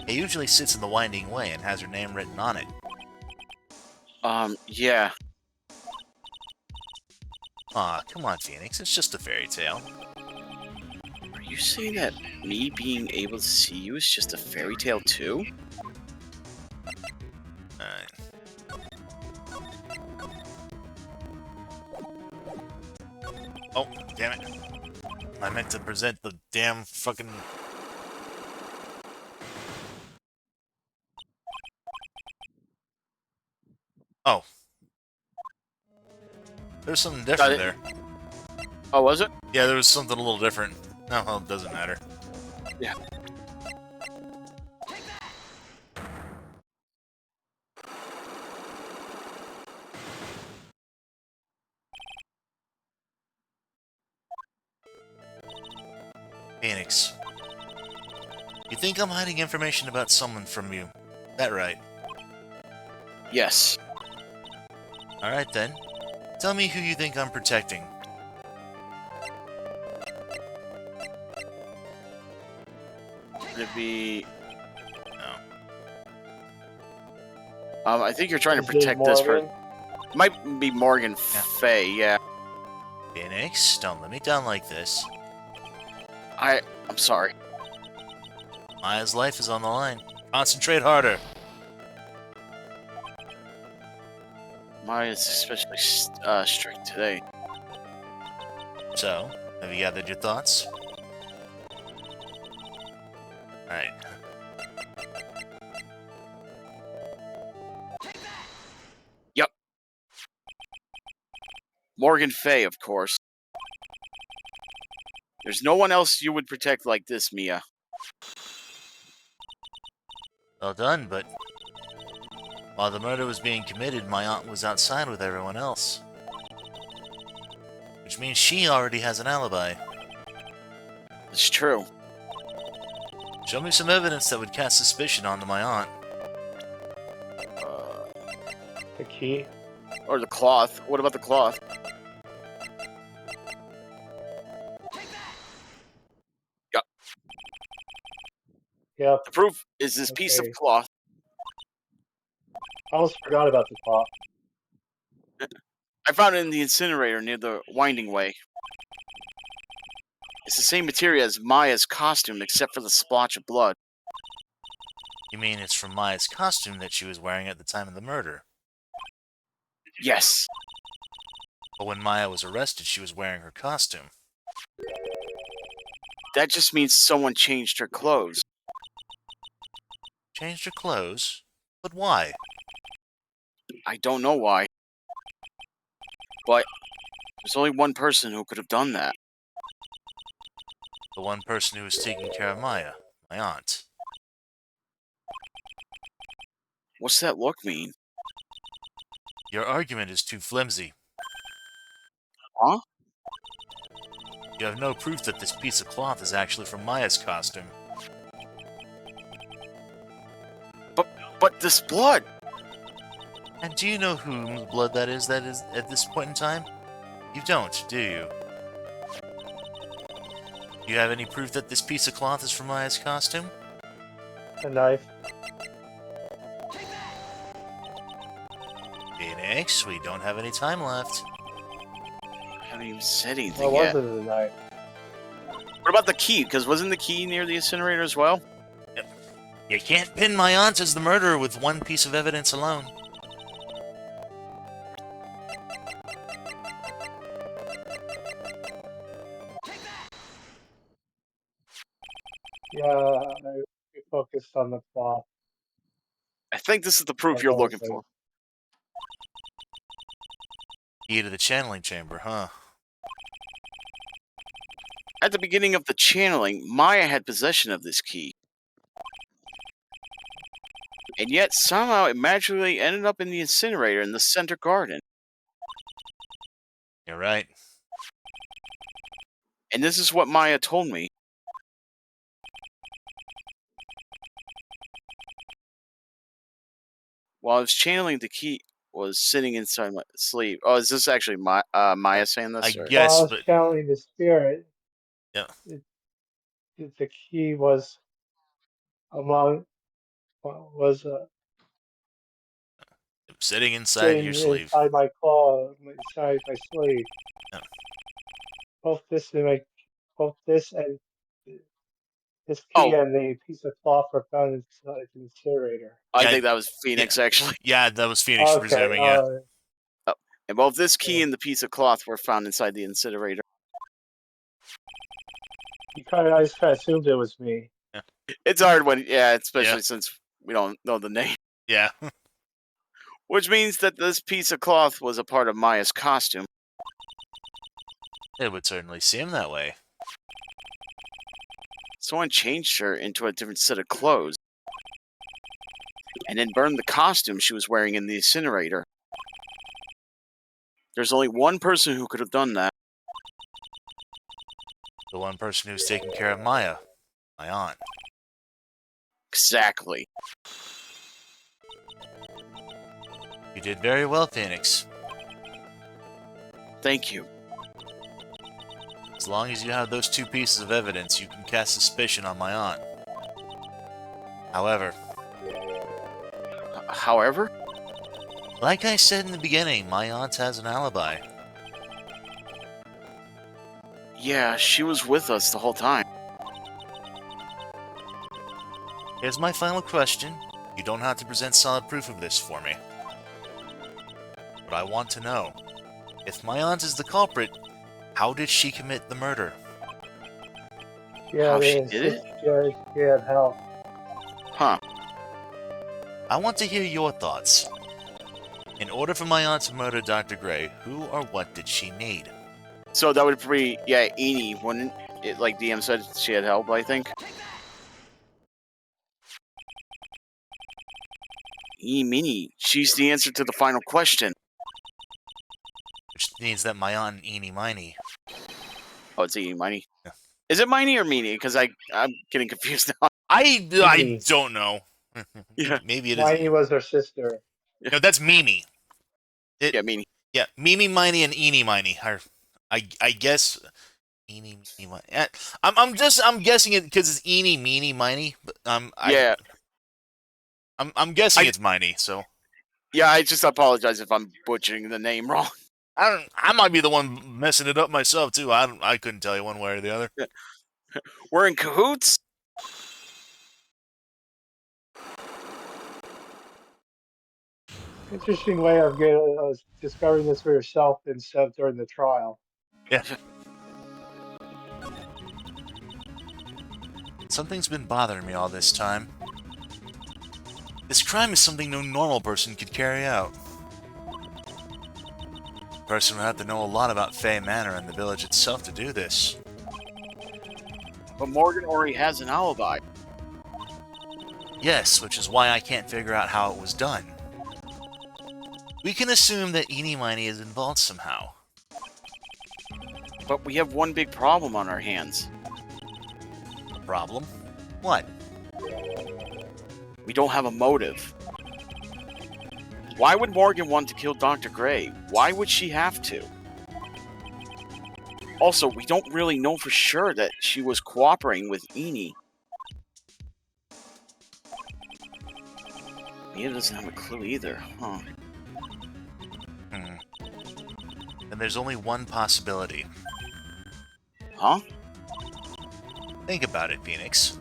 It usually sits in the Winding Way and has her name written on it. Yeah. Aw, come on, Phoenix, it's just a fairy tale. Are you saying that me being able to see you is just a fairy tale too? Alright. Oh, damn it. I meant to present the damn fucking... Oh. There's something different there. Oh, was it? Yeah, there was something a little different. Oh, well, it doesn't matter. Yeah. Phoenix. You think I'm hiding information about someone from you? That right? Yes. Alright then. Tell me who you think I'm protecting. Would it be... No. I think you're trying to Is it protect this Morgan? person. Might be Morgan Fay, yeah. Phoenix, don't let me down like this. I'm sorry. Maya's life is on the line. Concentrate harder. Maya's especially strict today. So, have you gathered your thoughts? Alright. Yep. Morgan Fay, of course. There's no one else you would protect like this, Mia. Well done, but... while the murder was being committed, my aunt was outside with everyone else. Which means she already has an alibi. It's true. Show me some evidence that would cast suspicion onto my aunt. The key. Or the cloth. What about the cloth? Yep. Yep. The proof is this piece of Okay. cloth. I almost forgot about the clock. I found it in the incinerator near the Winding Way. It's the same material as Maya's costume, except for the splotch of blood. You mean it's from Maya's costume that she was wearing at the time of the murder? Yes. But when Maya was arrested, she was wearing her costume. That just means someone changed her clothes. Changed her clothes? But why? I don't know why. But there's only one person who could have done that. The one person who was taking care of Maya, my aunt. What's that look mean? Your argument is too flimsy. Huh? You have no proof that this piece of cloth is actually from Maya's costume. But this blood! And do you know whose blood that is at this point in time? You don't, do you? Do you have any proof that this piece of cloth is from Maya's costume? A knife. Phoenix, we don't have any time left. I haven't even said anything What yet. was it, a knife? What about the key? Because wasn't the key near the incinerator as well? You can't pin my aunt as the murderer with one piece of evidence alone. Yeah, we focused on the plot. I think this is the proof That's you're all I'm looking saying. for. Key to the channeling chamber, huh? At the beginning of the channeling, Maya had possession of this key. And yet, somehow, it magically ended up in the incinerator in the center garden. You're right. And this is what Maya told me. While I was channeling, the key was sitting inside my sleeve. Oh, is this actually Maya saying this? I or- guess- While I was but- channeling the spirit, Yeah. the key was Sitting inside sitting your sleeve. inside my claw, inside my sleeve. Yeah. Both this and this key Oh. and the piece of cloth were found inside the incinerator. I Yeah, think that was Phoenix, actually. Yeah, that was Phoenix Okay, presuming, yeah. And both this key Yeah. and the piece of cloth were found inside the incinerator. I just kind of assumed it was me. It's hard when, especially Yeah. since we don't know the name. Yeah. Which means that this piece of cloth was a part of Maya's costume. It would certainly seem that way. Someone changed her into a different set of clothes. And then burned the costume she was wearing in the incinerator. There's only one person who could have done that. The one person who's taking care of Maya, my aunt. Exactly. You did very well, Phoenix. Thank you. As long as you have those two pieces of evidence, you can cast suspicion on my aunt. However, However, like I said in the beginning, my aunt has an alibi. yeah, she was with us the whole time. Here's my final question. You don't have to present solid proof of this for me. But I want to know, if my aunt is the culprit, how did she commit the murder? Yeah, How they she did it? insisted she had help. Huh. I want to hear your thoughts. In order for my aunt to murder Dr. Gray, who or what did she need? So that would be, Eni, wouldn't it? Like DM said, she had help, I think. Mini, she's the answer to the final question. Which means that my aunt and Eenie Miney. Oh, it's Eni, Miney. Yeah. Is it Miney or Meanie? Because I'm getting confused now. I Mimi. don't know. Yeah. Maybe it is. Miney was her sister. No, that's Mimi. Yeah, Meanie. Yeah, Mimi Miney and Eenie Miney are, I guess, Eenie Meenie Miney. I'm guessing it because it's Eenie Meenie Miney. But Yeah. I'm guessing it's Miney. So Yeah, I just apologize if I'm butchering the name wrong. I might be the one messing it up myself too. I couldn't tell you one way or the other. We're in cahoots? Interesting way of discovering this for yourself instead of during the trial. Yeah. Something's been bothering me all this time. This crime is something no normal person could carry out. A person would have to know a lot about Fey Manor and the village itself to do this. But Morgan already has an alibi. Yes, which is why I can't figure out how it was done. We can assume that Eenie Meenie is involved somehow. But we have one big problem on our hands. Problem? What? We don't have a motive. Why would Morgan want to kill Dr. Gray? Why would she have to? Also, we don't really know for sure that she was cooperating with Eenie. Mia doesn't have a clue either, huh? And there's only one possibility. Huh? Think about it, Phoenix.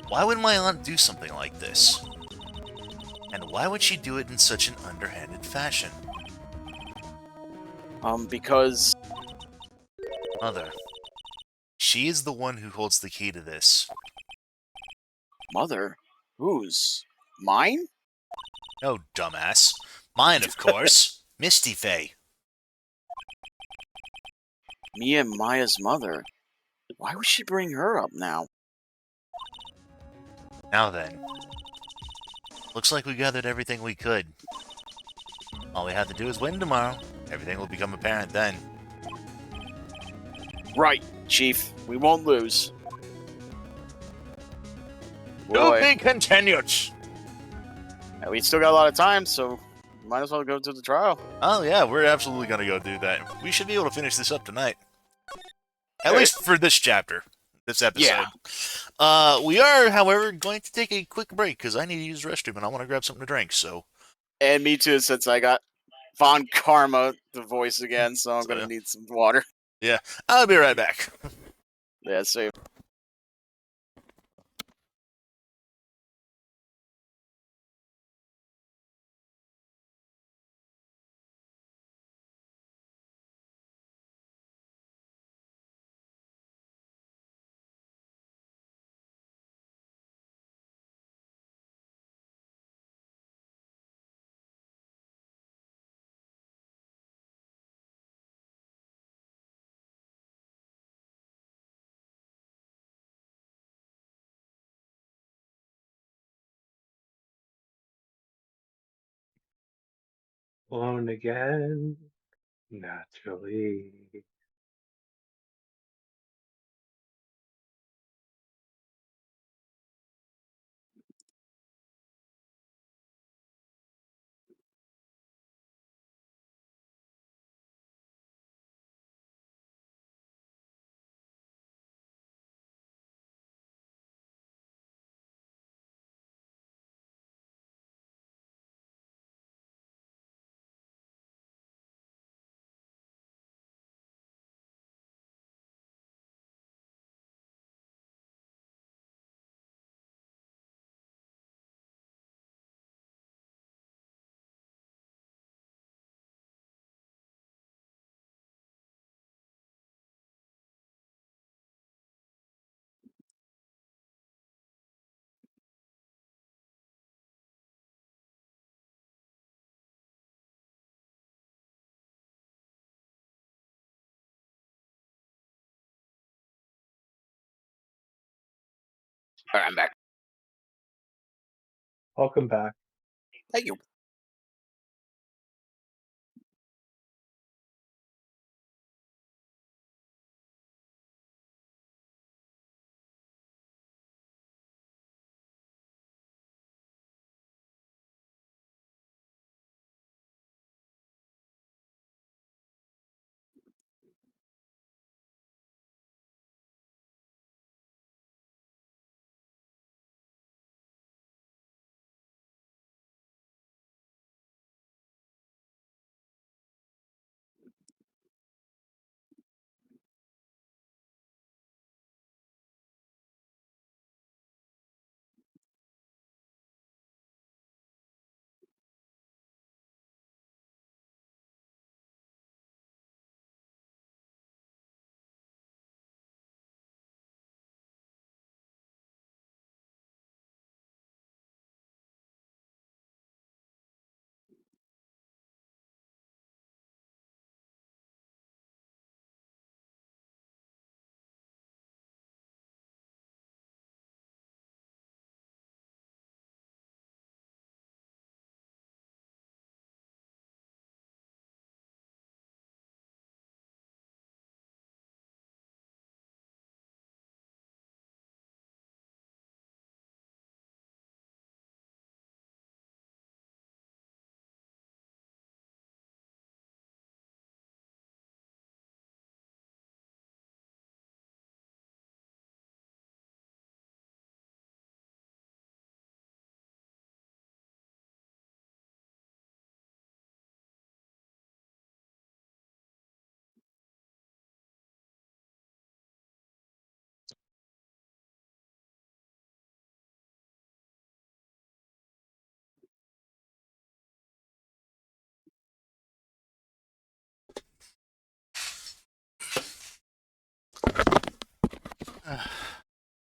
Why would my aunt do something like this? And why would she do it in such an underhanded fashion? Because... Mother. She is the one who holds the key to this. Mother? Whose? Mine? No, dumbass. Mine, of course. Misty Fey. Mia and Maya's mother. Why would she bring her up now? Now then. Looks like we gathered everything we could. All we have to do is win tomorrow. Everything will become apparent then. Right, Chief. We won't lose. To Boy, be continued! we still got a lot of time, so might as well go to the trial. Oh yeah, we're absolutely gonna go do that. We should be able to finish this up tonight. At Alright. least for this chapter. This episode. Yeah. We are, however, going to take a quick break because I need to use the restroom and I want to grab something to drink, so... And me too, since I got Von Karma, the voice again, so I'm gonna need some water. I'll be right back. Yeah, so... Alone again, naturally. Alright, I'm back. Welcome back. Thank you.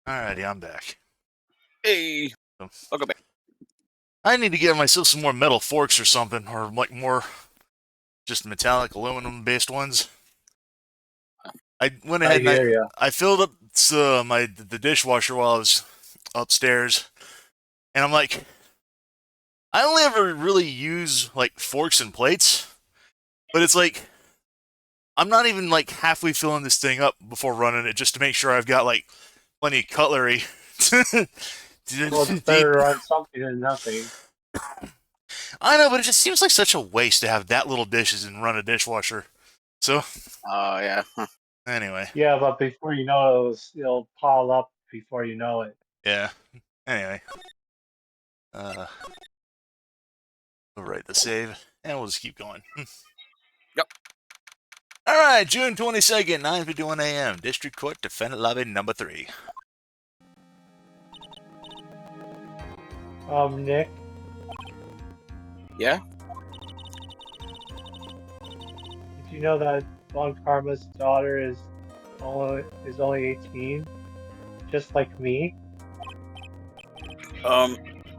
Alrighty, I'm back. Hey, I'll go back. I need to get myself some more metal forks or something, or like more just metallic aluminum-based ones. I went ahead I hear and ya. I filled up the dishwasher while I was upstairs, and I'm like, I only ever really use like forks and plates, but it's like I'm not even like halfway filling this thing up before running it just to make sure I've got like plenty of cutlery. Well, it's better to run something than nothing. I know, but it just seems like such a waste to have that little dishes and run a dishwasher. So Oh, yeah. anyway, Yeah, but before you know it, it'll pile up before you know it. yeah. Anyway, we'll write the save, and we'll just keep going. Yep. All right, June 22nd, 9:51 a.m. District Court, Defendant Lobby Number 3. Nick, Yeah? did you know that Von Karma's daughter is only 18, just like me?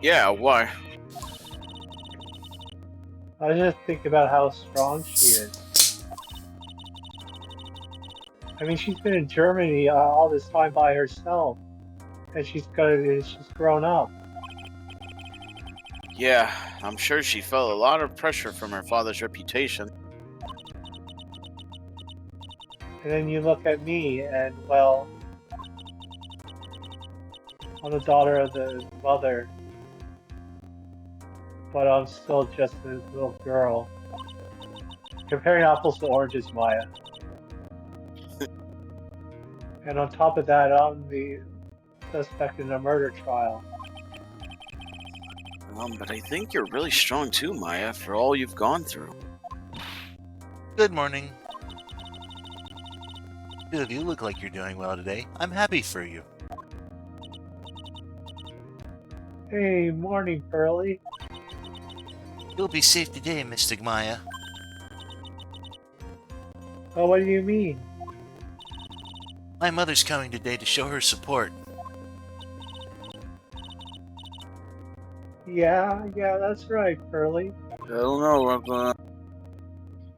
Yeah, why? I was just thinking about how strong she is. I mean, she's been in Germany all this time by herself, and she's grown up. Yeah, I'm sure she felt a lot of pressure from her father's reputation. And then you look at me, and well, I'm the daughter of the mother, but I'm still just a little girl. Comparing apples to oranges, Maya. And on top of that, I'm the suspect in a murder trial. But I think you're really strong too, Maya, for all you've gone through. Good morning. Two of you look like you're doing well today. I'm happy for you. Hey, morning, Pearly. You'll be safe today, Mystic Maya. Oh, what do you mean? My mother's coming today to show her support. Yeah, that's right, Pearly. I don't know,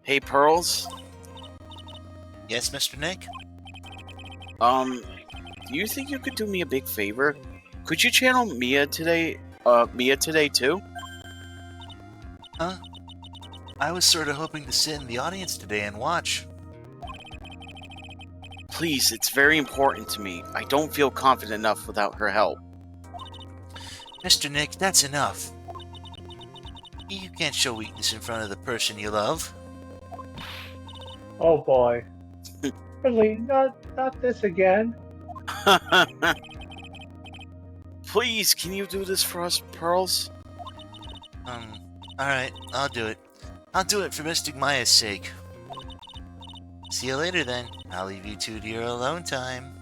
Hey, Pearls? Yes, Mr. Nick? Do you think you could do me a big favor? Could you channel Mia today too? Huh? I was sort of hoping to sit in the audience today and watch. Please, it's very important to me. I don't feel confident enough without her help. Mr. Nick, that's enough. You can't show weakness in front of the person you love. Oh boy. Pearly, not this again. Please, can you do this for us, Pearls? Alright, I'll do it. I'll do it for Mystic Maya's sake. See you later then. I'll leave you two to your alone time.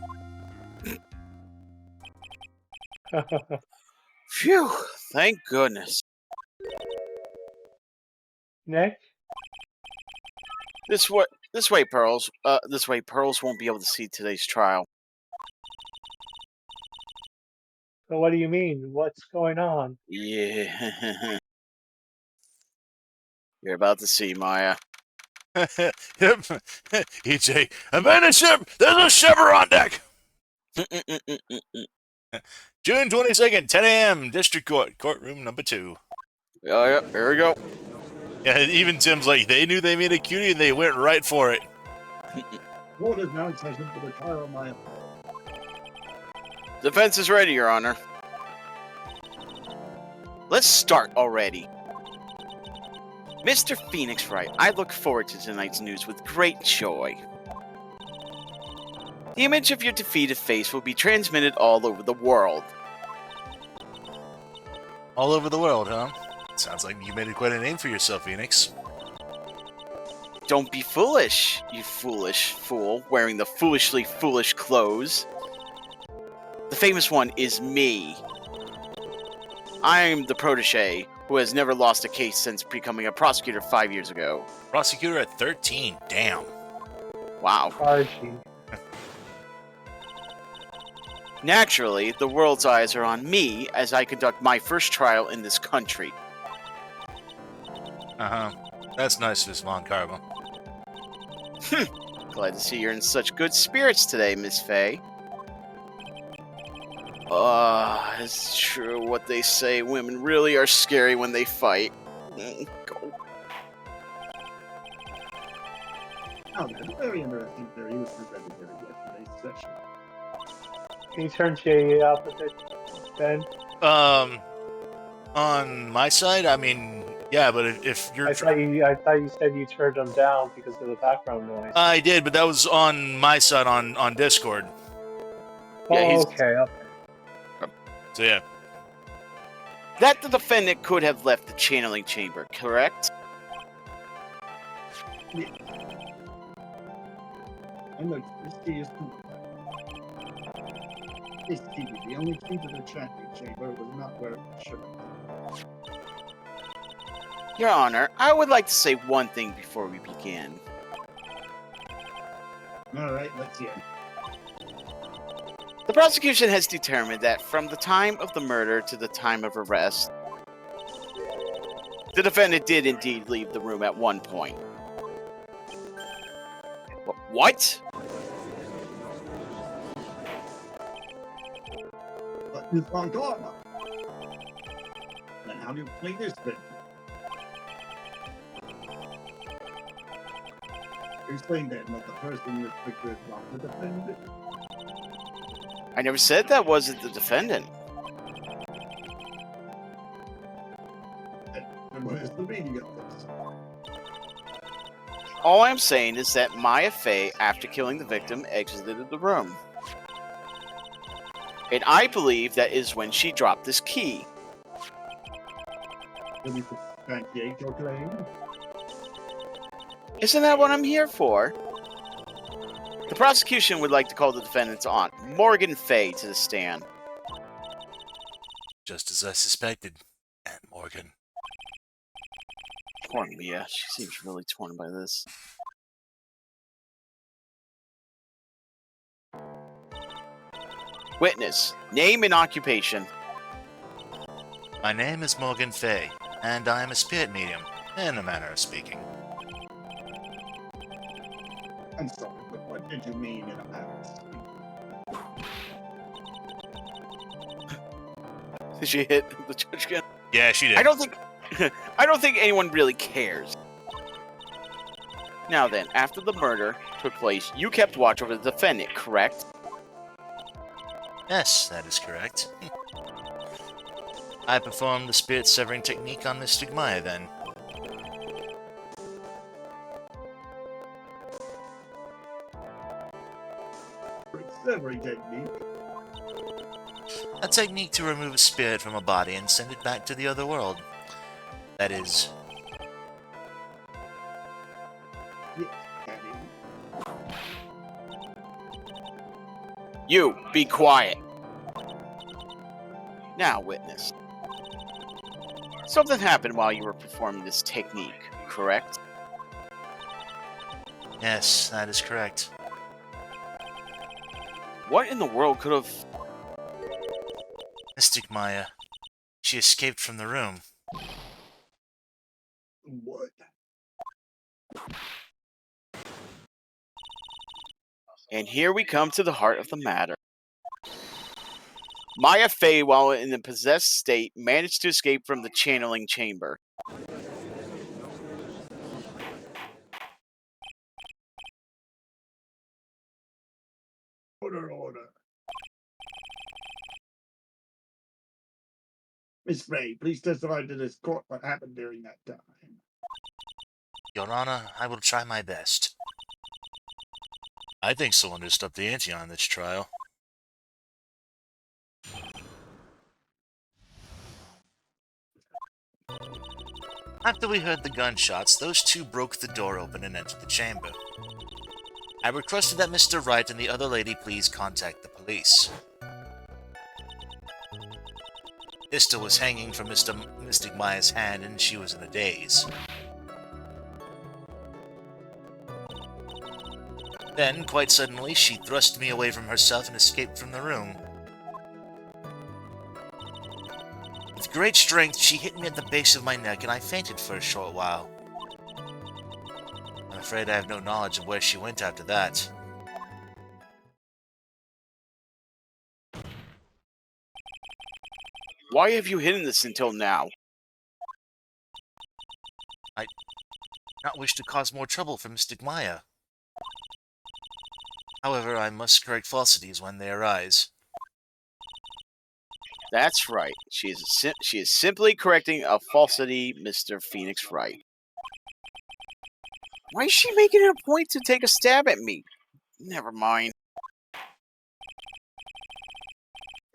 Phew, thank goodness. Nick? This way, Pearls. This way, Pearls won't be able to see today's trial. So what do you mean? What's going on? Yeah. You're about to see, Maya. Yep. EJ, abandon ship! There's a shipper on deck! June 22nd, 10 a.m., District Court, Courtroom Number 2. Yeah, here we go. Yeah, even Tim's like, they knew they made a cutie and they went right for it. Court is now in session for the trial of Maya. Defense is ready, Your Honor. Let's start already. Mr. Phoenix Wright, I look forward to tonight's news with great joy. The image of your defeated face will be transmitted all over the world. All over the world, huh? Sounds like you made quite a name for yourself, Phoenix. Don't be foolish, you foolish fool, wearing the foolishly foolish clothes. The famous one is me. I'm the protege who has never lost a case since becoming a prosecutor 5 years ago. Prosecutor at 13, damn. Wow. Archie. Naturally, the world's eyes are on me as I conduct my first trial in this country. Uh-huh. That's nice, Miss Von Carbo. Glad to see you're in such good spirits today, Miss Faye. It's true what they say. Women really are scary when they fight. Go. Oh, that's a very interesting theory was presented during yesterday's session. Can you turn Jay opposite Ben? On my side, I mean, yeah, but if you're... I thought you said you turned them down because of the background noise. I did, but that was on my side on Discord. Yeah, he's- okay. So yeah. That the defendant could have left the channeling chamber, correct? And look, this key is cool. This key, the only key to the chanting chamber, was not where it should have. Your Honor, I would like to say one thing before we begin. Alright, let's hear it. The prosecution has determined that from the time of the murder to the time of arrest, the defendant did indeed leave the room at one point. What? But Miss Von Karma. Then how do you play this bit? You're saying that not the person with the good not the defendant? I never said that wasn't the defendant. Then what is the meaning of this? All I'm saying is that Maya Fey, after killing the victim, exited the room. And I believe that is when she dropped this key. Can you substantiate your claim? Isn't that what I'm here for? The prosecution would like to call the defendant's aunt, Morgan Fey, to the stand. Just as I suspected, Aunt Morgan. Poor Mia, she seems really torn by this. Witness, name and occupation. My name is Morgan Fey, and I am a spirit medium, in a manner of speaking. I'm sorry, but what did you mean in a matter of speaking? Did she hit the judge again? Yeah, she did. I don't think anyone really cares. Now then, after the murder took place, you kept watch over the defendant, correct? Yes, that is correct. I performed the spirit severing technique on Mystic Maya then. Severing technique. A technique to remove a spirit from a body and send it back to the other world. That is... Yes, that is. You, be quiet. Now, witness. Something happened while you were performing this technique, correct? Yes, that is correct. What in the world could have... Mystic Maya. She escaped from the room. What? And here we come to the heart of the matter. Maya Fey, while in the possessed state, managed to escape from the channeling chamber. Order, order. Miss Fey, please testify to this court what happened during that time. Your Honor, I will try my best. I think someone just upped the ante on this trial. After we heard the gunshots, those two broke the door open and entered the chamber. I requested that Mr. Wright and the other lady please contact the police. Pistol was hanging from Mystic Maya's hand and she was in a daze. Then, quite suddenly, she thrust me away from herself and escaped from the room. With great strength, she hit me at the base of my neck and I fainted for a short while. I'm afraid I have no knowledge of where she went after that. Why have you hidden this until now? Not wish to cause more trouble for Mystic Maya. However, I must correct falsities when they arise. That's right. She is simply correcting a falsity, Mr. Phoenix Wright. Why is she making it a point to take a stab at me? Never mind.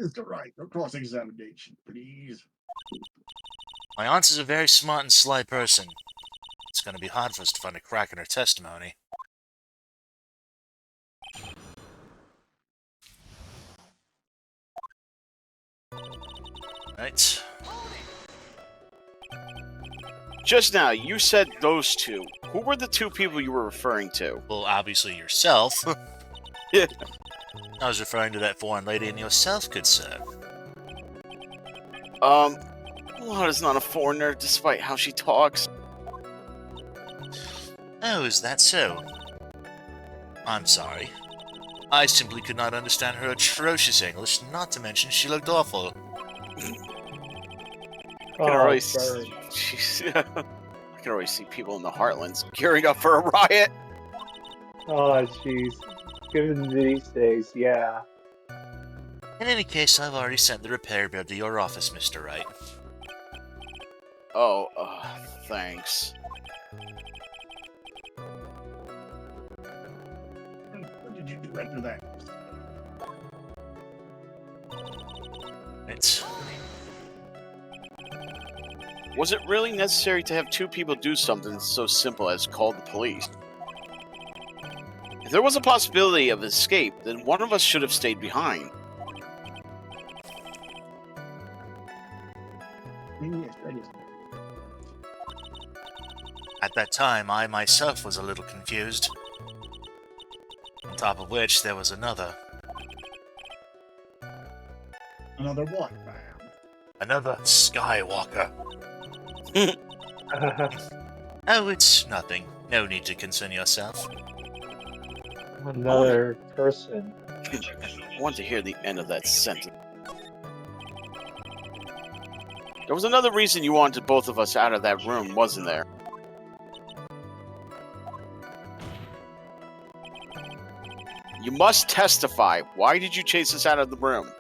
Mr. Wright, no cross-examination, please. My aunt is a very smart and sly person. It's going to be hard for us to find a crack in her testimony. Right. Just now, you said those two. Who were the two people you were referring to? Well, obviously yourself. Yeah. I was referring to that foreign lady and yourself, good sir. Lana's not a foreigner, despite how she talks. Oh, is that so? I'm sorry. I simply could not understand her atrocious English, not to mention she looked awful. I can already see people in the Heartlands gearing up for a riot. Oh, jeez. Given these days, yeah. In any case, I've already sent the repair bill to your office, Mr. Wright. Oh, thanks. What did you do after that? It's... Was it really necessary to have two people do something so simple as call the police? If there was a possibility of escape, then one of us should have stayed behind. Yes, that is. At that time, I myself was a little confused. On top of which, there was another. Another what, ma'am? Another Skywalker. Oh, it's nothing. No need to concern yourself. Another person. I want to hear the end of that sentence. There was another reason you wanted both of us out of that room, wasn't there? You must testify. Why did you chase us out of the room?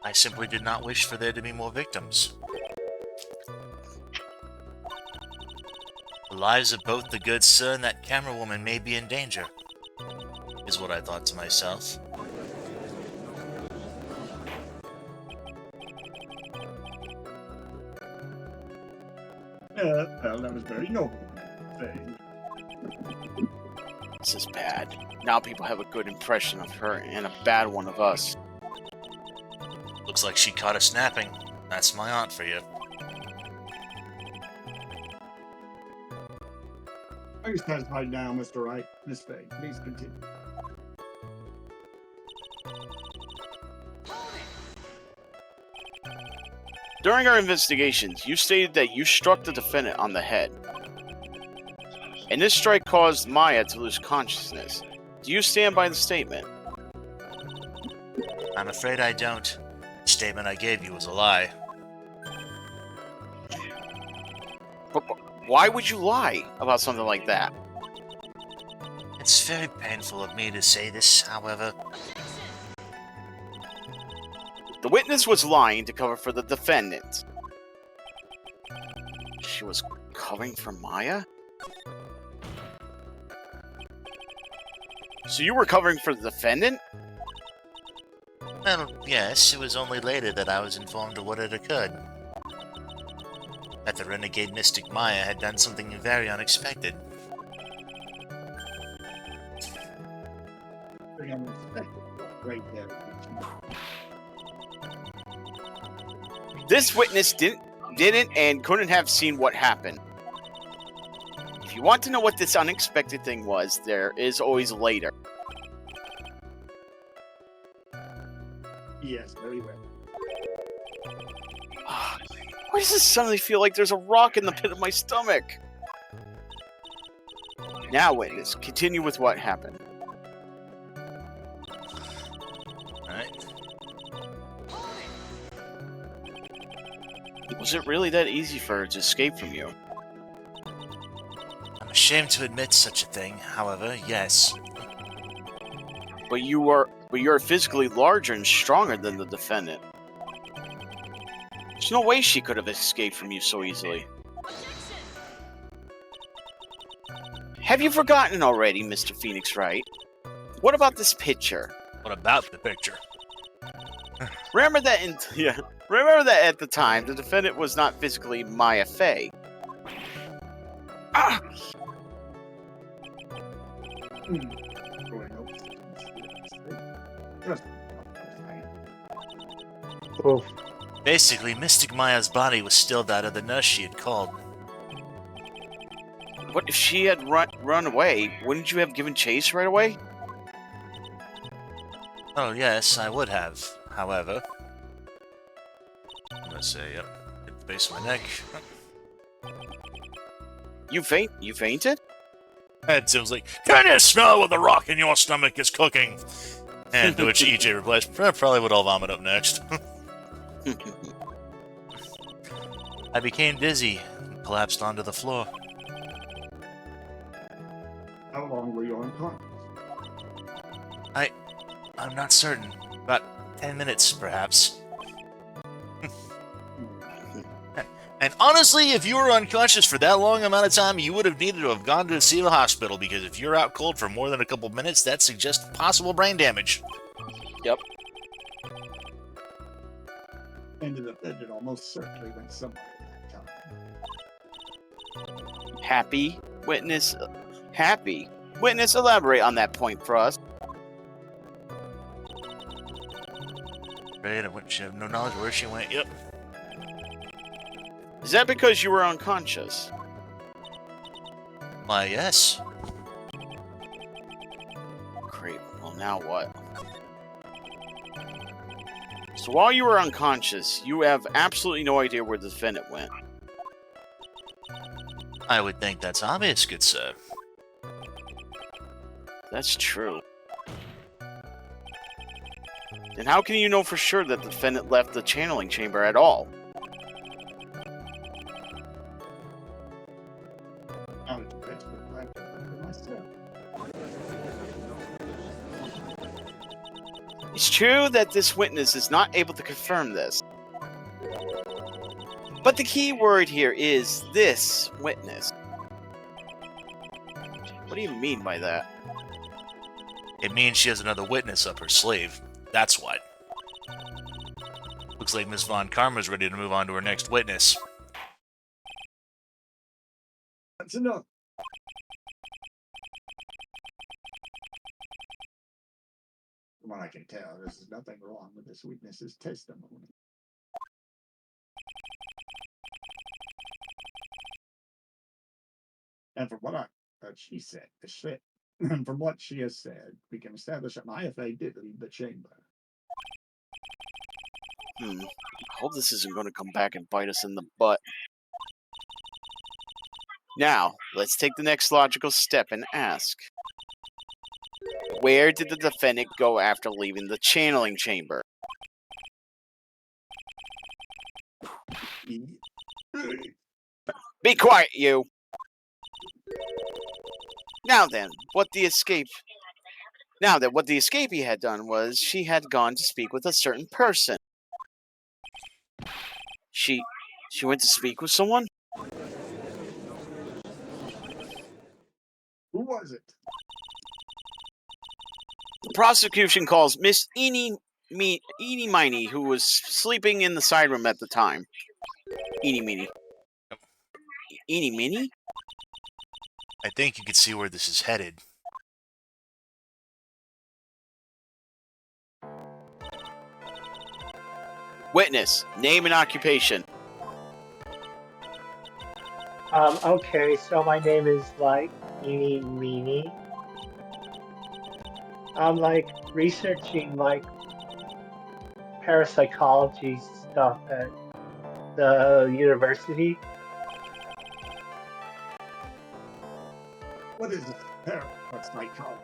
I simply did not wish for there to be more victims. The lives of both the good sir and that camera woman may be in danger, is what I thought to myself. Well, that was very noble. Thing. This is bad. Now people have a good impression of her and a bad one of us. Looks like she caught us napping. That's my aunt for you. Are you satisfied now, Mr. Wright? Miss Faye, please continue. During our investigations, you stated that you struck the defendant on the head. And this strike caused Maya to lose consciousness. Do you stand by the statement? I'm afraid I don't. The statement I gave you was a lie. But why would you lie about something like that? It's very painful of me to say this, however. The witness was lying to cover for the defendant. She was covering for Maya? So you were covering for the defendant? Well, yes, it was only later that I was informed of what had occurred. That the renegade mystic Maya had done something very unexpected. Very unexpected. Right there. This witness didn't and couldn't have seen what happened. If you want to know what this unexpected thing was, there is always later. Yes, very well. Why does it suddenly feel like there's a rock in the pit of my stomach? Now, witness, continue with what happened. Alright. Was it really that easy for her to escape from you? I'm ashamed to admit such a thing, however, yes. But you're physically larger and stronger than the defendant. There's no way she could have escaped from you so easily. Have you forgotten already, Mr. Phoenix Wright? What about this picture? What about the picture? Remember that Remember that at the time, the defendant was not physically Maya Fey. Ah! Going over. Just Oof. Basically, Mystic Maya's body was still that of the nurse she had called. What if she had run away? Wouldn't you have given chase right away? Oh, yes, I would have. However... I'm gonna say, yep. Hit the base of my neck. You fainted? And Tim's like, can you smell what the rock in your stomach is cooking? And to which EJ replies, probably what I'll vomit up next. I became dizzy and collapsed onto the floor. how long were you unconscious? I'm not certain. About 10 minutes, perhaps. And honestly, if you were unconscious for that long amount of time, you would have needed to have gone to see the hospital, because if you're out cold for more than a couple minutes, that suggests possible brain damage. Yep. And the defendant almost certainly went somewhere at that time. Happy? Witness, elaborate on that point for us. Right, I wouldn't have no knowledge where she went. Yep. Is that because you were unconscious? Why, yes. Great. Well, now what? So while you were unconscious, you have absolutely no idea where the defendant went. I would think that's obvious, good sir. That's true. Then how can you know for sure that the defendant left the channeling chamber at all? I'm an expert like myself. It's true that this witness is not able to confirm this. But the key word here is this witness. What do you mean by that? It means she has another witness up her sleeve. That's what. Looks like Miss Von Karma's ready to move on to her next witness. That's enough. From what I can tell, there's nothing wrong with this witness's testimony. And from what she said, from what she has said, we can establish that Maya Fey did leave the chamber. I hope this isn't going to come back and bite us in the butt. Now, let's take the next logical step and ask. Where did the defendant go after leaving the channeling chamber? Be quiet, you! Now then, what the escapee had done was she had gone to speak with a certain person. She went to speak with someone? Who was it? The prosecution calls Miss Eenie Miney, who was sleeping in the side room at the time. Eenie Meenie. Eenie Meenie? I think you can see where this is headed. Witness, name and occupation. Okay, so my name is like Eenie Meenie. I'm like researching like parapsychology stuff at the university. What is this? What's night called?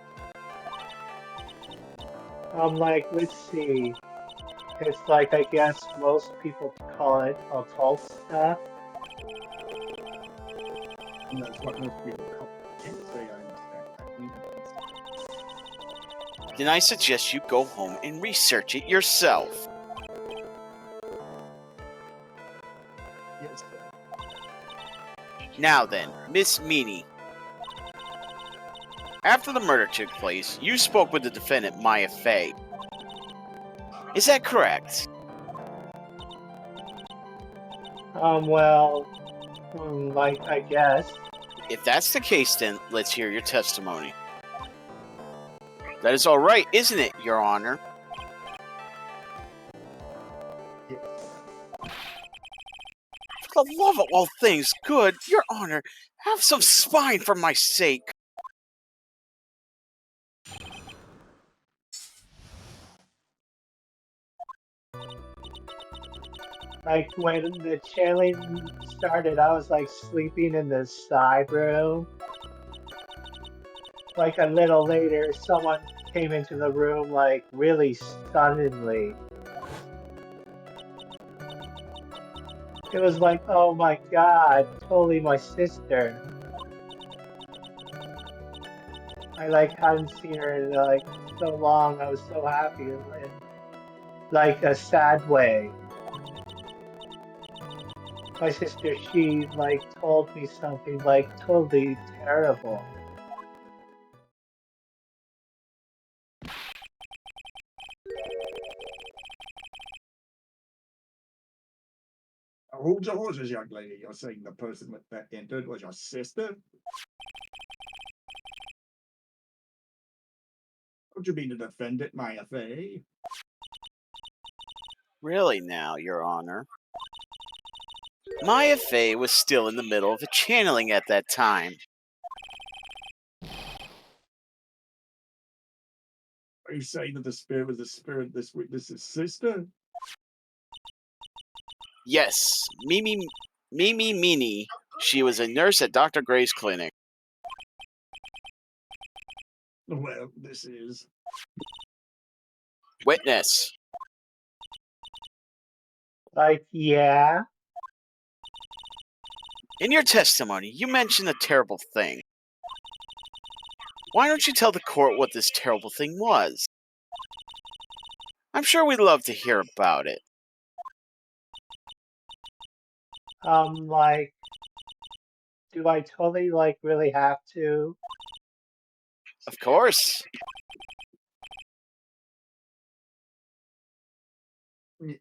Like, let's see. It's like, I guess most people call it occult stuff. And that's what most people call it. Can't say I understand that. Then I suggest you go home and research it yourself. Yes, sir. Now then, Miss Meanie. After the murder took place, you spoke with the defendant, Maya Fey. Is that correct? Well, like, I guess. If that's the case, then let's hear your testimony. That is all right, isn't it, Your Honor? For the love of all things good, Your Honor, have some spine for my sake. Like, when the channeling started, I was, like, sleeping in the side room. Like, a little later, someone came into the room, like, really suddenly. It was like, oh my god, totally my sister. I, like, hadn't seen her in, like, so long. I was so happy in, like, a sad way. My sister, she, like, told me something, like, totally terrible. Hold your horses, young lady. You're saying the person that entered was your sister? Don't you mean the defendant, Maya Fey? Really now, Your Honor. Maya Fey was still in the middle of a channeling at that time. Are you saying that the spirit was the spirit of this witness's sister? Yes, Mimi Meanie. She was a nurse at Dr. Gray's clinic. Well, this is... Witness. Like, yeah. In your testimony, you mentioned a terrible thing. Why don't you tell the court what this terrible thing was? I'm sure we'd love to hear about it. Like, do I totally, like, really have to? Of course.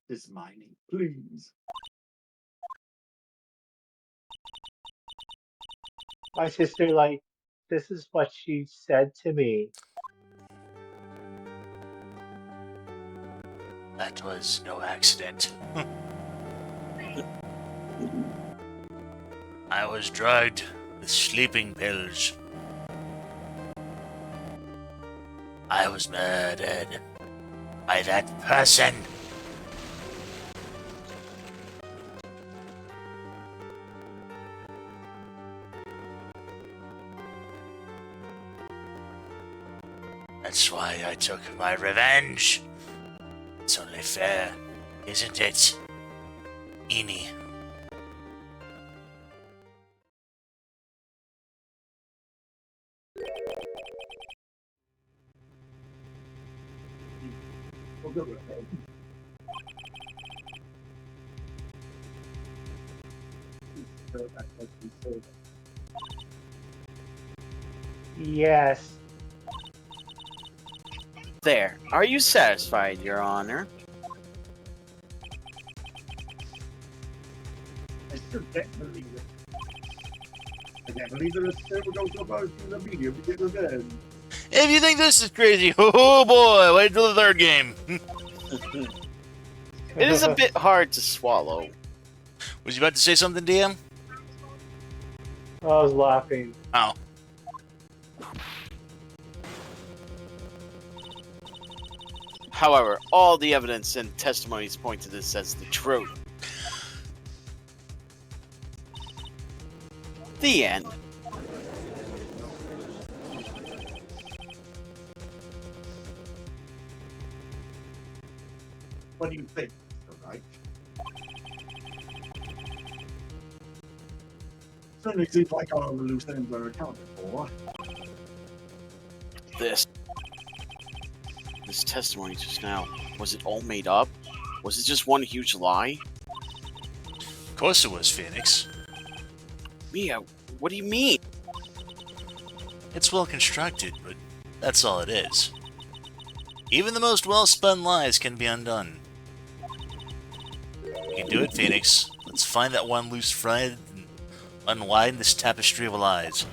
It's mining, please. My sister, like, this is what she said to me. That was no accident. I was drugged with sleeping pills. I was murdered by that person. That's why I took my revenge. It's only fair, isn't it, Eenie? Yes. There. Are you satisfied, Your Honor? I still can't believe it. I can't believe that a spirit would go so far through the media to get revenge. If you think this is crazy, oh boy, wait till the third game. It is a bit hard to swallow. Was you about to say something, DM? I was laughing. Oh. However, all the evidence and testimonies point to this as the truth. The end. What do you think, Mr. Wright? Certainly seems like all the loose ends are accounted for. This testimony just now, was it all made up? Was it just one huge lie? Of course it was, Phoenix. Mia, what do you mean? It's well constructed, but that's all it is. Even the most well-spun lies can be undone. You can do it, Phoenix. Let's find that one loose thread and unwind this tapestry of lies.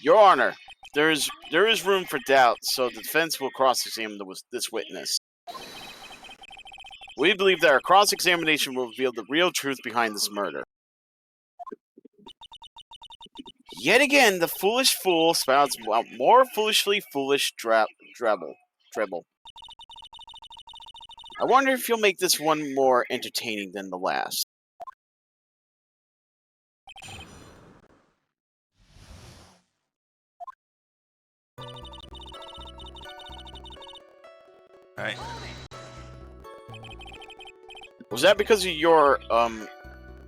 Your Honor, there is room for doubt, so the defense will cross-examine this witness. We believe that our cross-examination will reveal the real truth behind this murder. Yet again, the foolish fool spouts out more foolishly foolish dribble. I wonder if you'll make this one more entertaining than the last. Alright. Was that because of your,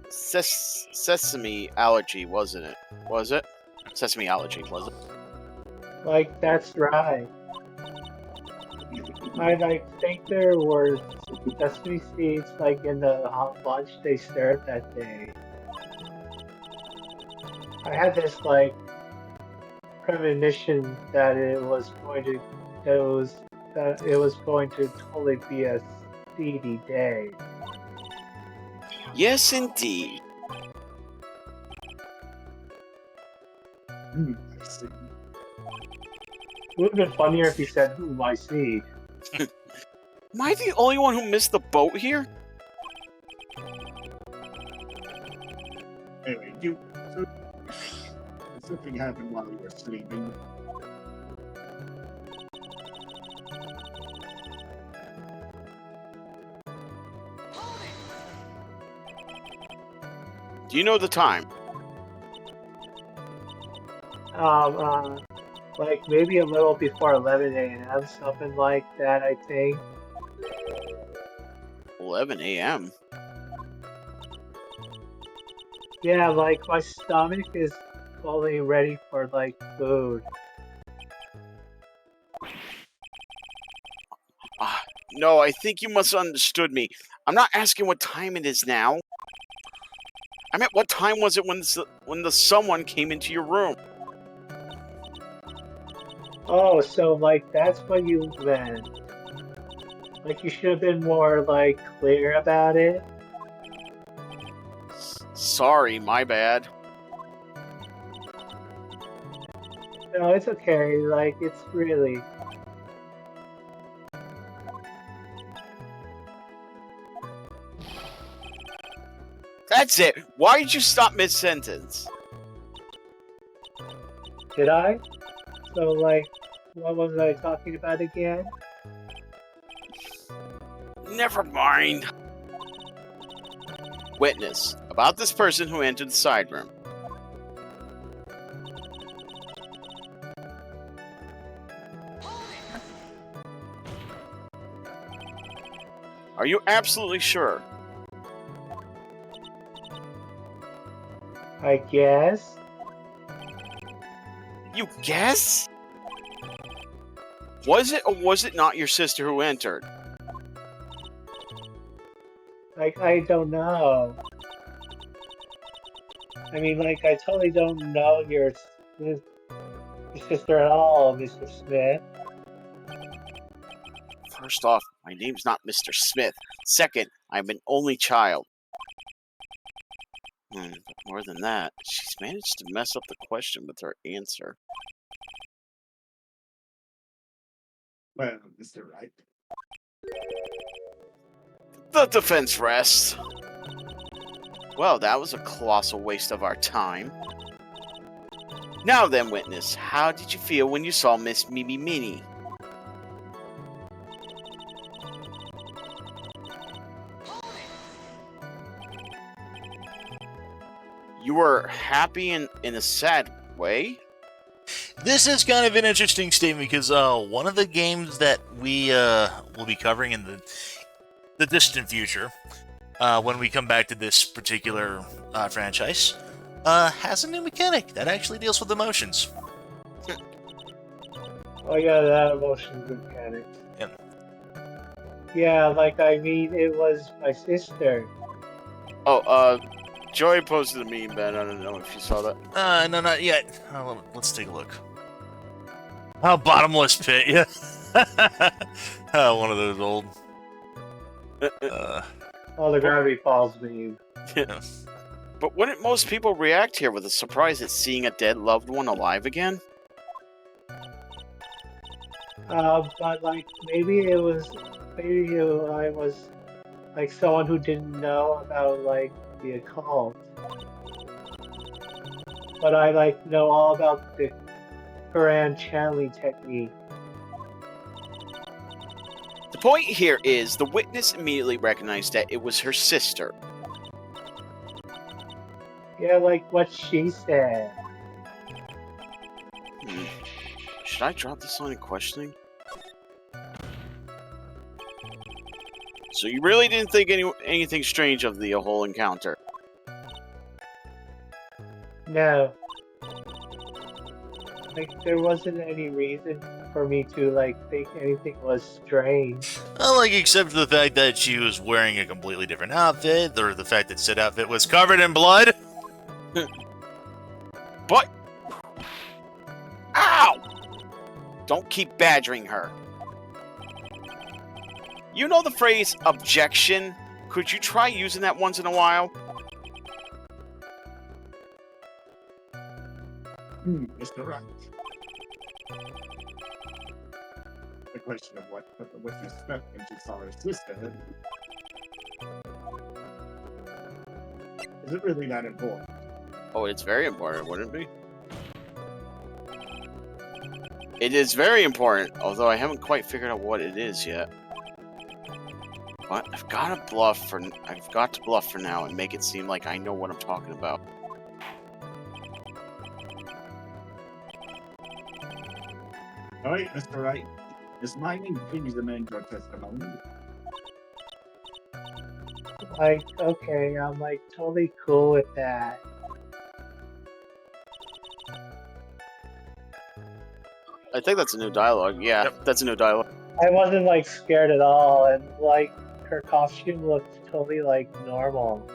sesame allergy, wasn't it? Was it? Sesame allergy, was it? Like, that's right. I think there were sesame seeds like in the hot lunch they served that day. I had this like premonition that it was going to totally be a seedy day. Yes, indeed. I see. It would have been funnier if you said, "Ooh, my seed." Am I the only one who missed the boat here? Anyway, something happened while you were sleeping. Do you know the time? Like maybe a little before 11 a.m., something like that, I think. 11 a.m. Yeah, like my stomach is fully ready for like food. No, I think you must have understood me. I'm not asking what time it is now. I meant what time was it when the someone came into your room? Oh, so like that's what you meant. Like you should have been more like clear about it. Sorry, my bad. No, it's okay. Like it's really. That's it. Why did you stop mid-sentence? Did I? So like, what was I talking about again? Never mind. Witness, about this person who entered the side room. Are you absolutely sure? I guess. You guess? Was it or was it not your sister who entered? Like I don't know. I mean, like I totally don't know your sister at all, Mr. Smith. First off, my name's not Mr. Smith. Second, I'm an only child. But more than that, she's managed to mess up the question with her answer. Well, Mr. Wright. The defense rests. Well, that was a colossal waste of our time. Now then, witness, how did you feel when you saw Miss Mimi Minnie? You were happy in a sad way? This is kind of an interesting statement because one of the games that we will be covering in the distant future, when we come back to this particular franchise, has a new mechanic that actually deals with emotions. Oh yeah, that emotion mechanic. Yep. Yeah, like I mean, it was my sister. Oh, Joey posted a meme, Ben. I don't know if you saw that. No, not yet. Let's take a look. Oh, bottomless pit, yeah. One of those old. Oh, the Gravity Falls meme. But wouldn't most people react here with a surprise at seeing a dead loved one alive again? But like maybe I was like someone who didn't know about like the occult. But I like know all about the Quran channeling technique. The point here is the witness immediately recognized that it was her sister. Yeah, like what she said. Should I drop this line of questioning? So you really didn't think anything strange of the whole encounter? No. Like there wasn't any reason for me to like think anything was strange. Well, like, except for the fact that she was wearing a completely different outfit, or the fact that said outfit was covered in blood. But... Ow! Don't keep badgering her. You know the phrase, objection? Could you try using that once in a while? Mr. Right. The question of what the witness meant when she saw her sister. Is it really that important? Oh, it's very important, wouldn't it be? It is very important, although I haven't quite figured out what it is yet. But I've got to bluff for now and make it seem like I know what I'm talking about. Alright, Mr. Wright. Is my name please amend your testimony? Like, okay, I'm like totally cool with that. I think that's a new dialogue. Yeah, Yep. that's a new dialogue. I wasn't like scared at all, and like her costume looked totally like normal.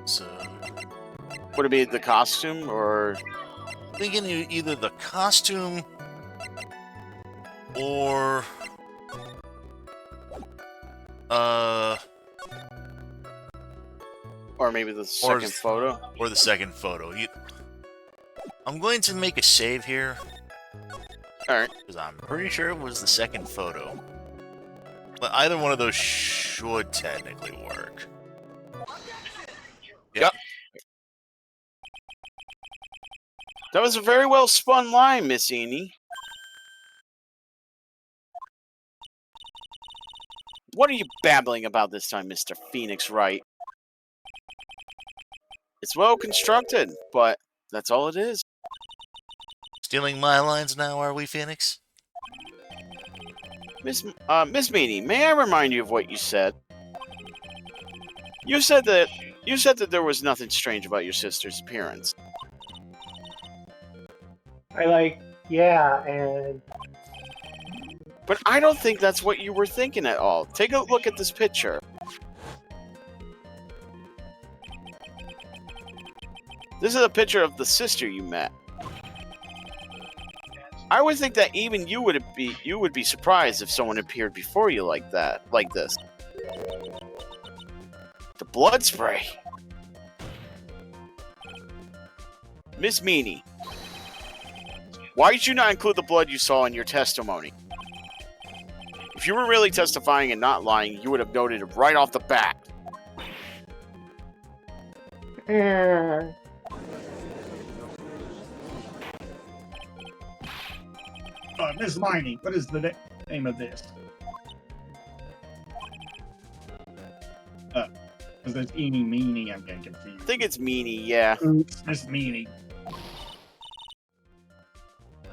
So, Would it be the costume or... thinking either the costume or Or maybe the second photo? or the second photo. I'm going to make a save here Alright. because I'm pretty sure it was the second photo. But either one of those should technically work. Yep. That was a very well spun line, Miss Eni. What are you babbling about this time, Mr. Phoenix Wright? It's well constructed, but that's all it is. Stealing my lines now, are we, Phoenix? Miss Meany, may I remind you of what you said? You said that there was nothing strange about your sister's appearance. I like, yeah, and But I don't think that's what you were thinking at all. Take a look at this picture. This is a picture of the sister you met. I would think that even you would be surprised if someone appeared before you like this. The blood spray. Miss Meany, why did you not include the blood you saw in your testimony? If you were really testifying and not lying, you would have noted it right off the bat. Miss Miney, what is the name of this? Because there's Eeny Meeny, I'm getting confused. I think it's Meanie, yeah. Oops, Miss Meeny.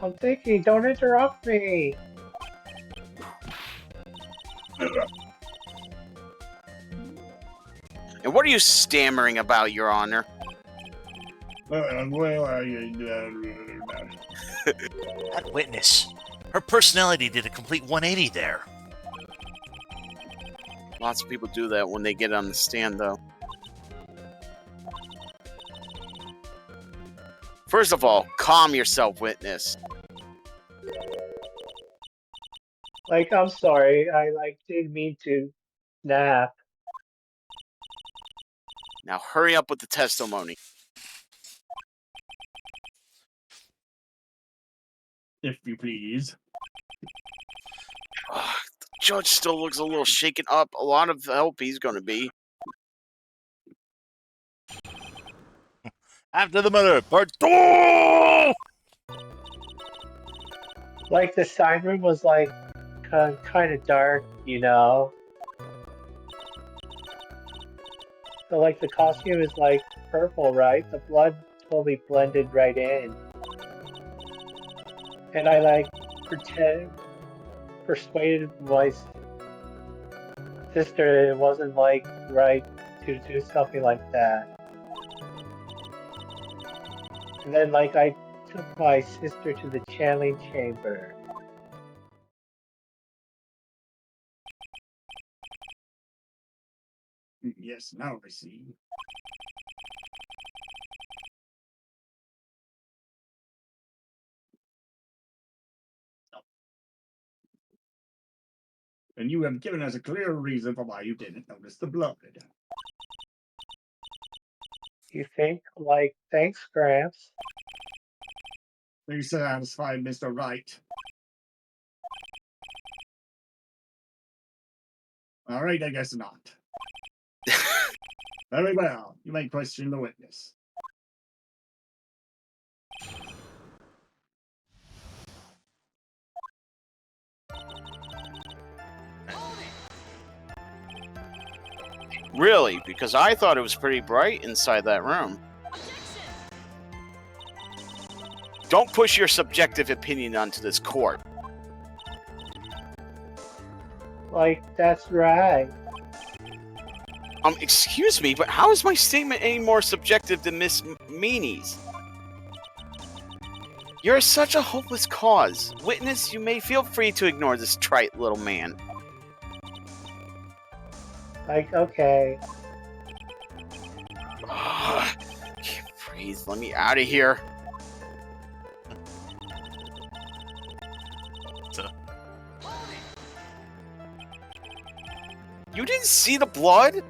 I'm thinking, don't interrupt me. And what are you stammering about, Your Honor? Well, That witness. Her personality did a complete 180 there. Lots of people do that when they get on the stand, though. First of all, calm yourself, witness. Like, I'm sorry, I didn't mean to snap. Now hurry up with the testimony. if you please. Ugh, the judge still looks a little shaken up. A lot of help he's going to be. After the murder, part 2! Like, the sign room was, like, kind of dark, you know? So, like, the costume is, like, purple, right? The blood totally blended right in. And I, like, persuaded my sister it wasn't, like, right to do something like that. And then, like, I took my sister to the channeling chamber. Yes, now I see. And you have given us a clear reason for why you didn't notice the blood. You think? Like, thanks, Gramps. Are you satisfied, Mr. Wright? All right, I guess not. Very well. You may question the witness. Really? Because I thought it was pretty bright inside that room. Don't push your subjective opinion onto this court. Like, that's right. Excuse me, but how is my statement any more subjective than Miss Meanie's? You're such a hopeless cause. Witness, you may feel free to ignore this trite little man. Like, okay. Can't breathe. Let me out of here. You didn't see the blood?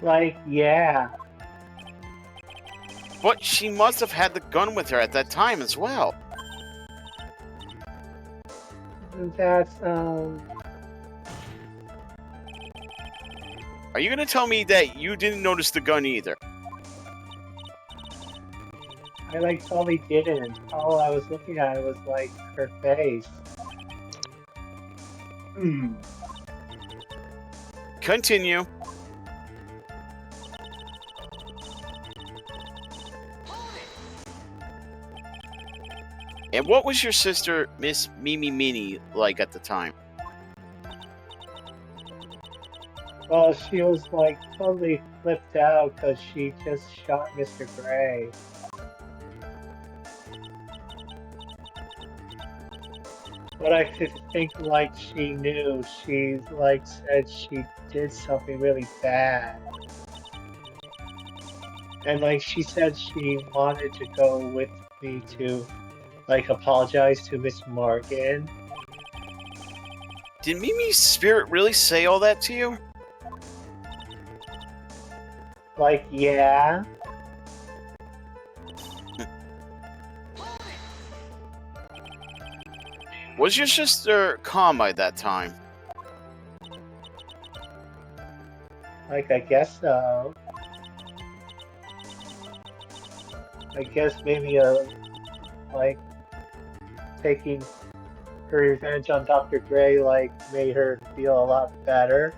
Like, yeah. But she must have had the gun with her at that time as well. That's, Are you gonna tell me that you didn't notice the gun either? I, like, totally didn't. All I was looking at was, like, her face. Hmm. Continue. And what was your sister, Miss Mimi Minnie, like at the time? Well, she was, like, totally flipped out because she just shot Mr. Gray. But I could think, like, she knew. She, like, said she did something really bad. And, like, she said she wanted to go with me to, like, apologize to Miss Morgan. Did Mimi's spirit really say all that to you? Like, yeah. Was your sister calm by that time? Like, I guess so. I guess maybe like taking her revenge on Dr. Gray like made her feel a lot better.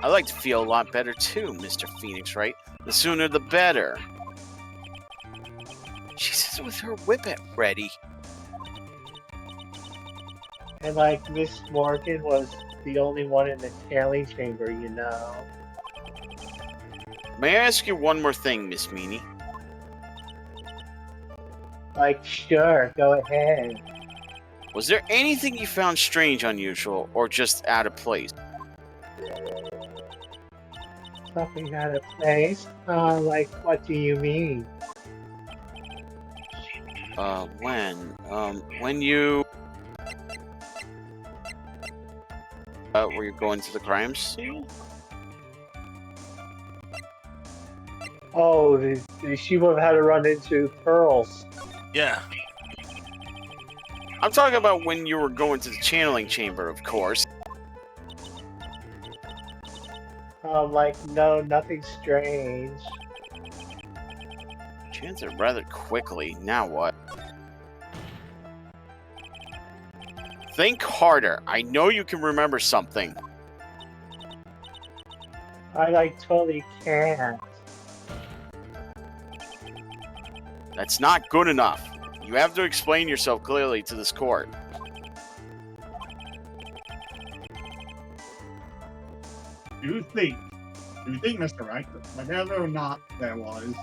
I like to feel a lot better too, Mr. Phoenix, right? The sooner the better. She says it with her whippet ready. And like Miss Morgan was the only one in the tailing chamber, you know. May I ask you one more thing, Miss Meanie? Like, sure, go ahead. Was there anything you found strange, unusual, or just out of place? Something out of place? Like, what do you mean? When you... were you going to the crime scene? Oh, she would have had to run into Pearls. Yeah. I'm talking about when you were going to the channeling chamber, of course. Like, no, nothing strange. She answered rather quickly. Now what? Think harder. I know you can remember something. I, like, totally can't. That's not good enough. You have to explain yourself clearly to this court. Do you think, Mr. Wright, that whether or not there was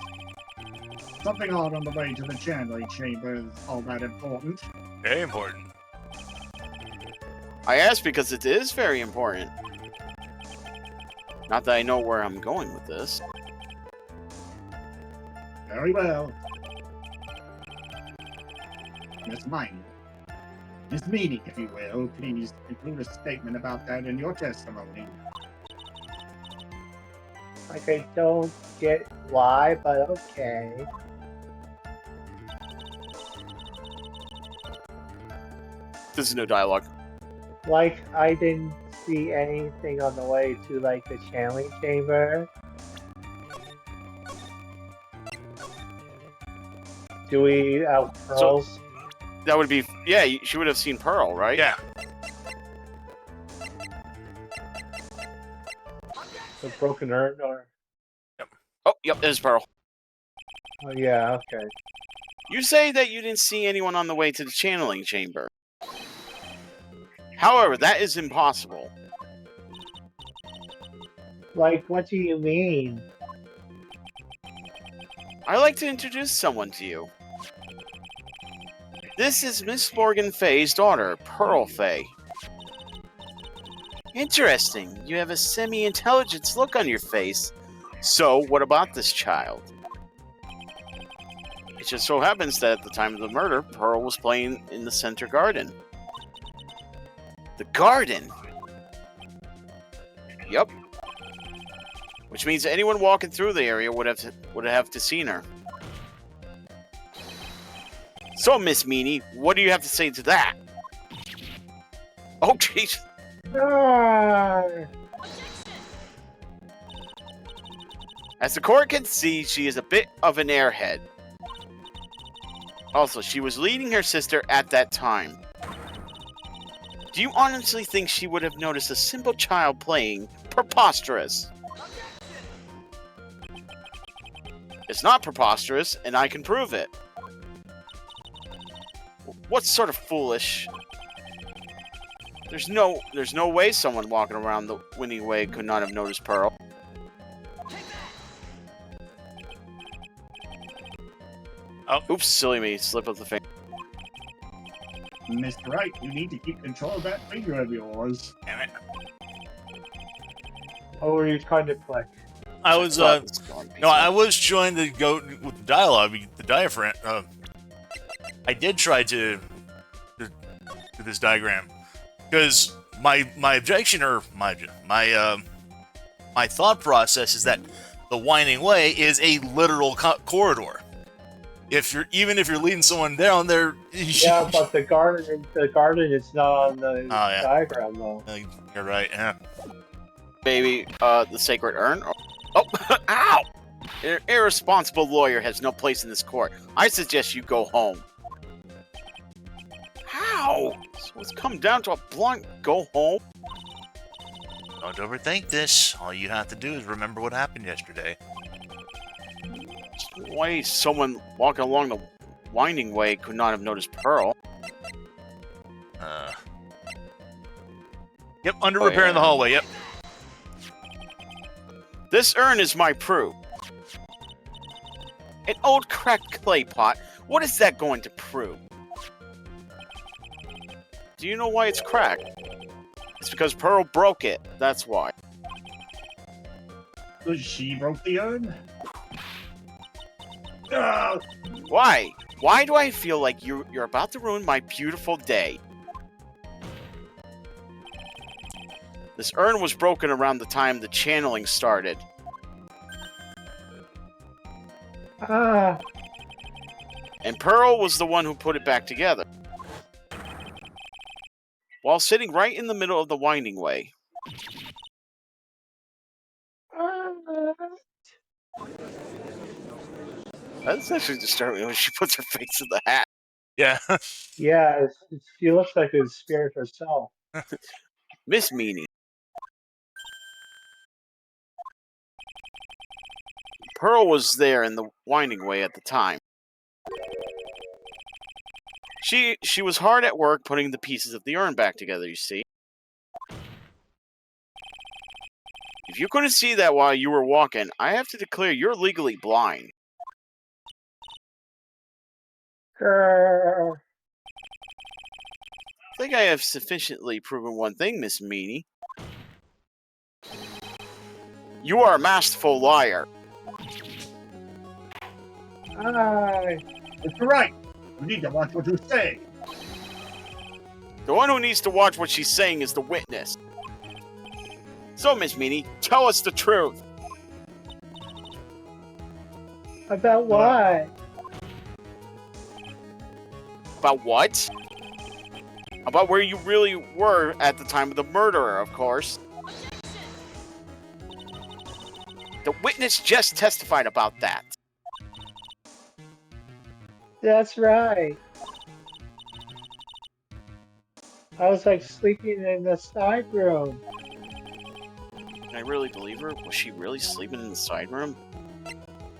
something odd on the way to the channeling chamber is all that important? Very important. I asked because it is very important. Not that I know where I'm going with this. Very well. Miss Mine. Miss Meanie, if you will, please include a statement about that in your testimony. Like, I don't get why, but okay. This is no dialogue. Like, I didn't see anything on the way to, like, the channeling chamber. Do we have Pearls? That would be... Yeah, she would have seen Pearl, right? Yeah. The broken urn, or... Oh, yep, there's Pearl. Oh, yeah, okay. You say that you didn't see anyone on the way to the channeling chamber. However, that is impossible. Like, what do you mean? I'd like to introduce someone to you. This is Miss Morgan Fay's daughter, Pearl Fay. Interesting. You have a semi-intelligence look on your face. So, what about this child? It just so happens that at the time of the murder, Pearl was playing in the center garden. The garden? Yup. Which means anyone walking through the area would have to seen her. So, Miss Meanie, what do you have to say to that? Oh, jeez. As the court can see, she is a bit of an airhead. Also, she was leading her sister at that time. Do you honestly think she would have noticed a simple child playing? Preposterous. It's not preposterous, and I can prove it. What's sort of foolish? There's no way someone walking around the winning way could not have noticed Pearl. Oh. Oops, silly me. Slip of the finger. Mr. Wright, you need to keep control of that finger of yours. Damn it. What were you trying to click? I was, no, I was trying to go with the dialogue, the diaphragm. I did try to do this diagram, because my objection, or my thought process is that the winding way is a literal corridor. Even if you're leading someone down there, yeah, but the garden is not on the diagram though. You're right. Yeah. Baby, the sacred urn. Oh, ow! Irresponsible lawyer has no place in this court. I suggest you go home. No! So it's come down to a blunt go home? Don't overthink this. All you have to do is remember what happened yesterday. Why someone walking along the winding way could not have noticed Pearl? Yep, under Oh, repair in yeah. the hallway, yep. This urn is my proof. An old cracked clay pot. What is that going to prove? Do you know why it's cracked? It's because Pearl broke it. That's why. So she broke the urn? Ah, Why? Why do I feel like you're about to ruin my beautiful day? This urn was broken around the time the channeling started. Ah, And Pearl was the one who put it back together. While sitting right in the middle of the winding way. That's actually disturbing when she puts her face in the hat. Yeah. yeah, she looks like a spirit herself. Miss Meanie. Pearl was there in the winding way at the time. She was hard at work putting the pieces of the urn back together, you see. If you couldn't see that while you were walking, I have to declare you're legally blind. Grrr. I think I have sufficiently proven one thing, Miss Meanie. You are a masterful liar. Aye. it's right. You need to watch what you say. The one who needs to watch what she's saying is the witness. So, Miss Meanie, tell us the truth. About what? About what? About where you really were at the time of the murder, of course. The witness just testified about that. That's right. I was like sleeping in the side room. Can I really believe her? Was she really sleeping in the side room?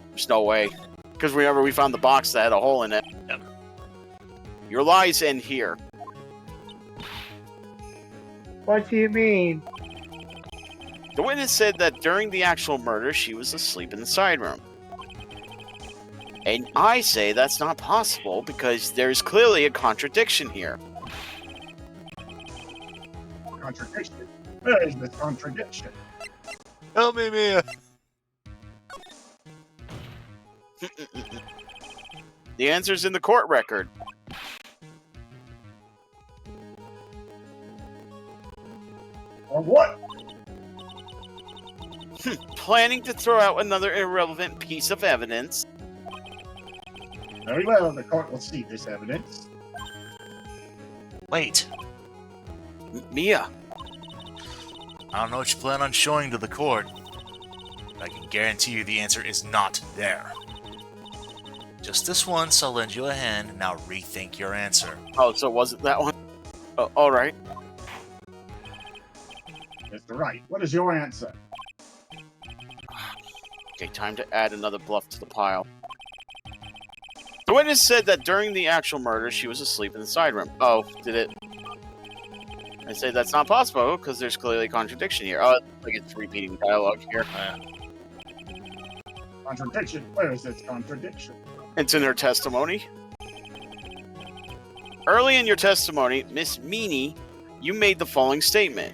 There's no way. Because whenever we found the box that had a hole in it. Your lies end here. What do you mean? The witness said that during the actual murder, she was asleep in the side room. And I say that's not possible because there's clearly a contradiction here. Contradiction. Where is the contradiction? Help me, Mia. The answer's in the court record. Or what? Planning to throw out another irrelevant piece of evidence. Very well, the court will see this evidence. Wait. Mia, I don't know what you plan on showing to the court. But I can guarantee you the answer is not there. Just this once, I'll lend you a hand. Now rethink your answer. oh, so was it that one? Oh, all right. Mr. Wright, what is your answer? Okay, time to add another bluff to the pile. The witness said that during the actual murder, she was asleep in the side room. Oh, did it? I say that's not possible because there's clearly a contradiction here. Oh, it's like it's repeating dialogue here. Contradiction? Where is this contradiction? It's in her testimony. Early in your testimony, Miss Meanie, you made the following statement.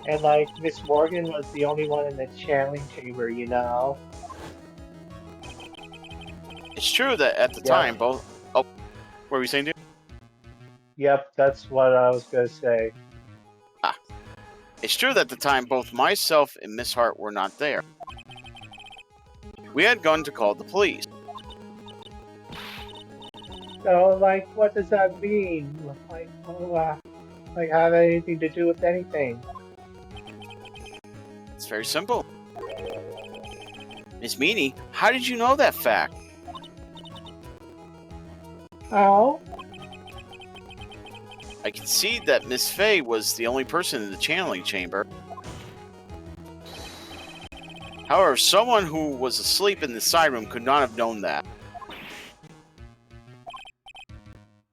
And like Miss Morgan was the only one in the channeling chamber, you know. It's true that at the Yeah. time, both... Oh, what were we saying, dude? Yep, that's what I was gonna say. It's true that at the time, both myself and Miss Hart were not there. We had gone to call the police. So, like, what does that mean? Like, like, have anything to do with anything? It's very simple. Miss Meanie, how did you know that fact? How? I can see that Miss Fey was the only person in the channeling chamber. However, someone who was asleep in the side room could not have known that.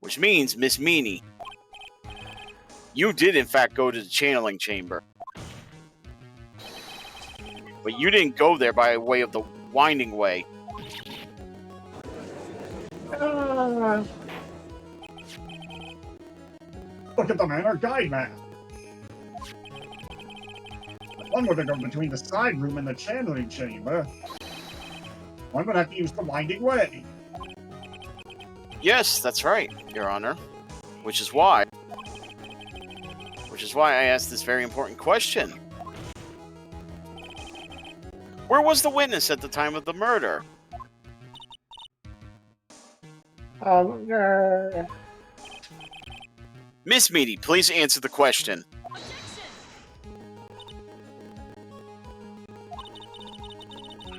Which means, Miss Meanie, you did in fact go to the channeling chamber. But you didn't go there by way of the winding way. Ah, Look at the manor guide map. One would have gone between the side room and the channeling chamber. One would have to use the winding way. Yes, that's right, Your Honor. Which is why I asked this very important question. Where was the witness at the time of the murder? uh, Miss Meady, please answer the question.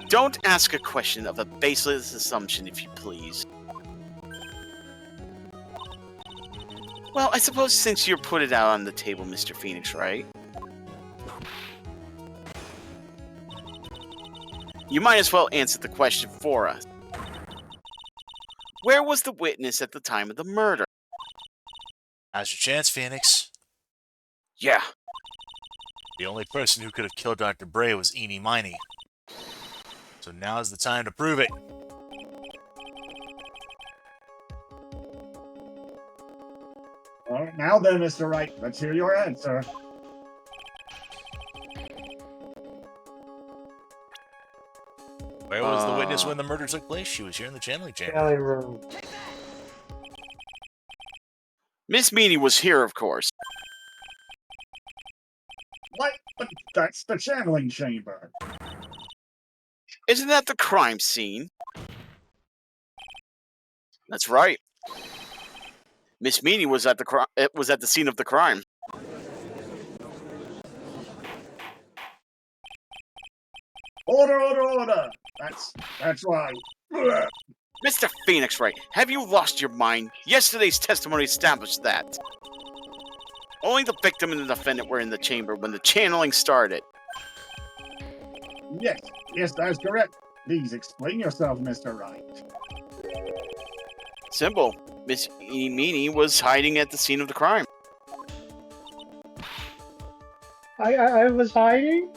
Don't ask a question of a baseless assumption, if you please. Well, I suppose since you put it out on the table, Mr. Phoenix, right? You might as well answer the question for us. Where was the witness at the time of the murder? Now's your chance, Phoenix. Yeah. The only person who could have killed Dr. Bray was Eenie Miney. So now's the time to prove it. All right, now then, Mr. Wright, let's hear your answer. Where was the witness when the murder took place? She was here in the channeling chamber. channeling room. Miss Meany was here, of course. What? But that's the channeling chamber. Isn't that the crime scene? That's right. Miss Meany was at the scene of the crime. Order, order, order! That's right. Ugh. Mr. Phoenix Wright, have you lost your mind? Yesterday's testimony established that. Only the victim and the defendant were in the chamber when the channeling started. Yes, that's correct. Please explain yourself, Mr. Wright. Simple. Miss Meany was hiding at the scene of the crime. I was hiding?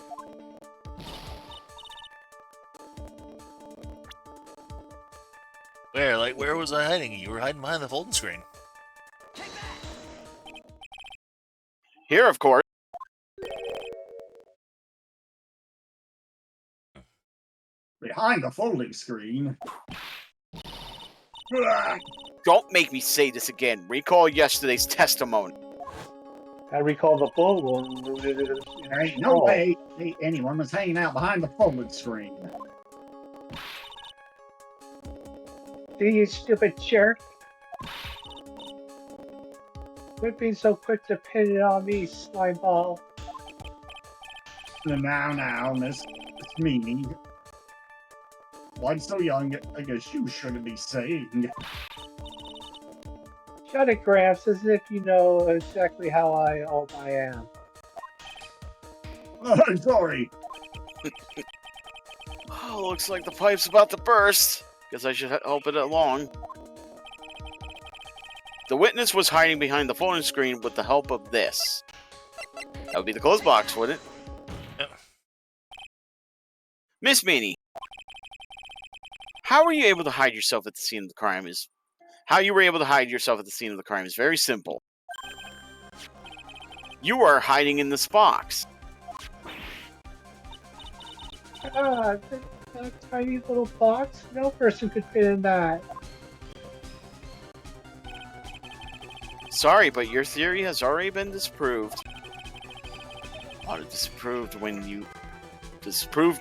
Where? Like, where was I hiding? You were hiding behind the folding screen. Here, of course. Behind the folding screen. Ugh. Don't make me say this again. Recall yesterday's testimony. I recall the full one. There ain't no way anyone was hanging out behind the folding screen. Do you stupid jerk? Quit being so quick to pin it on me, slime ball. Now, Miss Meany. One so young, I guess you shouldn't be saying. Shut it, Gramps, as if you know exactly how old I am. I'm sorry. Oh, looks like the pipe's about to burst. Guess I should help it along. The witness was hiding behind the folding screen with the help of this. That would be the clothes box, wouldn't it? Miss Meany, how were you able to hide yourself at the scene of the crime? How you were able to hide yourself at the scene of the crime is very simple. You are hiding in this box. Ah, that tiny little box? No person could fit in that. Sorry, but your theory has already been disproved. It disproved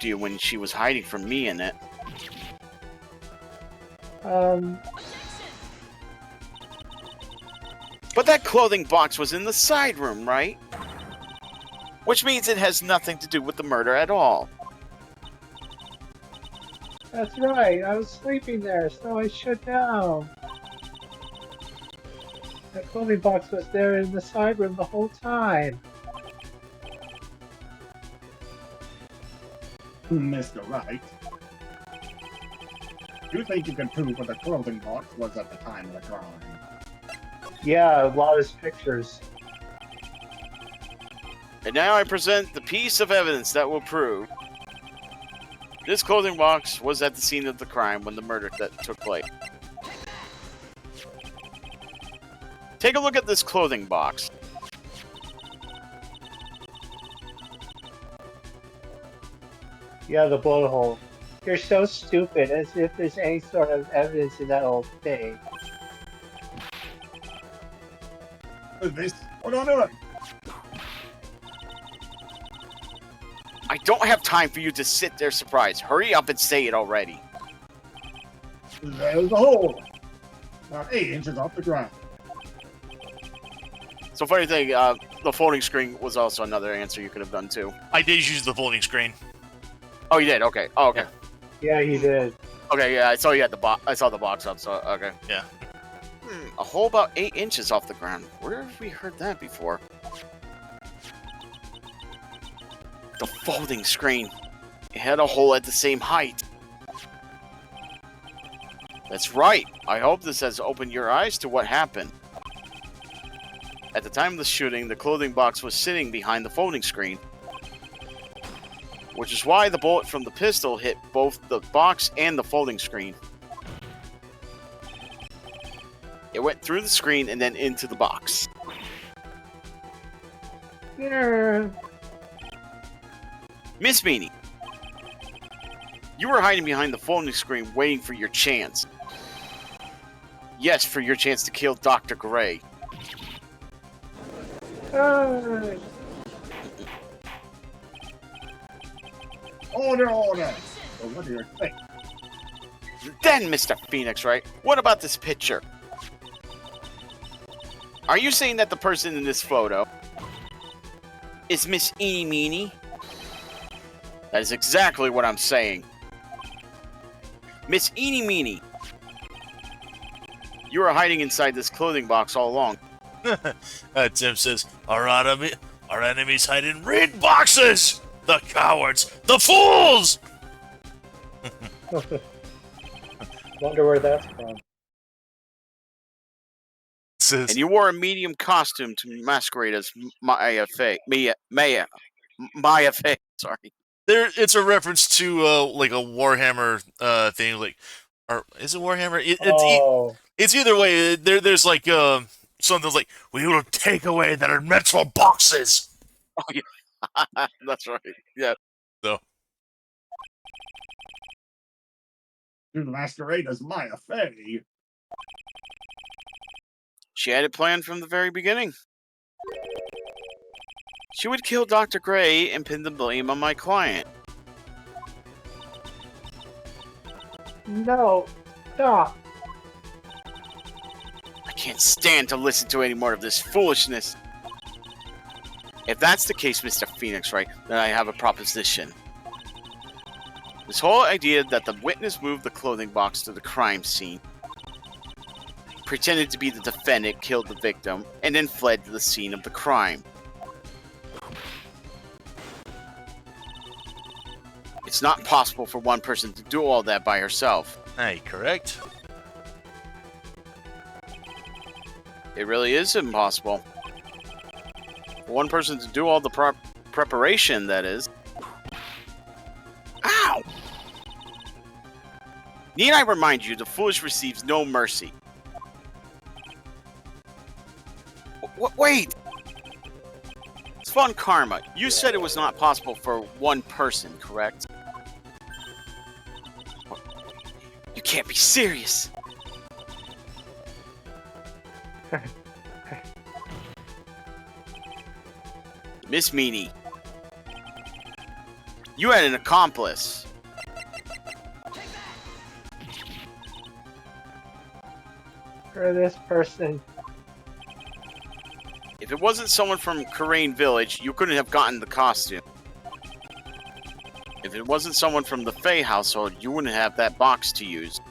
you when she was hiding from me in it. But that clothing box was in the side room, right? Which means it has nothing to do with the murder at all. That's right, I was sleeping there, so I should know. That clothing box was there in the side room the whole time. Mr. Wright. You think you can prove what the clothing box was at the time of the crime? Yeah, a lot of pictures. And now I present the piece of evidence that will prove this clothing box was at the scene of the crime when the murder that took place. Take a look at this clothing box. Yeah, the bullet hole. You're so stupid, as if there's any sort of evidence in that old thing. This. Hold on to it. I don't have time for you to sit there surprised. Hurry up and say it already. There's a hole. About 8 inches off the ground. So funny thing, the folding screen was also another answer you could have done too. I did use the folding screen. Oh, you did? Okay. Oh, okay. Yeah, he did. Okay, yeah, I saw you had the box. I saw the box up, so okay. Yeah. A hole about 8 inches off the ground. Where have we heard that before? The folding screen. It had a hole at the same height. That's right. I hope this has opened your eyes to what happened. At the time of the shooting, the clothing box was sitting behind the folding screen, which is why the bullet from the pistol hit both the box and the folding screen. It went through the screen and then into the box. Yeah. Miss Meanie, you were hiding behind the folding screen waiting for your chance. Yes, for your chance to kill Dr. Gray. Order, order. So what do you think? Then, Mr. Phoenix, right? What about this picture? Are you saying that the person in this photo is Miss Eenie Meenie? That is exactly what I'm saying. Miss Eenie Meenie, you were hiding inside this clothing box all along. Tim says, our enemies hide in red boxes! The cowards! The fools! Wonder where that's from. Says, And you wore a medium costume to masquerade as Maya Fey. Maya Fey, sorry. it's a reference to like a Warhammer thing, like, or is it Warhammer? It's either way. There's like something like, we will take away their metal boxes. Oh yeah, that's right. Yeah. So You masquerade as Maya Fey. She had it planned from the very beginning. She would kill Dr. Gray and pin the blame on my client. No, stop. I can't stand to listen to any more of this foolishness. If that's the case, Mr. Phoenix, right, then I have a proposition. This whole idea that the witness moved the clothing box to the crime scene, pretended to be the defendant, killed the victim, and then fled to the scene of the crime. It's not possible for one person to do all that by herself. hey, correct? It really is impossible. For one person to do all the preparation, that is. Ow! Need I remind you, the foolish receives no mercy. Wait! It's Von Karma. You said it was not possible for one person, correct? You can't be serious! Miss Meanie, you had an accomplice. For this person. If it wasn't someone from Karain Village, you couldn't have gotten the costume. If it wasn't someone from the Fey household, you wouldn't have that box to use.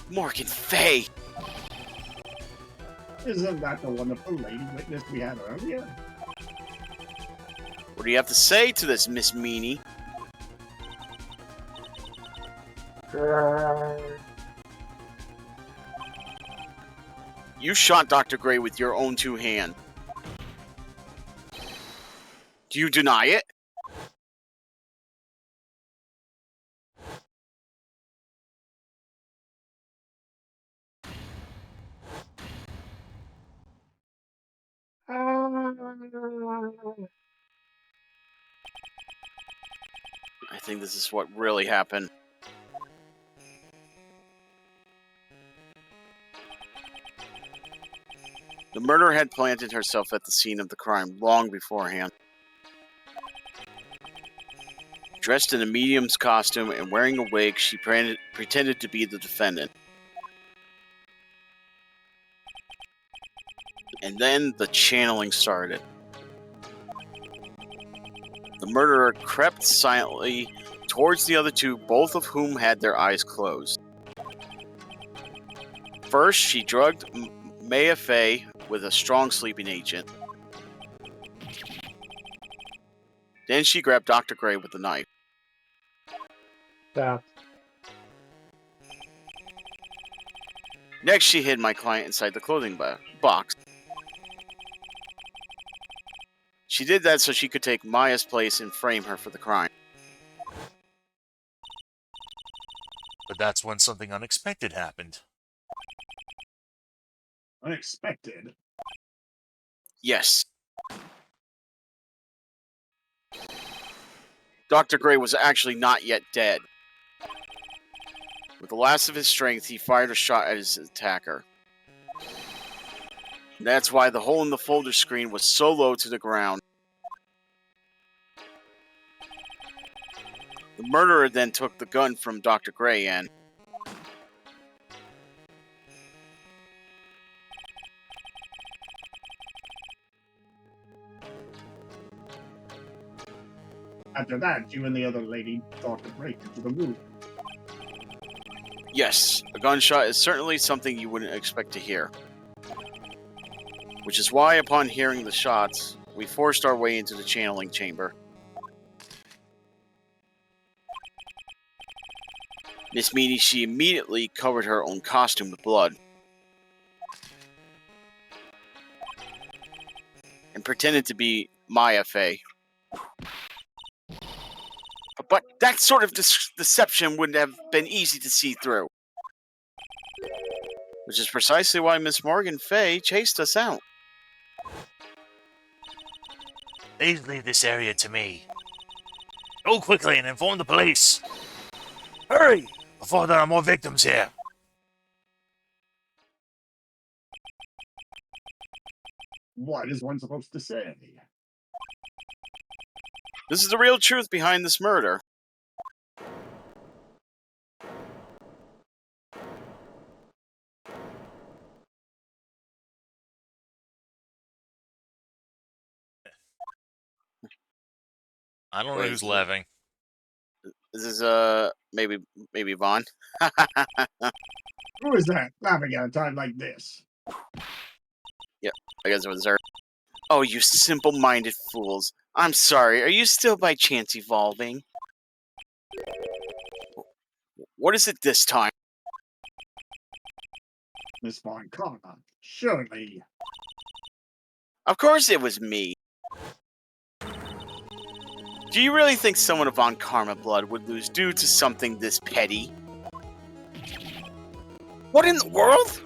Morgan Fey! Isn't that the wonderful lady witness we had earlier? What do you have to say to this, Miss Meanie? Grrr. You shot Dr. Gray with your own two hands. Do you deny it? I think this is what really happened. The murderer had planted herself at the scene of the crime long beforehand. Dressed in a medium's costume and wearing a wig, she pretended to be the defendant. And then the channeling started. The murderer crept silently towards the other two, both of whom had their eyes closed. First, she drugged Maya Fey with a strong sleeping agent. Then she grabbed Dr. Gray with a knife. Yeah. Next, she hid my client inside the clothing box. She did that so she could take Maya's place and frame her for the crime. But that's when something unexpected happened. Unexpected. Yes. Dr. Gray was actually not yet dead. With the last of his strength, he fired a shot at his attacker. That's why the hole in the folder screen was so low to the ground. The murderer then took the gun from Dr. Gray and... After that, you and the other lady thought to break into the room. Yes, a gunshot is certainly something you wouldn't expect to hear. Which is why, upon hearing the shots, we forced our way into the channeling chamber. Miss Meanie, she immediately covered her own costume with blood. And pretended to be Maya Fey. But that sort of deception wouldn't have been easy to see through. Which is precisely why Miss Morgan Fey chased us out. Please leave this area to me. Go quickly and inform the police. Hurry, before there are more victims here. What is one supposed to say? This is the real truth behind this murder. I don't know who's laughing. This is, maybe Vaughn? Who is that laughing at a time like this? Yep, I guess it was her. Oh, you simple-minded fools. I'm sorry, are you still by chance evolving? What is it this time? Miss Von Karma, surely. Of course it was me. Do you really think someone of Von Karma blood would lose due to something this petty? What in the world?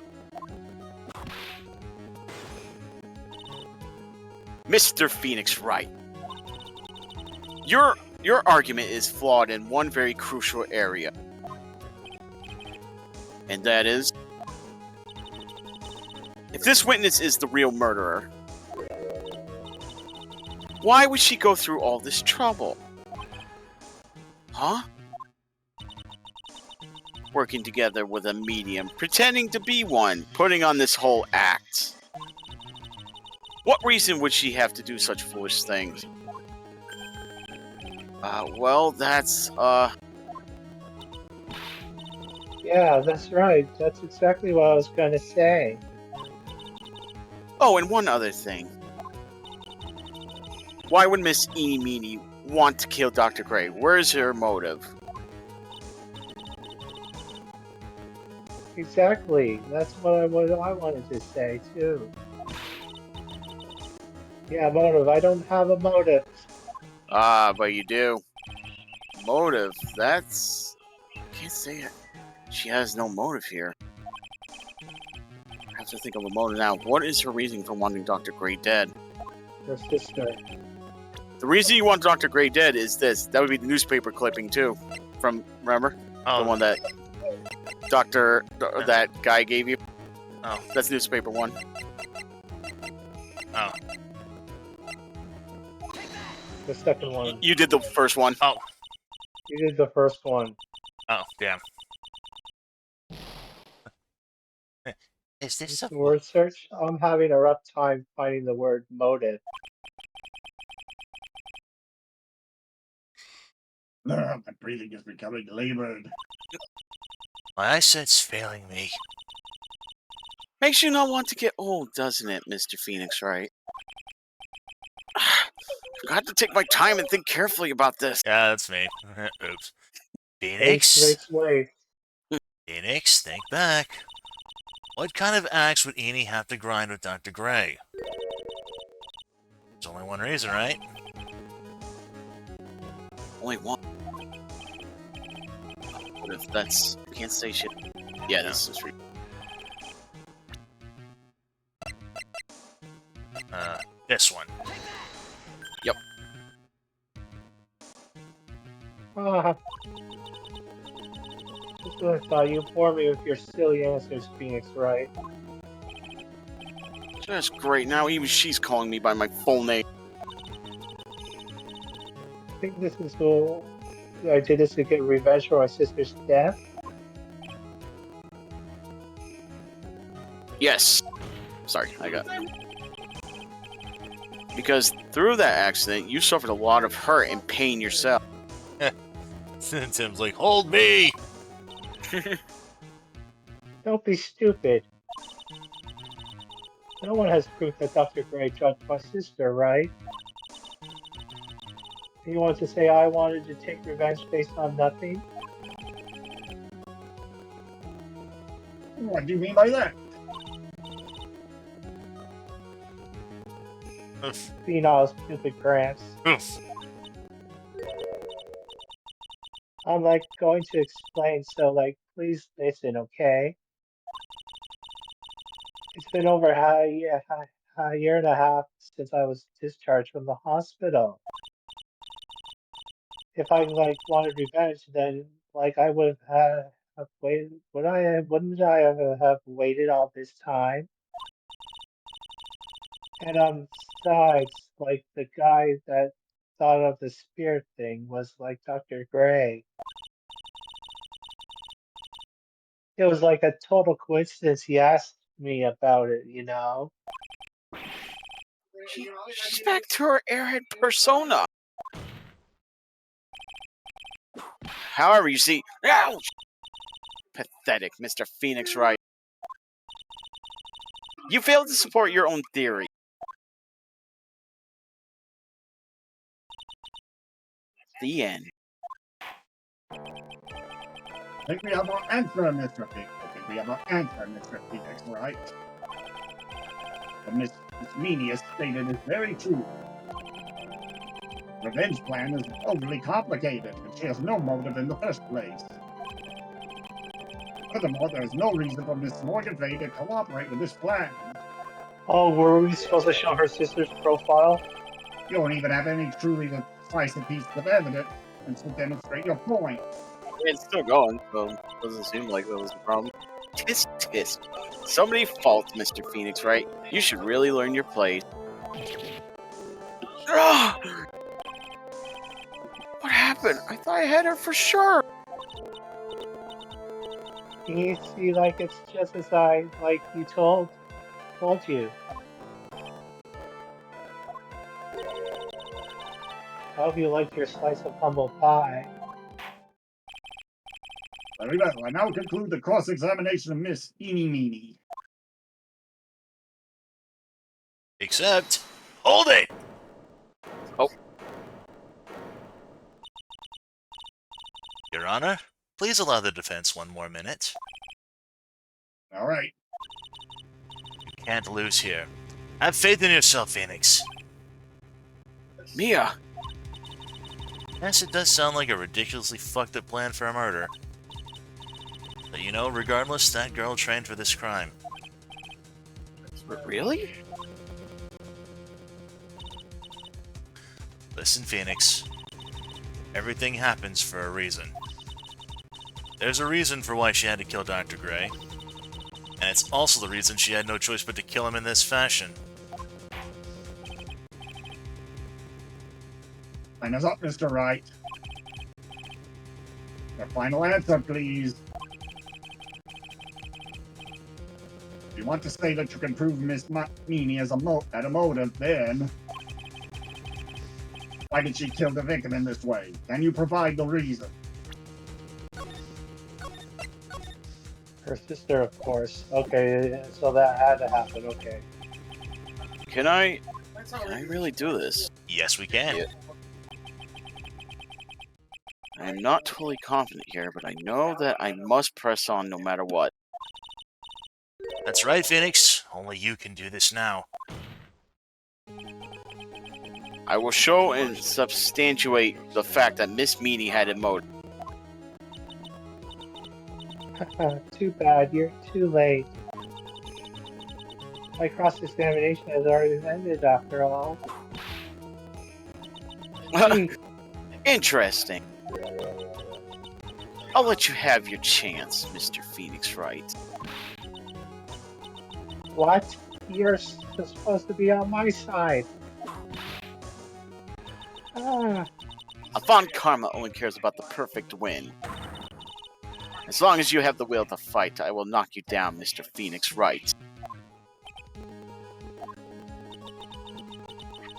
Mr. Phoenix Wright. Your argument is flawed in one very crucial area. And that is, if this witness is the real murderer, why would she go through all this trouble? Huh? Working together with a medium, pretending to be one, putting on this whole act. What reason would she have to do such foolish things? Well, that's, Yeah, that's right. That's exactly what I was going to say. Oh, and one other thing. Why would Miss Eenie Meenie want to kill Dr. Gray? Where's her motive? Exactly. That's what I wanted to say too. Yeah, motive. I don't have a motive. Ah, but you do. Motive. That's... Can't say it. She has no motive here. I have to think of a motive now. What is her reason for wanting Dr. Gray dead? Her sister. The reason you want Dr. Gray dead is this. That would be the newspaper clipping too. From, remember? Oh, The one that that guy gave you? Oh. That's newspaper one. Oh. The second one. You did the first one. Oh. You did the first one. Oh, damn. Is this a... The word search? I'm having a rough time finding the word motive. My breathing is becoming labored. My eyesight's failing me. Makes you not want to get old, doesn't it, Mr. Phoenix, right? Got to take my time and think carefully about this. Yeah, that's me. Oops. Ace Phoenix? makes way. Phoenix, think back. What kind of axe would Eenie have to grind with Dr. Gray? There's only one reason, right? Only one. What if that's... Can't say shit. Yeah, this is... This one. Yep. Ah. That's what I thought. You bore me with your silly answers, Phoenix, right? That's great. Now even she's calling me by my full name. I think this is all. I did this to get revenge for my sister's death. Yes. Sorry, I got... Because through that accident, you suffered a lot of hurt and pain yourself. Tim's like, hold me! Don't be stupid. No one has proof that Dr. Gray drugged my sister, right? You want to say I wanted to take revenge based on nothing? What do you mean by that? Oof. Phenol, stupid Gramps. Oof. I'm like going to explain, so like please listen, okay? It's been over a year and a half since I was discharged from the hospital. If I like wanted revenge, then like I would have waited. Wouldn't I have waited all this time? And besides, like the guy that thought of the spirit thing was like Dr. Gray. It was like a total coincidence he asked me about it, you know? She's back to her airhead persona. However, you see... Ouch! Pathetic, Mr. Phoenix Wright. You failed to support your own theory. The end. I think we have our answer, Mr. Phoenix. I think we have our answer, Mr. Phoenix, right? What Miss Meanie has stated is very true. Revenge plan is overly complicated, and she has no motive in the first place. Furthermore, there is no reason for Miss Morganfay to cooperate with this plan. Oh, were we supposed to show her sister's profile? You don't even have any truly decisive pieces of evidence to demonstrate your point. It's still going, so it doesn't seem like that was a problem. Tisk tisk. Somebody fault Mr. Phoenix, right? You should really learn your place. Ah! What happened? I thought I had her for sure. You see, like it's just as I you told you. I hope you liked your slice of humble pie. Very well, I now conclude the cross-examination of Miss Eenie Meenie. Except, hold it! Oh. Your Honor, please allow the defense one more minute. All right. You can't lose here. Have faith in yourself, Phoenix. Mia! Yes, it does sound like a ridiculously fucked up plan for a murder. But you know, regardless, that girl trained for this crime. Really? Listen, Phoenix. Everything happens for a reason. There's a reason for why she had to kill Dr. Gray. And it's also the reason she had no choice but to kill him in this fashion. Time is up, Mr. Wright. Your final answer, please. If you want to say that you can prove Miss Meanie as had a motive, then why did she kill the victim in this way? Can you provide the reason? Her sister, of course. Okay, so that had to happen. Okay. Can I really do this? Yes, we can. Yeah. I am not totally confident here, but I know that I must press on no matter what. That's right, Phoenix. Only you can do this now. I will show and substantiate the fact that Miss Meanie had a motive. Too bad, you're too late. My cross-examination has already ended after all. Gee, Interesting. I'll let you have your chance, Mr. Phoenix Wright. what? You're supposed to be on my side. Ah, Von Karma only cares about the perfect win. As long as you have the will to fight, I will knock you down, Mr. Phoenix Wright.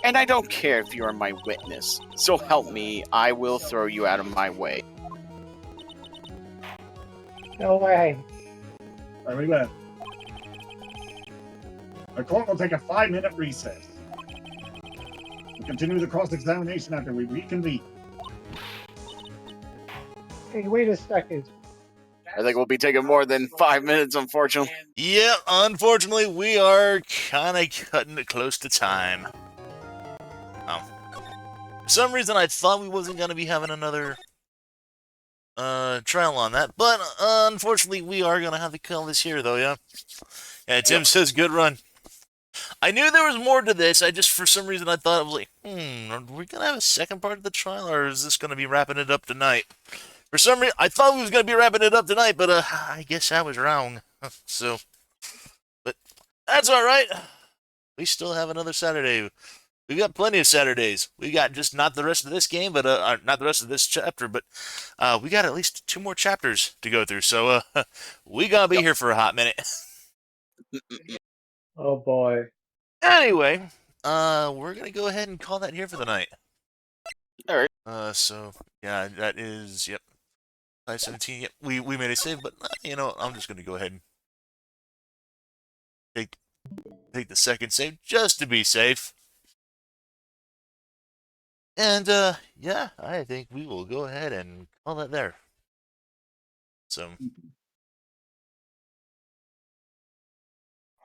And I don't care if you are my witness. So help me, I will throw you out of my way. no way. Very well. The court will take a 5-minute recess. We'll continue the cross-examination after we reconvene. Hey, wait a second. I think we'll be taking more than 5 minutes, unfortunately. Yeah, unfortunately, we are kind of cutting it close to time. For some reason, I thought we wasn't going to be having another trial on that, but unfortunately, we are going to have to call this here, though, yeah? Yeah, Tim says good run. I knew there was more to this, I just, for some reason, I thought, I was like, are we going to have a second part of the trial, or is this going to be wrapping it up tonight? For some reason, I thought we was going to be wrapping it up tonight, but I guess I was wrong. So, but that's alright. We still have another Saturday. We got plenty of Saturdays. We got just not the rest of this game, but not the rest of this chapter, but we got at least 2 more chapters to go through. So we gotta be here for a hot minute. Oh boy. Anyway, we're gonna go ahead and call that here for the night. All right. So yeah, that is 5:17. Yep, we made a save, but you know, I'm just gonna go ahead and take the second save just to be safe. And, yeah, I think we will go ahead and call that there. So,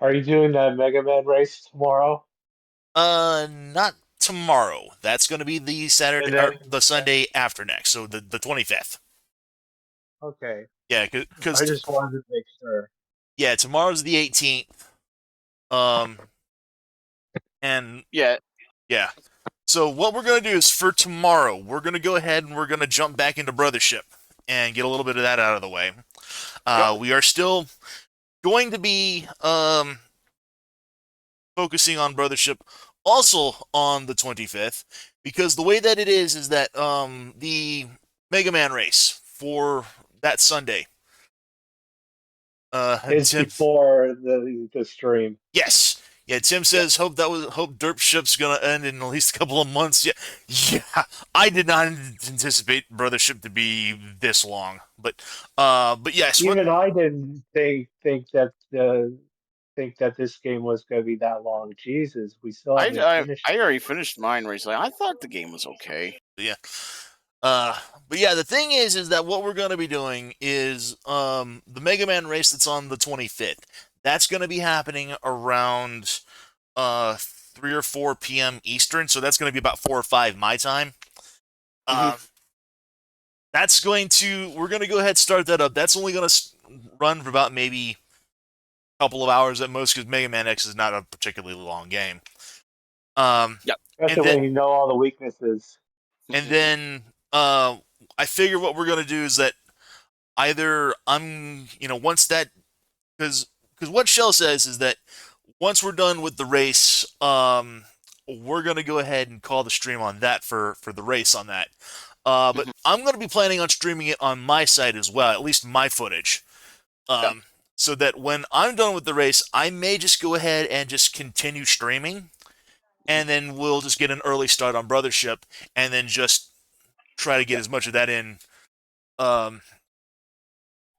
Are you doing that Mega Man race tomorrow? not tomorrow. That's going to be the Saturday, And then- or the Sunday after next, so the 25th. Okay. Yeah, I because, just wanted to make sure. yeah, tomorrow's the 18th. And, Yeah. yeah. So what we're going to do is for tomorrow, we're going to go ahead and we're going to jump back into Brothership and get a little bit of that out of the way. We are still going to be focusing on Brothership also on the 25th, because the way that it is that the Mega Man race for that Sunday. It's Tim, before the stream. yes. Yeah, Tim says hope Derp Ship's gonna end in at least a couple of months. Yeah. I did not anticipate Brothership to be this long, but yes. Even I didn't think that think that this game was going to be that long. Jesus, we still I, haven't I finished. I already finished mine recently. I thought the game was okay. Yeah. But yeah, the thing is that what we're going to be doing is the Mega Man race that's on the 25th. That's going to be happening around 3 or 4 p.m. Eastern, so that's going to be about 4 or 5 my time. That's going to we're going to go ahead and start that up. That's only going to run for about maybe a couple of hours at most because Mega Man X is not a particularly long game. Especially and then- when you know all the weaknesses. And then I figure what we're gonna do is that either once that because what Shell says is that once we're done with the race, we're gonna go ahead and call the stream on that for the race on that. But I'm gonna be planning on streaming it on my site as well, at least my footage. So that when I'm done with the race, I may just go ahead and just continue streaming. And then we'll just get an early start on Brothership, and then just try to get as much of that in.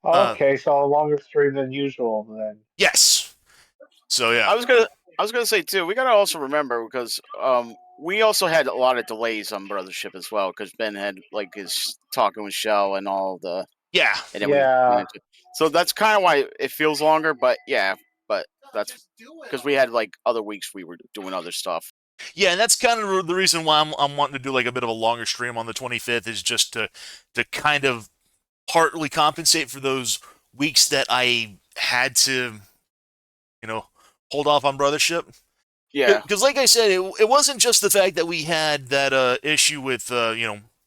Okay, so a longer stream than usual then. Yes. So yeah. I was gonna say too. We gotta also remember because we also had a lot of delays on Brothership as well because Ben had like his talking with Shell and all the Yeah. and then Yeah. so that's kind of why it feels longer. But that's because we had like other weeks we were doing other stuff. Yeah, and that's kind of the reason why I'm wanting to do like a bit of a longer stream on the 25th is just to kind of partly compensate for those weeks that I had to, hold off on Brothership. Yeah. Because like I said, it wasn't just the fact that we had that issue with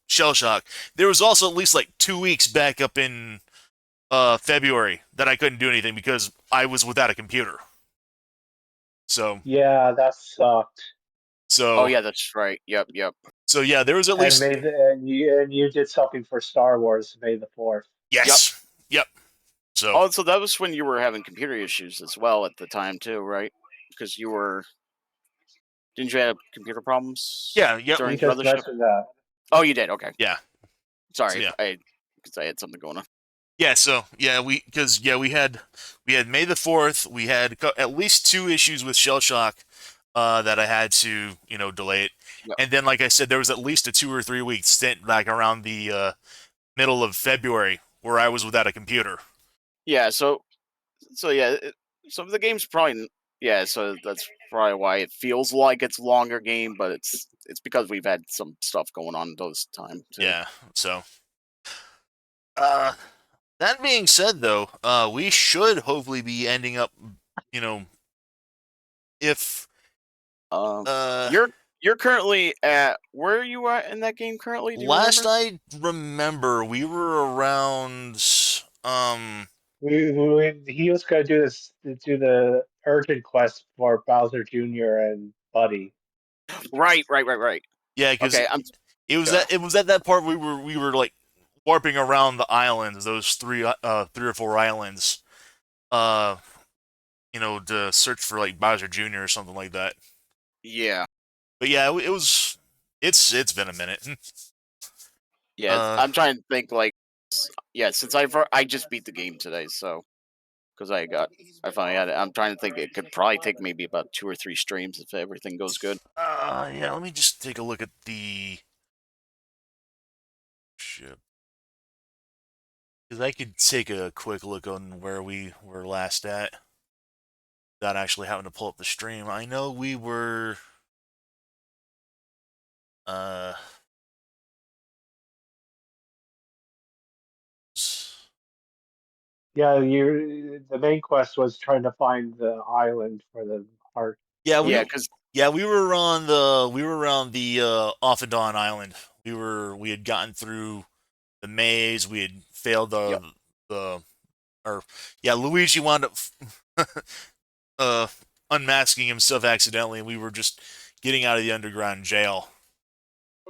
Shell Shock. There was also at least like 2 weeks back up in February that I couldn't do anything because I was without a computer. So Yeah, that sucked. So Oh yeah, that's right. Yep. So yeah, there was at least And you did something for Star Wars May the 4th. yes. Yep. So Oh, so that was when you were having computer issues as well at the time too, right? Because didn't you have computer problems? Yeah, yep. During We just Brothership? mentioned that. Oh, you did. Okay. Yeah. Sorry, So, yeah. because I had something going on. Yeah, so yeah, we had May the 4th. We had at least 2 issues with Shell Shock that I had to delay it, and then like I said, there was at least a 2 or 3 week stint like around the middle of February where I was without a computer. Yeah. So yeah. So the game's probably So that's probably why it feels like it's a longer game, but it's because we've had some stuff going on those times. Yeah. So. That being said, though, we should hopefully be ending up, if you're currently at where are you at in that game currently? Do you last remember? I remember, we were around. He was going to do the urgent quest for Bowser Jr. and Buddy. Right. Yeah, because Okay, it was at that part we were like warping around the islands, those 3 or 4 islands, to search for like Bowser Jr. or something like that. Yeah. But yeah, it's been a minute. Yeah, I'm trying to think since I just beat the game today, so because I finally had it. I'm trying to think it could probably take maybe about 2 or 3 streams if everything goes good. Yeah, let me just take a look at the ship. Because I could take a quick look on where we were last at without actually having to pull up the stream. I know we were Yeah, the main quest was trying to find the island for the heart. Yeah, Yeah, because we were around the Off and Dawn Island. We had gotten through the maze. We had failed Luigi wound up unmasking himself accidentally, and we were just getting out of the underground jail.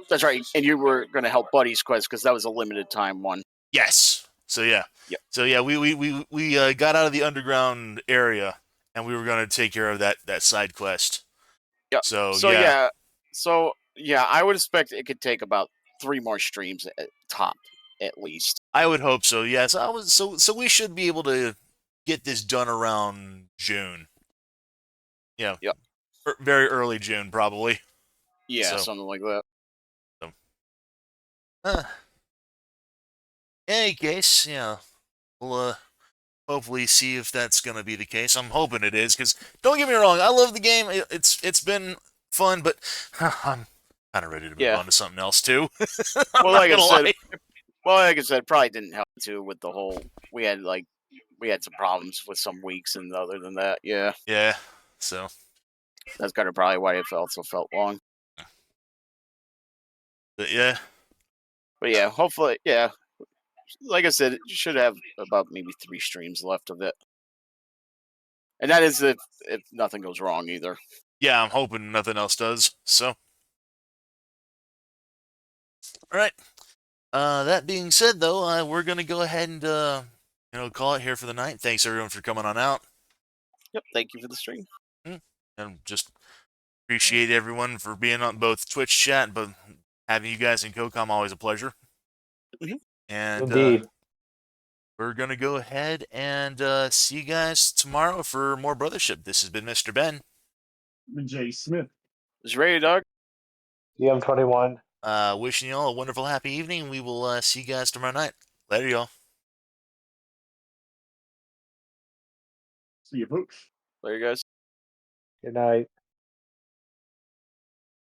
that's right, and you were going to help Buddy's quest because that was a limited time one. Yes. So yeah. Yep. So yeah, we got out of the underground area, and we were going to take care of that side quest. Yep. So yeah, I would expect it could take about 3 more streams at top, at least. I would hope so. Yes, so we should be able to get this done around June. Yeah. Yep. Very early June, probably. Yeah, So- something like that. In any case, yeah, we'll hopefully see if that's gonna be the case. I'm hoping it is, because don't get me wrong, I love the game. It's been fun, but I'm kind of ready to move Yeah. on to something else too. I'm Well, not like I gonna said, lie. like I said, probably didn't help too with the whole. We had some problems with some weeks, and other than that, yeah, Yeah. So that's kind of probably why it felt long. but yeah. But yeah, hopefully, yeah. Like I said, it should have about maybe 3 streams left of it, and that is if nothing goes wrong either. Yeah, I'm hoping nothing else does. So, all right. That being said, though, we're gonna go ahead and call it here for the night. Thanks everyone for coming on out, Yep. Thank you for the stream. and just appreciate everyone for being on both Twitch chat, but having you guys in COCOM always a pleasure. Mhm. And Indeed. we're gonna go ahead and see you guys tomorrow for more Brothership. This has been Mr. Ben. Jay Smith. Is ready, dog? DM21. Wishing you all a wonderful, happy evening. We will see you guys tomorrow night. Later, y'all. See you, folks. Later, guys. Good night.